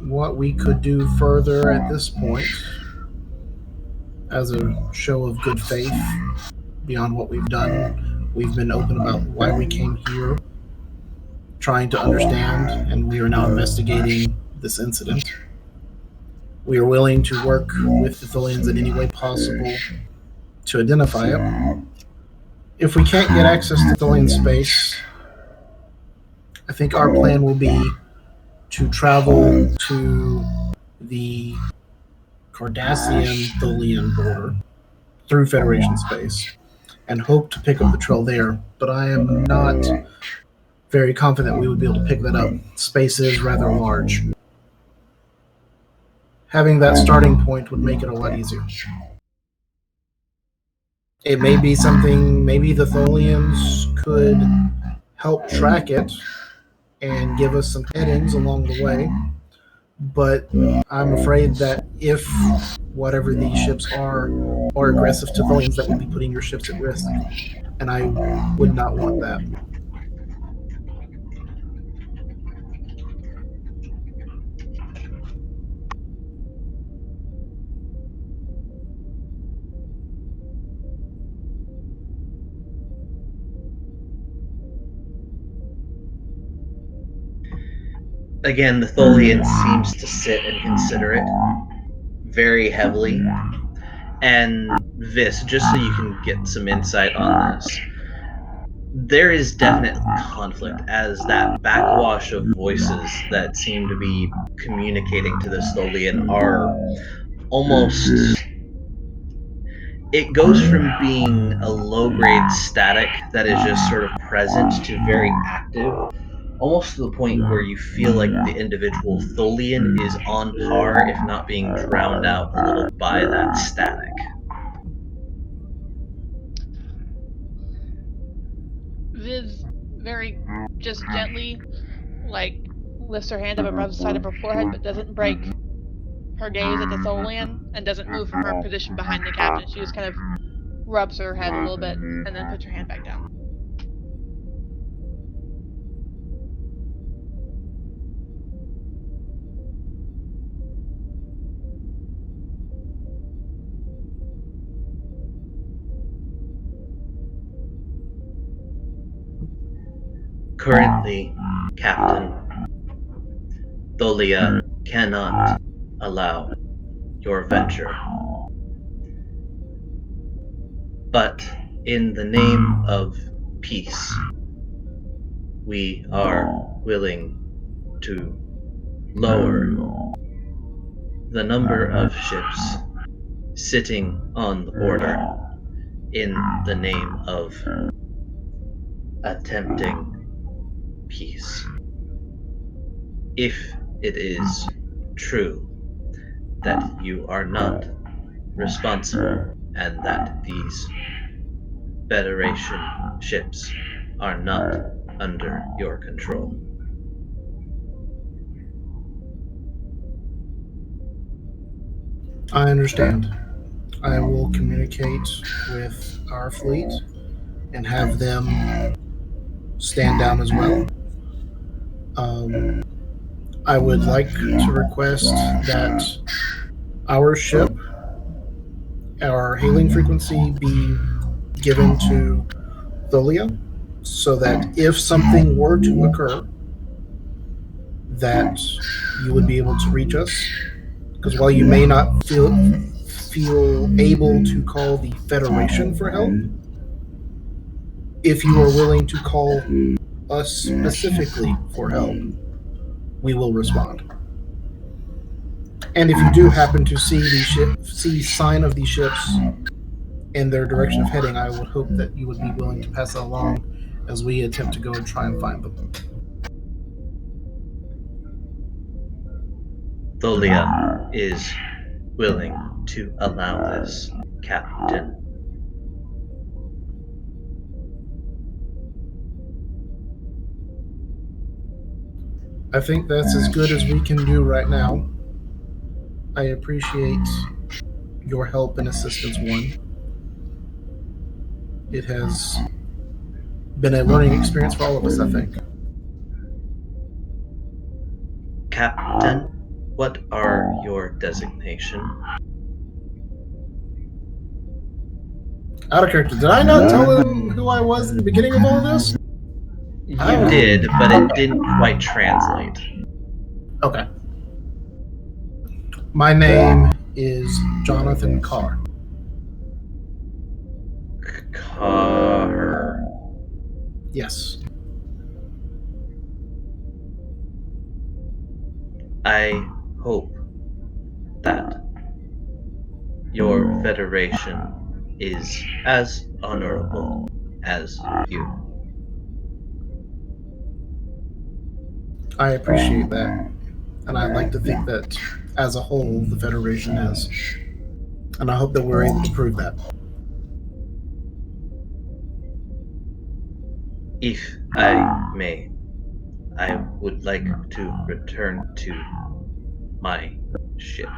what we could do further at this point as a show of good faith beyond what we've done. We've been open about why we came here, trying to understand, and we are now investigating this incident. We are willing to work with the Tholians in any way possible to identify it. If we can't get access to Tholian space, I think our plan will be to travel to the Cardassian Tholian border through Federation space and hope to pick up the trail there, but I am not very confident we would be able to pick that up. Space is rather large. Having that starting point would make it a lot easier. It may be something, maybe the Tholians could help track it and give us some headings along the way, but I'm afraid that if whatever these ships are aggressive to Tholians, that would be putting your ships at risk, and I would not want that. Again, the Tholian seems to sit and consider it very heavily. And Vis, just so you can get some insight on this, there is definite conflict as that backwash of voices that seem to be communicating to this Tholian are almost... It goes from being a low-grade static that is just sort of present to very active, almost to the point where you feel like the individual Tholian is on par, if not being drowned out a little by that static. Viz very just gently, lifts her hand up and rubs the side of her forehead, but doesn't break her gaze at the Tholian and doesn't move from her position behind the captain. She just kind of rubs her head a little bit and then puts her hand back down. Currently, Captain, Tholia cannot allow your venture. But in the name of peace, we are willing to lower the number of ships sitting on the border in the name of attempting peace. If it is true that you are not responsible and that these Federation ships are not under your control. I understand. I will communicate with our fleet and have them stand down as well. I would like to request that our ship, our hailing frequency, be given to Tholia, so that if something were to occur, that you would be able to reach us. Because while you may not feel able to call the Federation for help, if you are willing to call us specifically for help, we will respond. And if you do happen to see sign of these ships and their direction of heading, I would hope that you would be willing to pass that along as we attempt to go and try and find them. Tholia is willing to allow this, Captain. I think that's as good as we can do right now. I appreciate your help and assistance, one. It has been a learning experience for all of us, I think. Captain, what are your designation? Out of character, did I not tell him who I was in the beginning of all this? You did, but it didn't quite translate. Okay. My name is Jonathan Carr. Carr. Yes. I hope that your Federation is as honorable as you. I appreciate that. And I'd like to think that, as a whole, the Federation is. And I hope that we're able to prove that. If I may, I would like to return to my ship.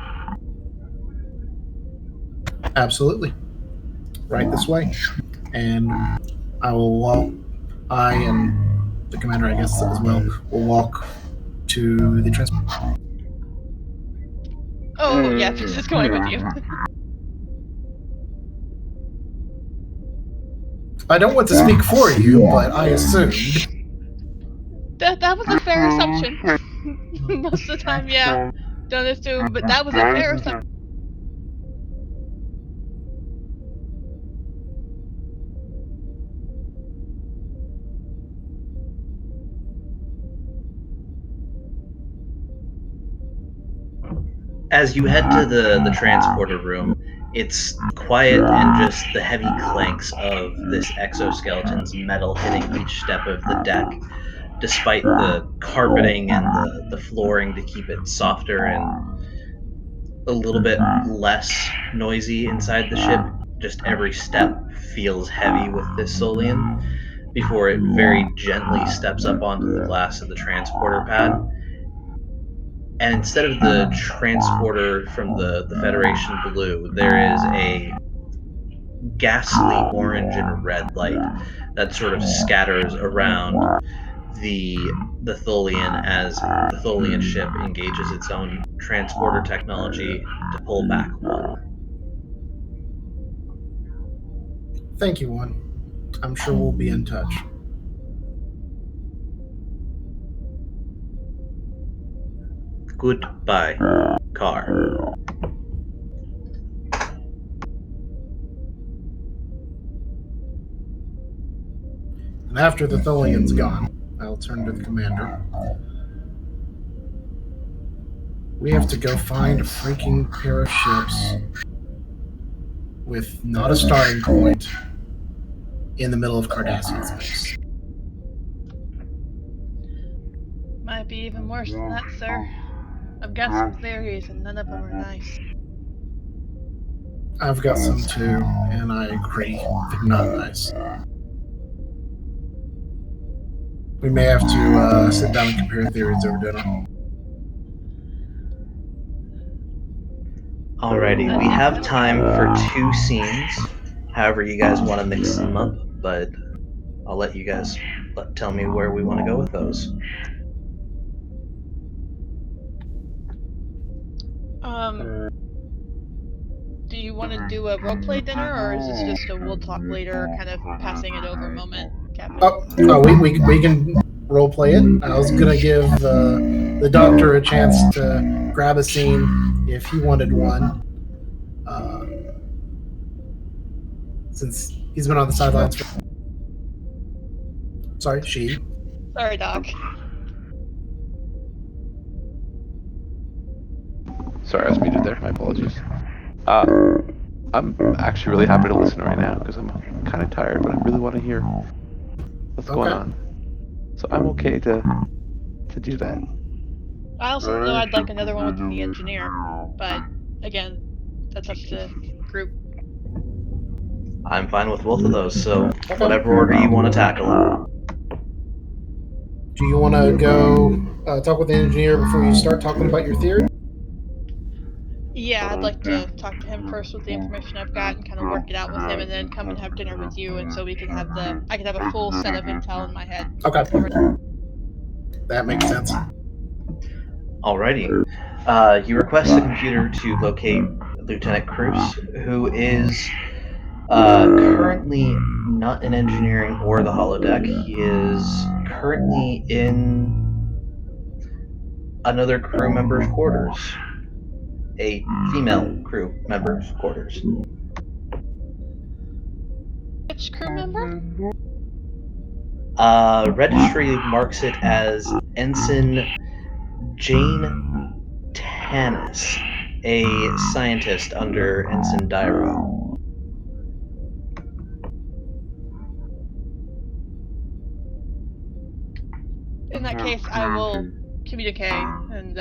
Absolutely. Right this way. And I will walk, I and the commander, I guess, as well, will walk to the transport. Oh, yeah, this is going with you. I don't want to speak for you, but I assumed. That was a fair assumption. Most of the time, yeah. Don't assume, but that was a fair assumption. As you head to the transporter room, it's quiet and just the heavy clanks of this exoskeleton's metal hitting each step of the deck despite the carpeting and the flooring to keep it softer and a little bit less noisy inside the ship, just every step feels heavy with this Tholian before it very gently steps up onto the glass of the transporter pad. And instead of the transporter from the Federation blue, there is a ghastly orange and red light that sort of scatters around the Tholian as the Tholian ship engages its own transporter technology to pull back one. Thank you, One. I'm sure we'll be in touch. Goodbye, car. And after the Tholian's gone, I'll turn to the commander. We have to go find a freaking pair of ships with not a starting point in the middle of Cardassian space. Might be even worse than that, sir. I've got some theories, and none of them are nice. I've got some too, and I agree. They're not nice. We may have to sit down and compare theories over dinner. Alrighty, we have time for 2 scenes. However, you guys want to mix them up, but I'll let you guys tell me where we want to go with those. Do you want to do a roleplay dinner, or is this just a we'll talk later, kind of passing it over moment, Captain? We can roleplay it. I was gonna give the doctor a chance to grab a scene if he wanted one, since he's been on the sidelines. Sorry, she. Sorry, Doc. Sorry, I was muted there. My apologies. I'm actually really happy to listen right now because I'm kind of tired, but I really want to hear what's going on. So I'm okay to do that. I also know I'd like another one with the engineer, but again, that's up to the group. I'm fine with both of those, so whatever order you want to tackle. Do you want to go talk with the engineer before you start talking about your theory? Yeah, I'd like to talk to him first with the information I've got and kind of work it out with him, and then come and have dinner with you, and so we can have I can have a full set of intel in my head. Okay, that makes sense. Alrighty. You request the computer to locate Lieutenant Cruz, who is currently not in engineering or the holodeck. He is currently in another crew member's quarters. A female crew member's quarters. Which crew member? Registry marks it as Ensign Jane Tanis, a scientist under Ensign Dyro. In that case, I will communicate and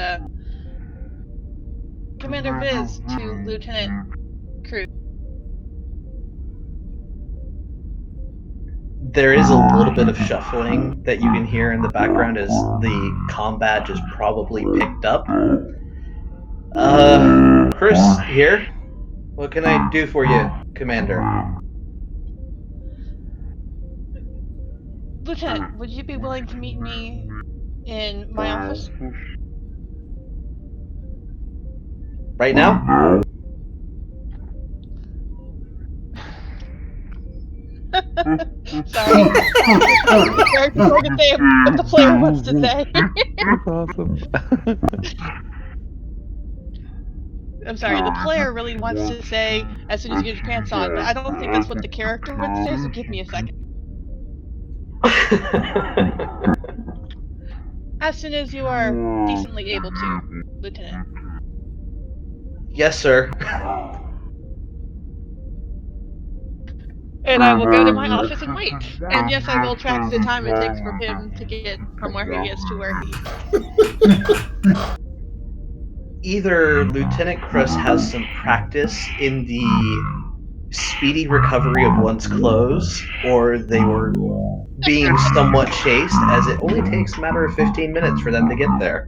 Commander Viz to Lieutenant Cruz. There is a little bit of shuffling that you can hear in the background as the comm badge is probably picked up. Chris here. What can I do for you, Commander? Lieutenant, would you be willing to meet me in my office? Right now? Sorry. Very sorry to say what the player wants to say. That's awesome. I'm sorry, the player really wants to say as soon as you get your pants on, but I don't think that's what the character would say, so give me a second. As soon as you are decently able to, Lieutenant. Yes, sir. And I will go to my office and wait. And yes, I will track the time it takes for him to get from where he is to where he. Either Lieutenant Crust has some practice in the speedy recovery of one's clothes, or they were being somewhat chased, as it only takes a matter of 15 minutes for them to get there.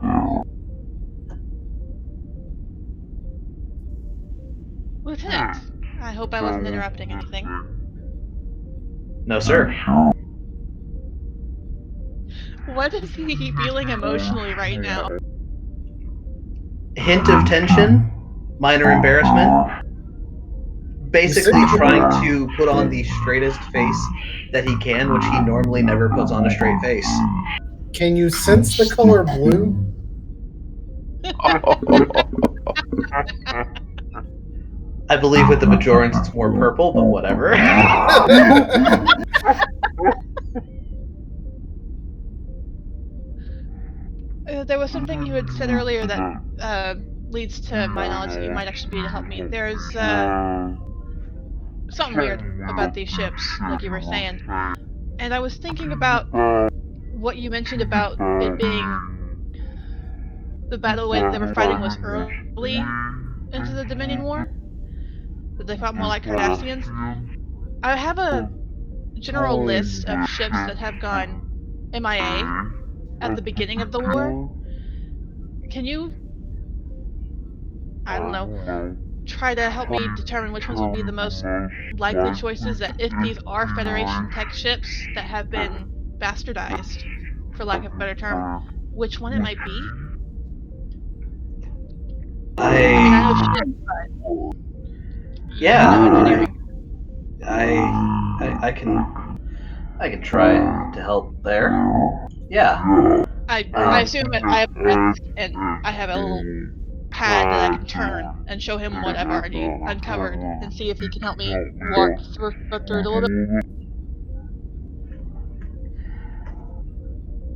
Lieutenant, I hope I wasn't interrupting anything. No, sir. What is he feeling emotionally right now? Hint of tension, minor embarrassment. Basically trying to put on the straightest face that he can, which he normally never puts on a straight face. Can you sense the color blue? I believe with the Bajorans it's more purple, but whatever. There was something you had said earlier that leads to my knowledge that you might actually be able to help me. There's something weird about these ships, like you were saying. And I was thinking about what you mentioned about it being the battle when they were fighting was early into the Dominion War. That they fought more like Cardassians. I have a general list of ships that have gone MIA at the beginning of the war. Can you, I don't know, try to help me determine which ones would be the most likely choices, that if these are Federation tech ships that have been bastardized, for lack of a better term, which one it might be? I mean, I know ships, but yeah, you know, engineering. I can try to help there. Yeah. I assume that I have a list and I have a little pad that I can turn and show him what I've already uncovered and see if he can help me walk through it a little bit.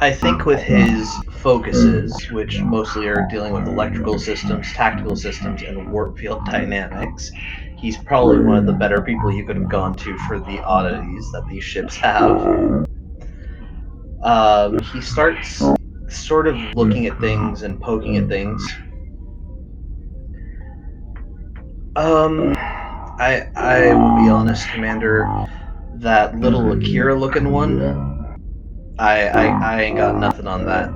I think with his focuses, which mostly are dealing with electrical systems, tactical systems, and warp field dynamics, he's probably one of the better people you could have gone to for the oddities that these ships have. He starts sort of looking at things and poking at things. I will be honest, Commander. That little Akira-looking one, I ain't got nothing on that.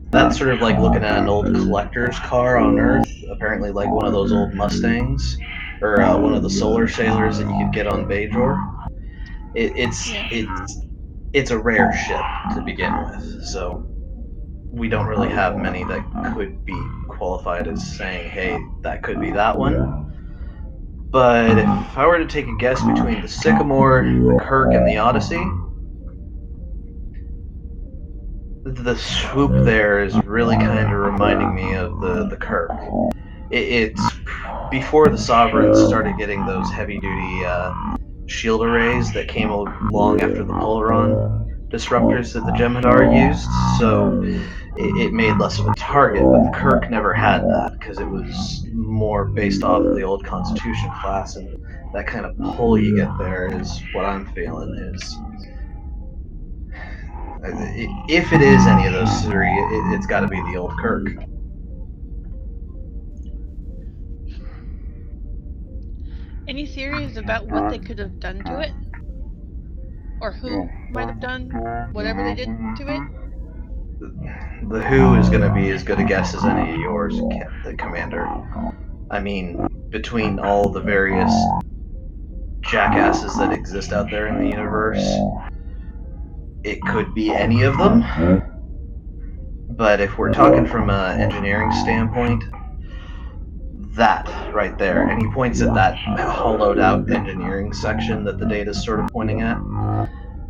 That's sort of like looking at an old collector's car on Earth, apparently like one of those old Mustangs, or one of the solar sailors that you could get on Bajor. It's a rare ship to begin with, so we don't really have many that could be qualified as saying, hey, that could be that one. But if I were to take a guess between the Sycamore, the Kirk, and the Odyssey, the swoop there is really kind of reminding me of the Kirk. It's before the Sovereigns started getting those heavy-duty shield arrays that came along after the Polaron disruptors that the Jem'Hadar used, so it made less of a target, but the Kirk never had that, because it was more based off of the old Constitution class, and that kind of pull you get there is what I'm feeling is... If it is any of those three, it's got to be the old Kirk. Any theories about what they could have done to it? Or who might have done whatever they did to it? The who is going to be as good a guess as any of yours, Commander. I mean, between all the various jackasses that exist out there in the universe, it could be any of them. But if we're talking from an engineering standpoint, that right there, and he points at that hollowed out engineering section that the data's sort of pointing at,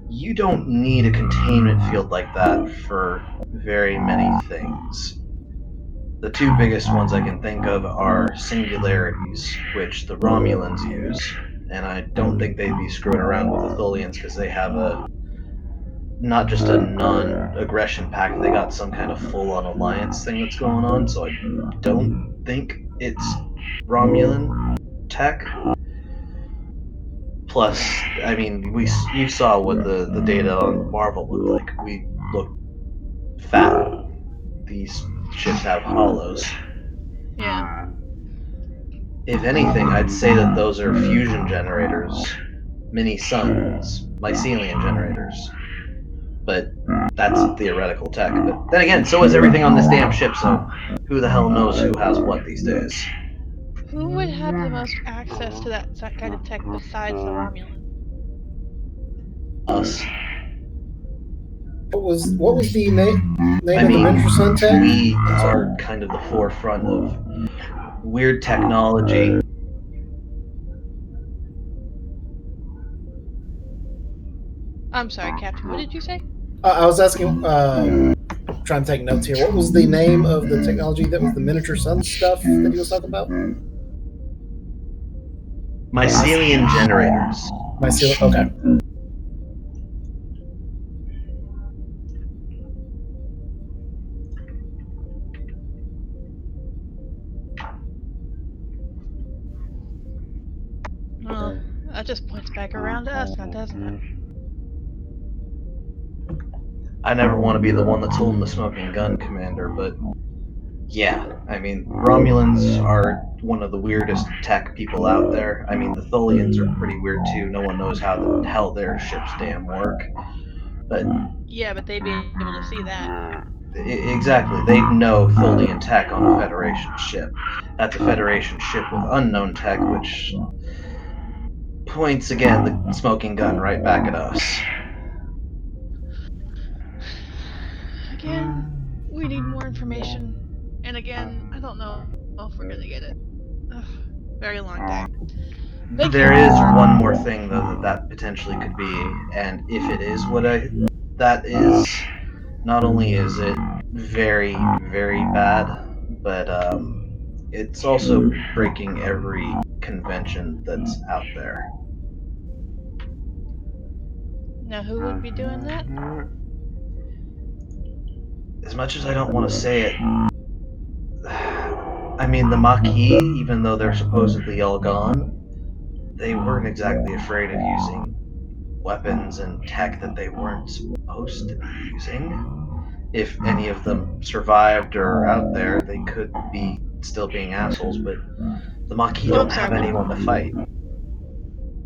you don't need a containment field like that for very many things. The two biggest ones I can think of are singularities, which the Romulans use, and I don't think they'd be screwing around with the Tholians because they have not just a non-aggression pact, they got some kind of full-on alliance thing that's going on, so I don't think it's Romulan tech. Plus, I mean, you saw what the data on Marvel looked like. We looked fat. These ships have hollows. Yeah. If anything, I'd say that those are fusion generators, mini suns, mycelium generators. But that's theoretical tech. But then again, so is everything on this damn ship, so who the hell knows who has what these days? Who would have the most access to that kind of tech besides the Romulan? Us. What was the name I of the mean, miniature sun tech? we are kind of the forefront of weird technology. I'm sorry, Captain. What did you say? I was asking, trying to take notes here. What was the name of the technology that was the miniature sun stuff that he was talking about? Mycelium generators. Mycelium. Okay. Well, that just points back around to us now, doesn't it? I never want to be the one that's holding the smoking gun, Commander, but yeah, I mean, Romulans are one of the weirdest tech people out there. I mean, the Tholians are pretty weird too. No one knows how the hell their ships damn work. But Yeah, but they'd be able to see that. exactly, they know Tholian tech on a Federation ship. That's a Federation ship with unknown tech, which points again the smoking gun right back at us. Again, we need more information. And again, I don't know if we're gonna get it. Ugh, very long day. Thank There you. is one more thing though that potentially could be, and if it is what that is, not only is it very very bad, but it's also breaking every convention that's out there. Now, who would be doing that? As much as I don't want to say it, I mean the Maquis, even though they're supposedly all gone, they weren't exactly afraid of using weapons and tech that they weren't supposed to be using. If any of them survived or are out there, they could be still being assholes, but the Maquis Oh, I'm don't sorry. have anyone to fight.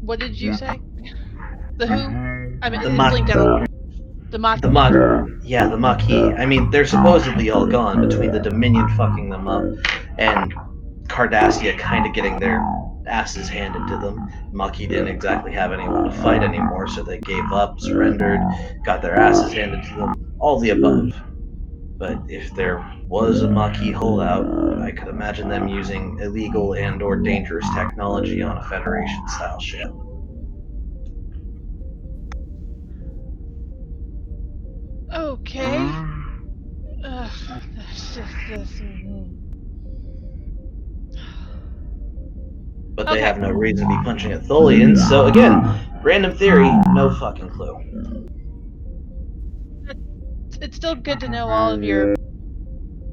What did you say? The who? I mean, The it blinked out. The the Maquis. I mean, they're supposedly all gone between the Dominion fucking them up and Cardassia kind of getting their asses handed to them. Maquis didn't exactly have anyone to fight anymore, so they gave up, surrendered, got their asses handed to them, all the above. But if there was a Maquis holdout, I could imagine them using illegal and or dangerous technology on a Federation-style ship. Okay. Ugh, that's just this. But they Okay. have no reason to be punching at Tholians, so again, random theory, no fucking clue. It's still good to know all of your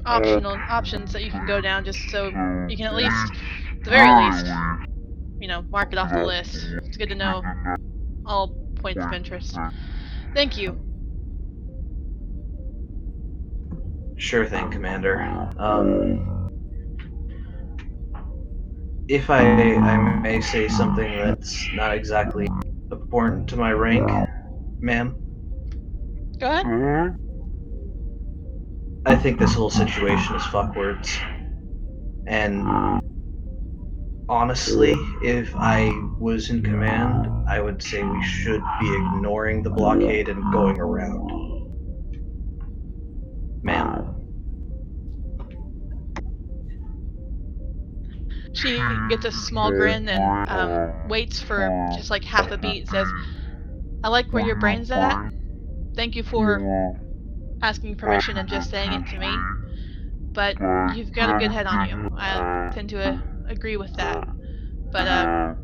options that you can go down, just so you can at least, at the very least, mark it off the list. It's good to know all points of interest. Thank you. Sure thing, Commander. If I may say something that's not exactly important to my rank, ma'am, Go ahead. I think this whole situation is fuckwords. And honestly, if I was in command, I would say we should be ignoring the blockade and going around. Ma'am. She gets a small grin and waits for just like half a beat. Says, "I like where your brain's at. Thank you for asking permission and just saying it to me. But you've got a good head on you. I tend to agree with that. But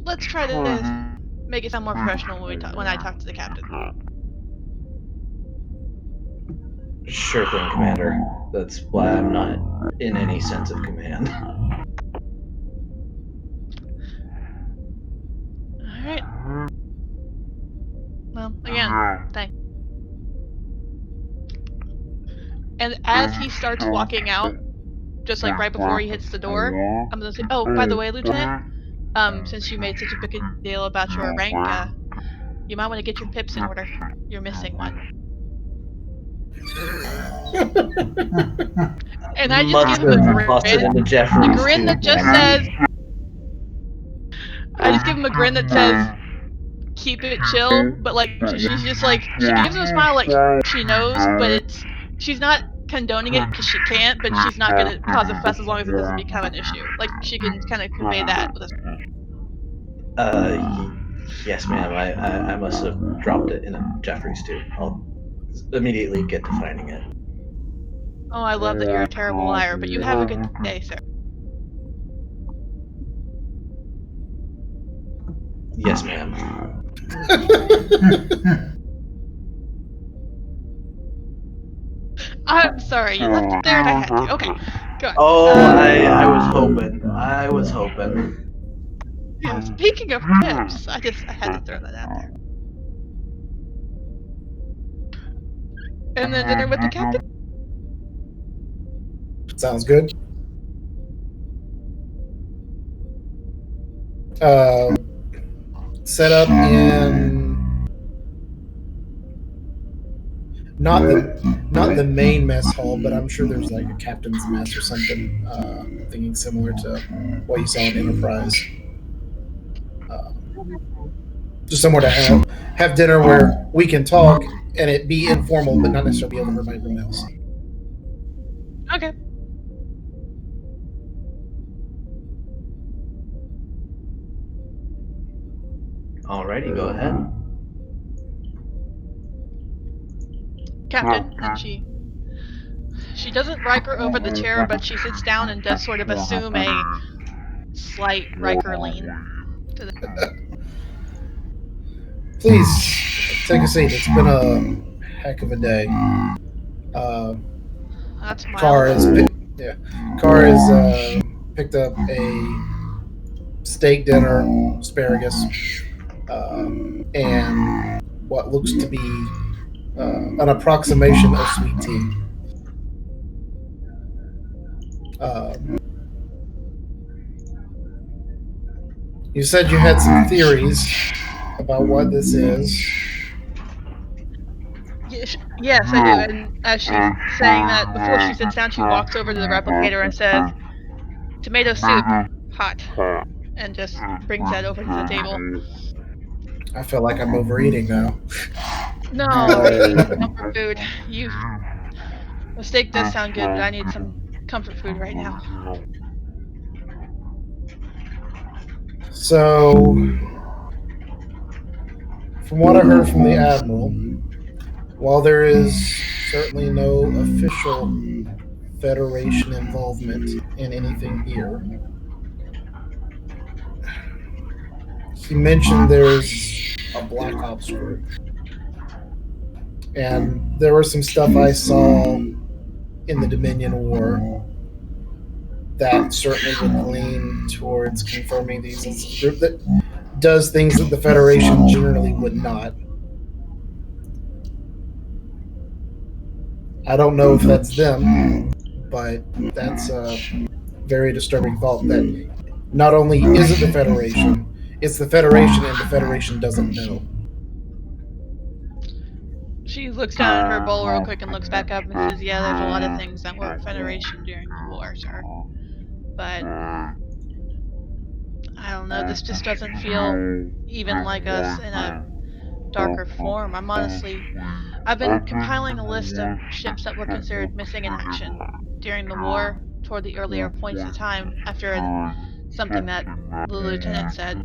let's try to make it sound more professional when I talk to the captain." Sure thing, Commander. That's why I'm not in any sense of command. And as he starts walking out, just like right before he hits the door, I'm gonna say, "Oh, by the way, Lieutenant, since you made such a big deal about your rank, you might want to get your pips in order. You're missing one." And I just give him a grin. Toss it into The Jeffrey's grin that just says, I just give him a grin that says, "Keep it chill," but like she's just like, she gives him a smile like she knows, but she's not condoning it because she can't, but she's not gonna cause a fuss as long as it doesn't become an issue. Like she can kind of convey that with a. Yes, ma'am. I must have dropped it in Jeffrey's too. I'll immediately get to finding it. Oh, I love that you're a terrible liar, but you have a good day, sir. Yes, ma'am. I'm sorry, you left it there and I had to. Okay, go on. Oh, I was hoping. I was hoping. Yeah, speaking of pips, I had to throw that out there. And then dinner with the captain. Sounds good. Set up in not the main mess hall, but I'm sure there's like a captain's mess or something, thinking similar to what you saw in Enterprise. Just somewhere to have dinner where we can talk and it be informal, but not necessarily be overheard by everyone else. Okay. Alrighty, go ahead. Captain, and she doesn't Riker over the chair, but she sits down and does sort of assume a slight Riker lean to the. Please take a seat. It's been a heck of a day. That's mild. Car has picked up a steak dinner, asparagus, and what looks to be an approximation of sweet tea. You said you had some theories about what this is. Yes, I do. And as she's saying that, before she sits down, she walks over to the replicator and says, "Tomato soup, hot," and just brings that over to the table. I feel like I'm overeating now. No, I need comfort food. The steak does sound good, but I need some comfort food right now. So, from what I heard from the Admiral, while there is certainly no official Federation involvement in anything here, he mentioned there's a Black Ops group. And there was some stuff I saw in the Dominion War that certainly would lean towards confirming these as a group that does things that the Federation generally would not. I don't know if that's them, but that's a very disturbing thought that not only is it the Federation, it's the Federation and the Federation doesn't know. She looks down at her bowl real quick and looks back up and says, "Yeah, there's a lot of things that weren't Federation during the war, sir. But I don't know, this just doesn't feel even like us in a darker form. I've been compiling a list of ships that were considered missing in action during the war toward the earlier points of time after something that the lieutenant said.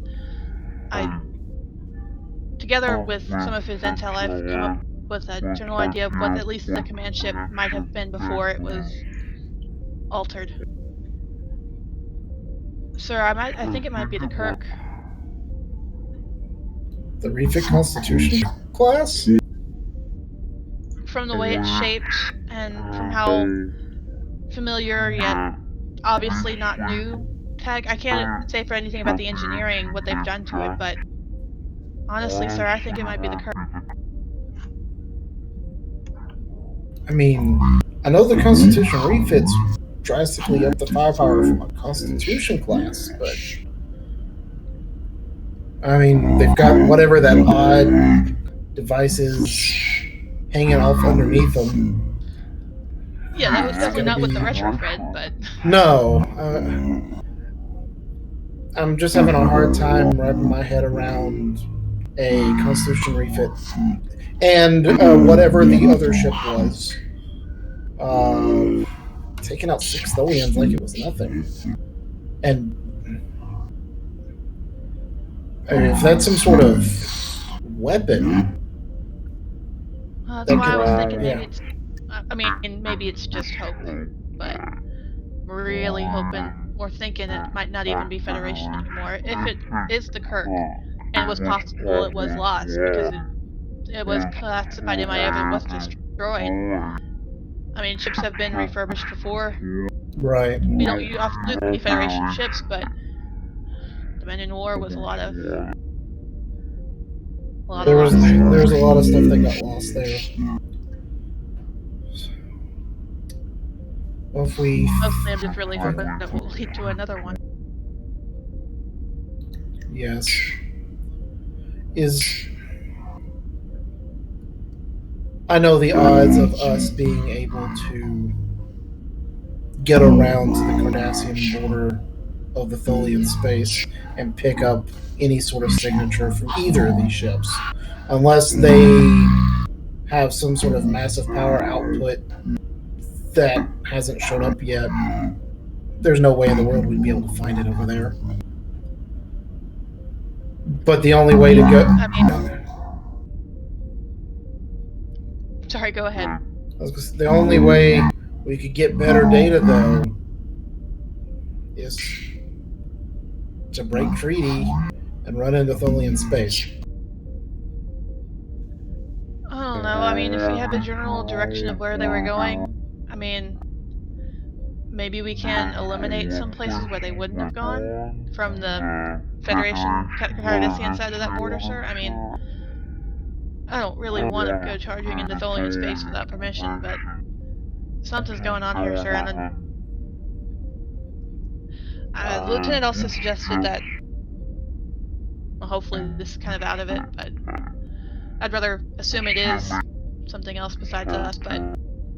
Together with some of his intel, I've come up with a general idea of what at least the command ship might have been before it was altered. Sir, I think it might be the Kirk. The Refit Constitution class? From the way it's shaped and from how familiar yet obviously not new tag. I can't say for anything about the engineering, what they've done to it, but honestly, sir, I think it might be the Kirk. I mean, I know the Constitution refits drastically up the firepower from a Constitution class, but I mean, they've got whatever that odd device is hanging off underneath them. Yeah, that was definitely not with the retrofit, but No, I'm just having a hard time wrapping my head around a Constitution refit and whatever the other ship was. Taking out 6 Tholians like it was nothing. And I mean, if that's some sort of weapon, that's that why I was could- thinking maybe yeah. it's. I mean, maybe it's just hope, but we're really hoping or thinking it might not even be Federation anymore. If it is the Kirk, and it was possible it was lost because it was classified MIF and was destroyed. I mean, ships have been refurbished before. Right. You often do see Federation ships, but Dominion War was a lot of There was loss. a lot of stuff that got lost there. Well, if we Mostly, I'm just really hoping that will lead to another one. yes is I know the odds of us being able to get around to the Cardassian border of the Tholian space and pick up any sort of signature from either of these ships, unless they have some sort of massive power output that hasn't shown up yet. There's no way in the world we'd be able to find it over there. But the only way to go. I mean, sorry, go ahead. The only way we could get better data, though, is to break treaty and run into Tholian space. I don't know. I mean, if we have a general direction of where they were going, I mean, maybe we can eliminate some places where they wouldn't have gone from the Federation Cardassian side of that border, sir. I mean, I don't really want to go charging into Tholian space without permission, but something's going on here, sir. And then the lieutenant also suggested that, well, hopefully this is kind of out of it, but I'd rather assume it is something else besides us, but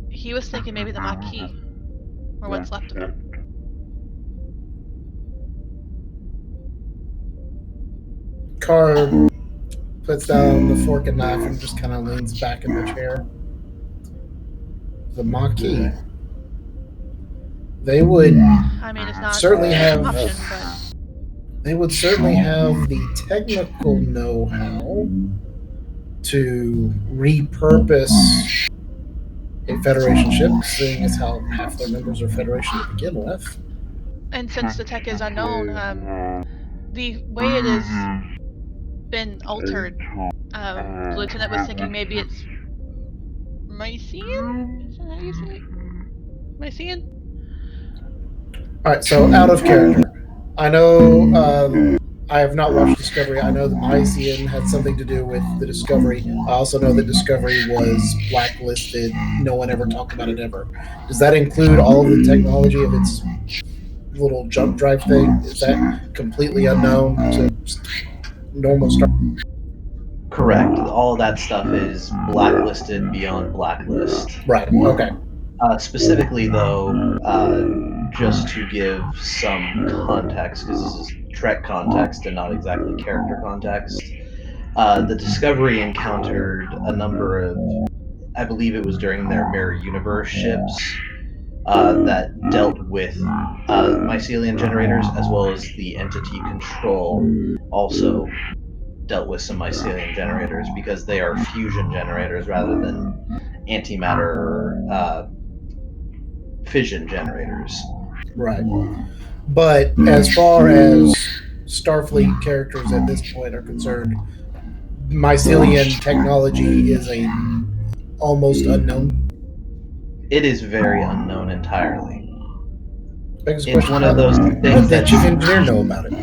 he was thinking maybe the Maquis, or what's left of him. Carr puts down the fork and knife and just kind of leans back in the chair. The Maquis. They would I mean, it's not certainly have. an option, but They would certainly have the technical know-how to repurpose a Federation ship, seeing as how half their members are Federation to begin with. and since the tech is unknown, the way it has been altered, the lieutenant was thinking maybe it's Mycian? Is that how you say it? Mycian? Alright, so out of character. I know I have not watched Discovery. I know the Mycian had something to do with the Discovery. I also know that Discovery was blacklisted. No one ever talked about it ever. Does that include all of the technology of its little jump drive thing? Is that completely unknown to normal Star? Correct. All of that stuff is blacklisted beyond blacklist. Right, okay. Specifically, though, just to give some context, because this is Trek context and not exactly character context, the Discovery encountered a number of, I believe it was during their Mirror Universe ships, that dealt with mycelium generators, as well as the Entity Control also dealt with some mycelium generators, because they are fusion generators rather than antimatter fission generators. Right. But as far as Starfleet characters at this point are concerned, mycelium technology is a almost unknown. It is very unknown entirely. Biggest It's question, one of those what things did that chief engineer know about it?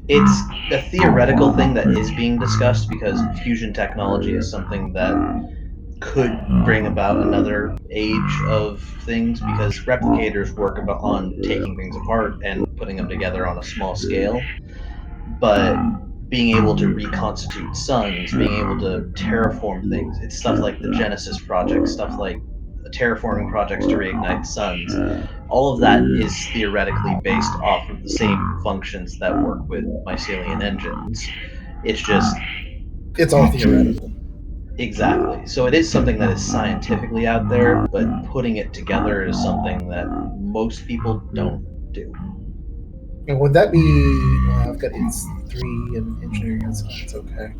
it's a theoretical thing that is being discussed, because fusion technology is something that could bring about another age of things, because replicators work on taking things apart and putting them together on a small scale. But being able to reconstitute suns, being able to terraform things, it's stuff like the Genesis project, stuff like terraforming projects to reignite suns. All of that is theoretically based off of the same functions that work with mycelium engines. It's just It's all theoretical. exactly. So it is something that is scientifically out there, but putting it together is something that most people don't do. And would that be? Well, I've got it's 3 in engineering and science. Okay.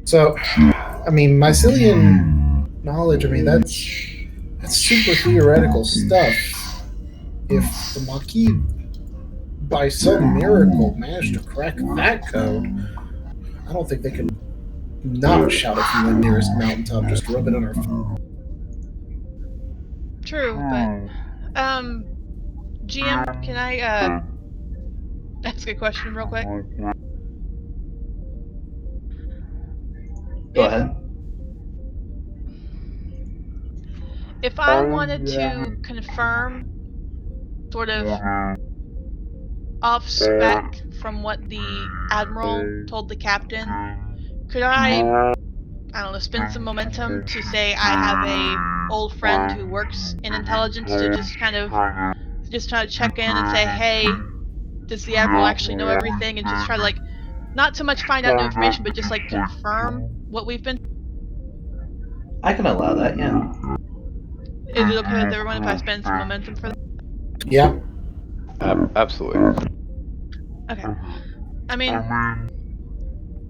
So, I mean, mycelium knowledge. I mean, that's super theoretical stuff. If the Maquis, by some miracle, managed to crack that code, I don't think they could not shout it from the nearest mountaintop, just rub it on our feet. True, but GM, can I ask a question real quick? Go ahead. If I wanted to confirm sort of off spec from what the Admiral told the Captain, could I don't know, spend some momentum to say I have a old friend who works in intelligence to just try to check in and say, hey, does the Admiral actually know everything? And just try to, like, not so much find out new information, but just, like, confirm what we've been. I can allow that, yeah. Is it okay with everyone if I spend some momentum for that? Yeah. Absolutely. Okay. I mean,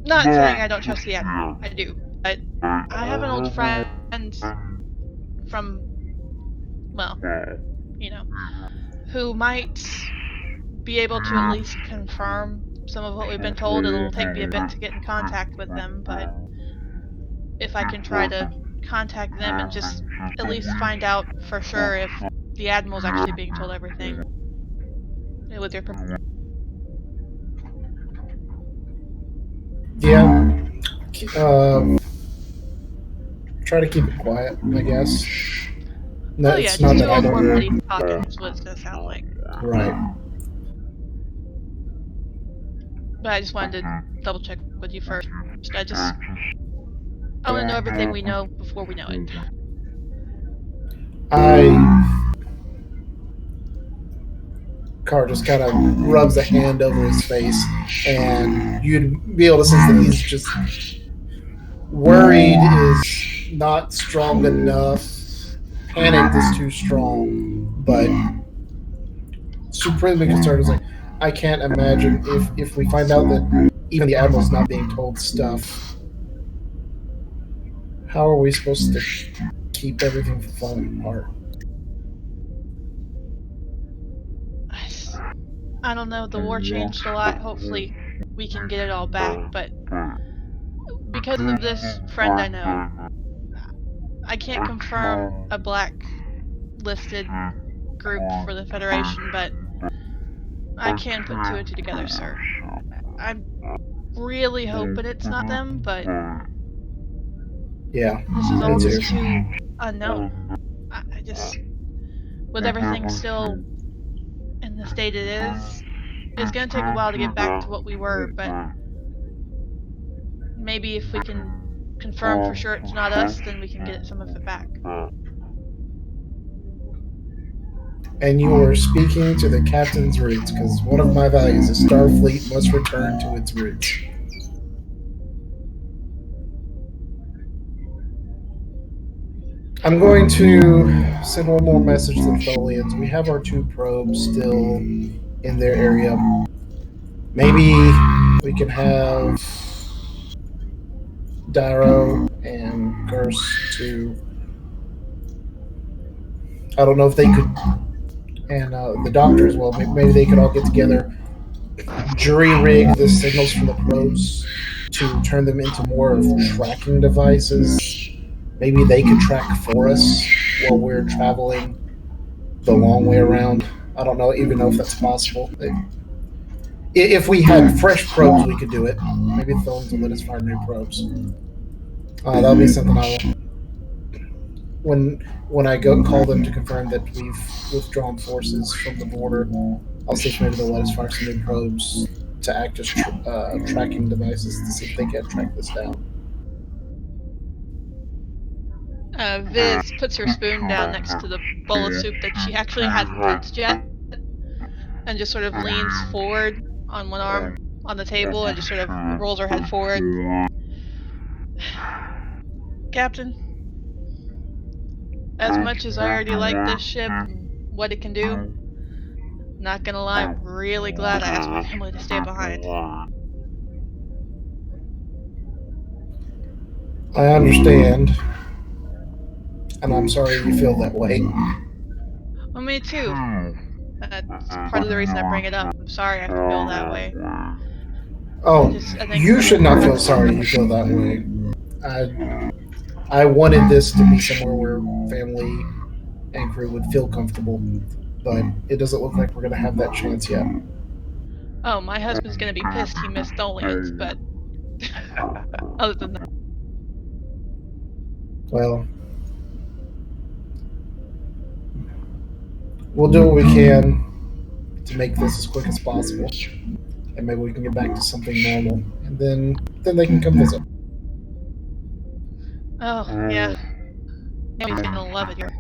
not saying I don't trust the Admiral. I do. But I have an old friend from, well, you know, who might be able to at least confirm some of what we've been told. It'll take me a bit to get in contact with them, but if I can try to contact them and just at least find out for sure if the Admiral's actually being told everything with their Yeah. Try to keep it quiet, I guess. No, oh yeah, it's just not two that I old don't. war buddies talking is what it's gonna sound like. Right. But I just wanted to double check with you first. I want to know everything we know before we know it. Carr just kind of rubs a hand over his face, and you'd be able to sense that he's just worried is not strong enough. Panicked is too strong, but supremely concerned is like, I can't imagine if we find out that even the Admiral's not being told stuff. How are we supposed to keep everything from falling apart? I don't know, the war changed a lot. Hopefully we can get it all back, but because of this friend I know, I can't confirm a black-listed group for the Federation, but I can put 2 and 2 together, sir. I'm really hoping it's not them, but Yeah, this is all just too unknown. I just, with everything still in the state it is, it's gonna take a while to get back to what we were, but maybe if we can confirm for sure it's not us, then we can get some of it back. And you are speaking to the captain's roots, because one of my values is Starfleet must return to its roots. I'm going to send one more message to the Tholians. We have our 2 probes still in their area. Maybe we can have Darrow and Curse to... I don't know if they could... And the doctor as well. Maybe they could all get together, jury-rig the signals from the probes to turn them into more of tracking devices. Maybe they could track for us while we're traveling the long way around. I don't even know if that's possible. If we had fresh probes, we could do it. Maybe the Tholians will let us fire new probes. That'll be something I will when I go call them to confirm that we've withdrawn forces from the border, I'll see if maybe they'll let us fire some new probes to act as tracking devices to see if they can track this down. Viz puts her spoon down next to the bowl of soup that she actually hasn't touched yet, and just sort of leans forward on one arm on the table and just sort of rolls her head forward. Captain, as much as I already like this ship and what it can do, not gonna lie, I'm really glad I asked my family to stay behind. I understand, and I'm sorry you feel that way. Well, me too. That's part of the reason I bring it up. I'm sorry I feel that way. Oh, I think you should not feel sorry you feel that way. I wanted this to be somewhere where family and crew would feel comfortable, but it doesn't look like we're going to have that chance yet. Oh, my husband's gonna be pissed he missed Tholians, but other than that. Well, we'll do what we can to make this as quick as possible, and maybe we can get back to something normal, and then they can come visit. Oh, yeah. He's gonna love it here.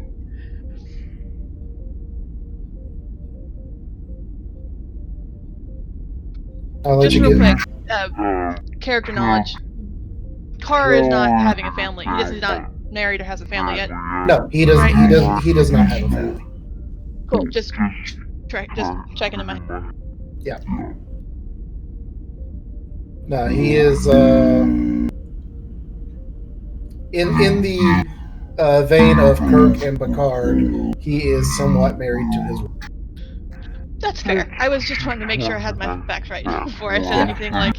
I'll let Just you real get. quick, character knowledge. Kara is not having a family. He's not married or has a family yet. No, he does. Right. He does not have a family. Cool. Just checking in my. Yeah. No, he is in the vein of Kirk and Picard. He is somewhat married to his. That's fair. I was just wanting to make sure I had my facts right before I said anything like.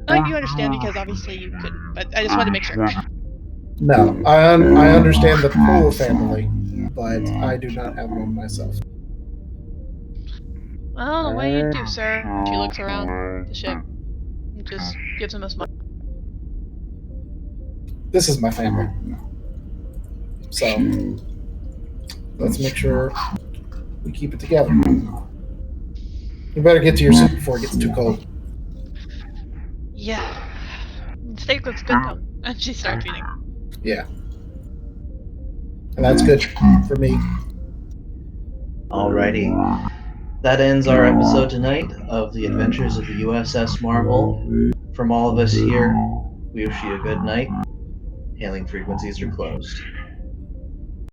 You understand because obviously you couldn't, but I just wanted to make sure. No, I understand the pool family, but I do not have one myself. Well, the way you do, sir. And she looks around the ship and just gives him a smile. This is my family. So, let's make sure we keep it together. You better get to your soup before it gets too cold. Yeah. Steak looks good though. And she starts eating. Yeah. And that's good for me. Alrighty. That ends our episode tonight of the adventures of the USS Marvel. From all of us here, we wish you a good night. Hailing frequencies are closed.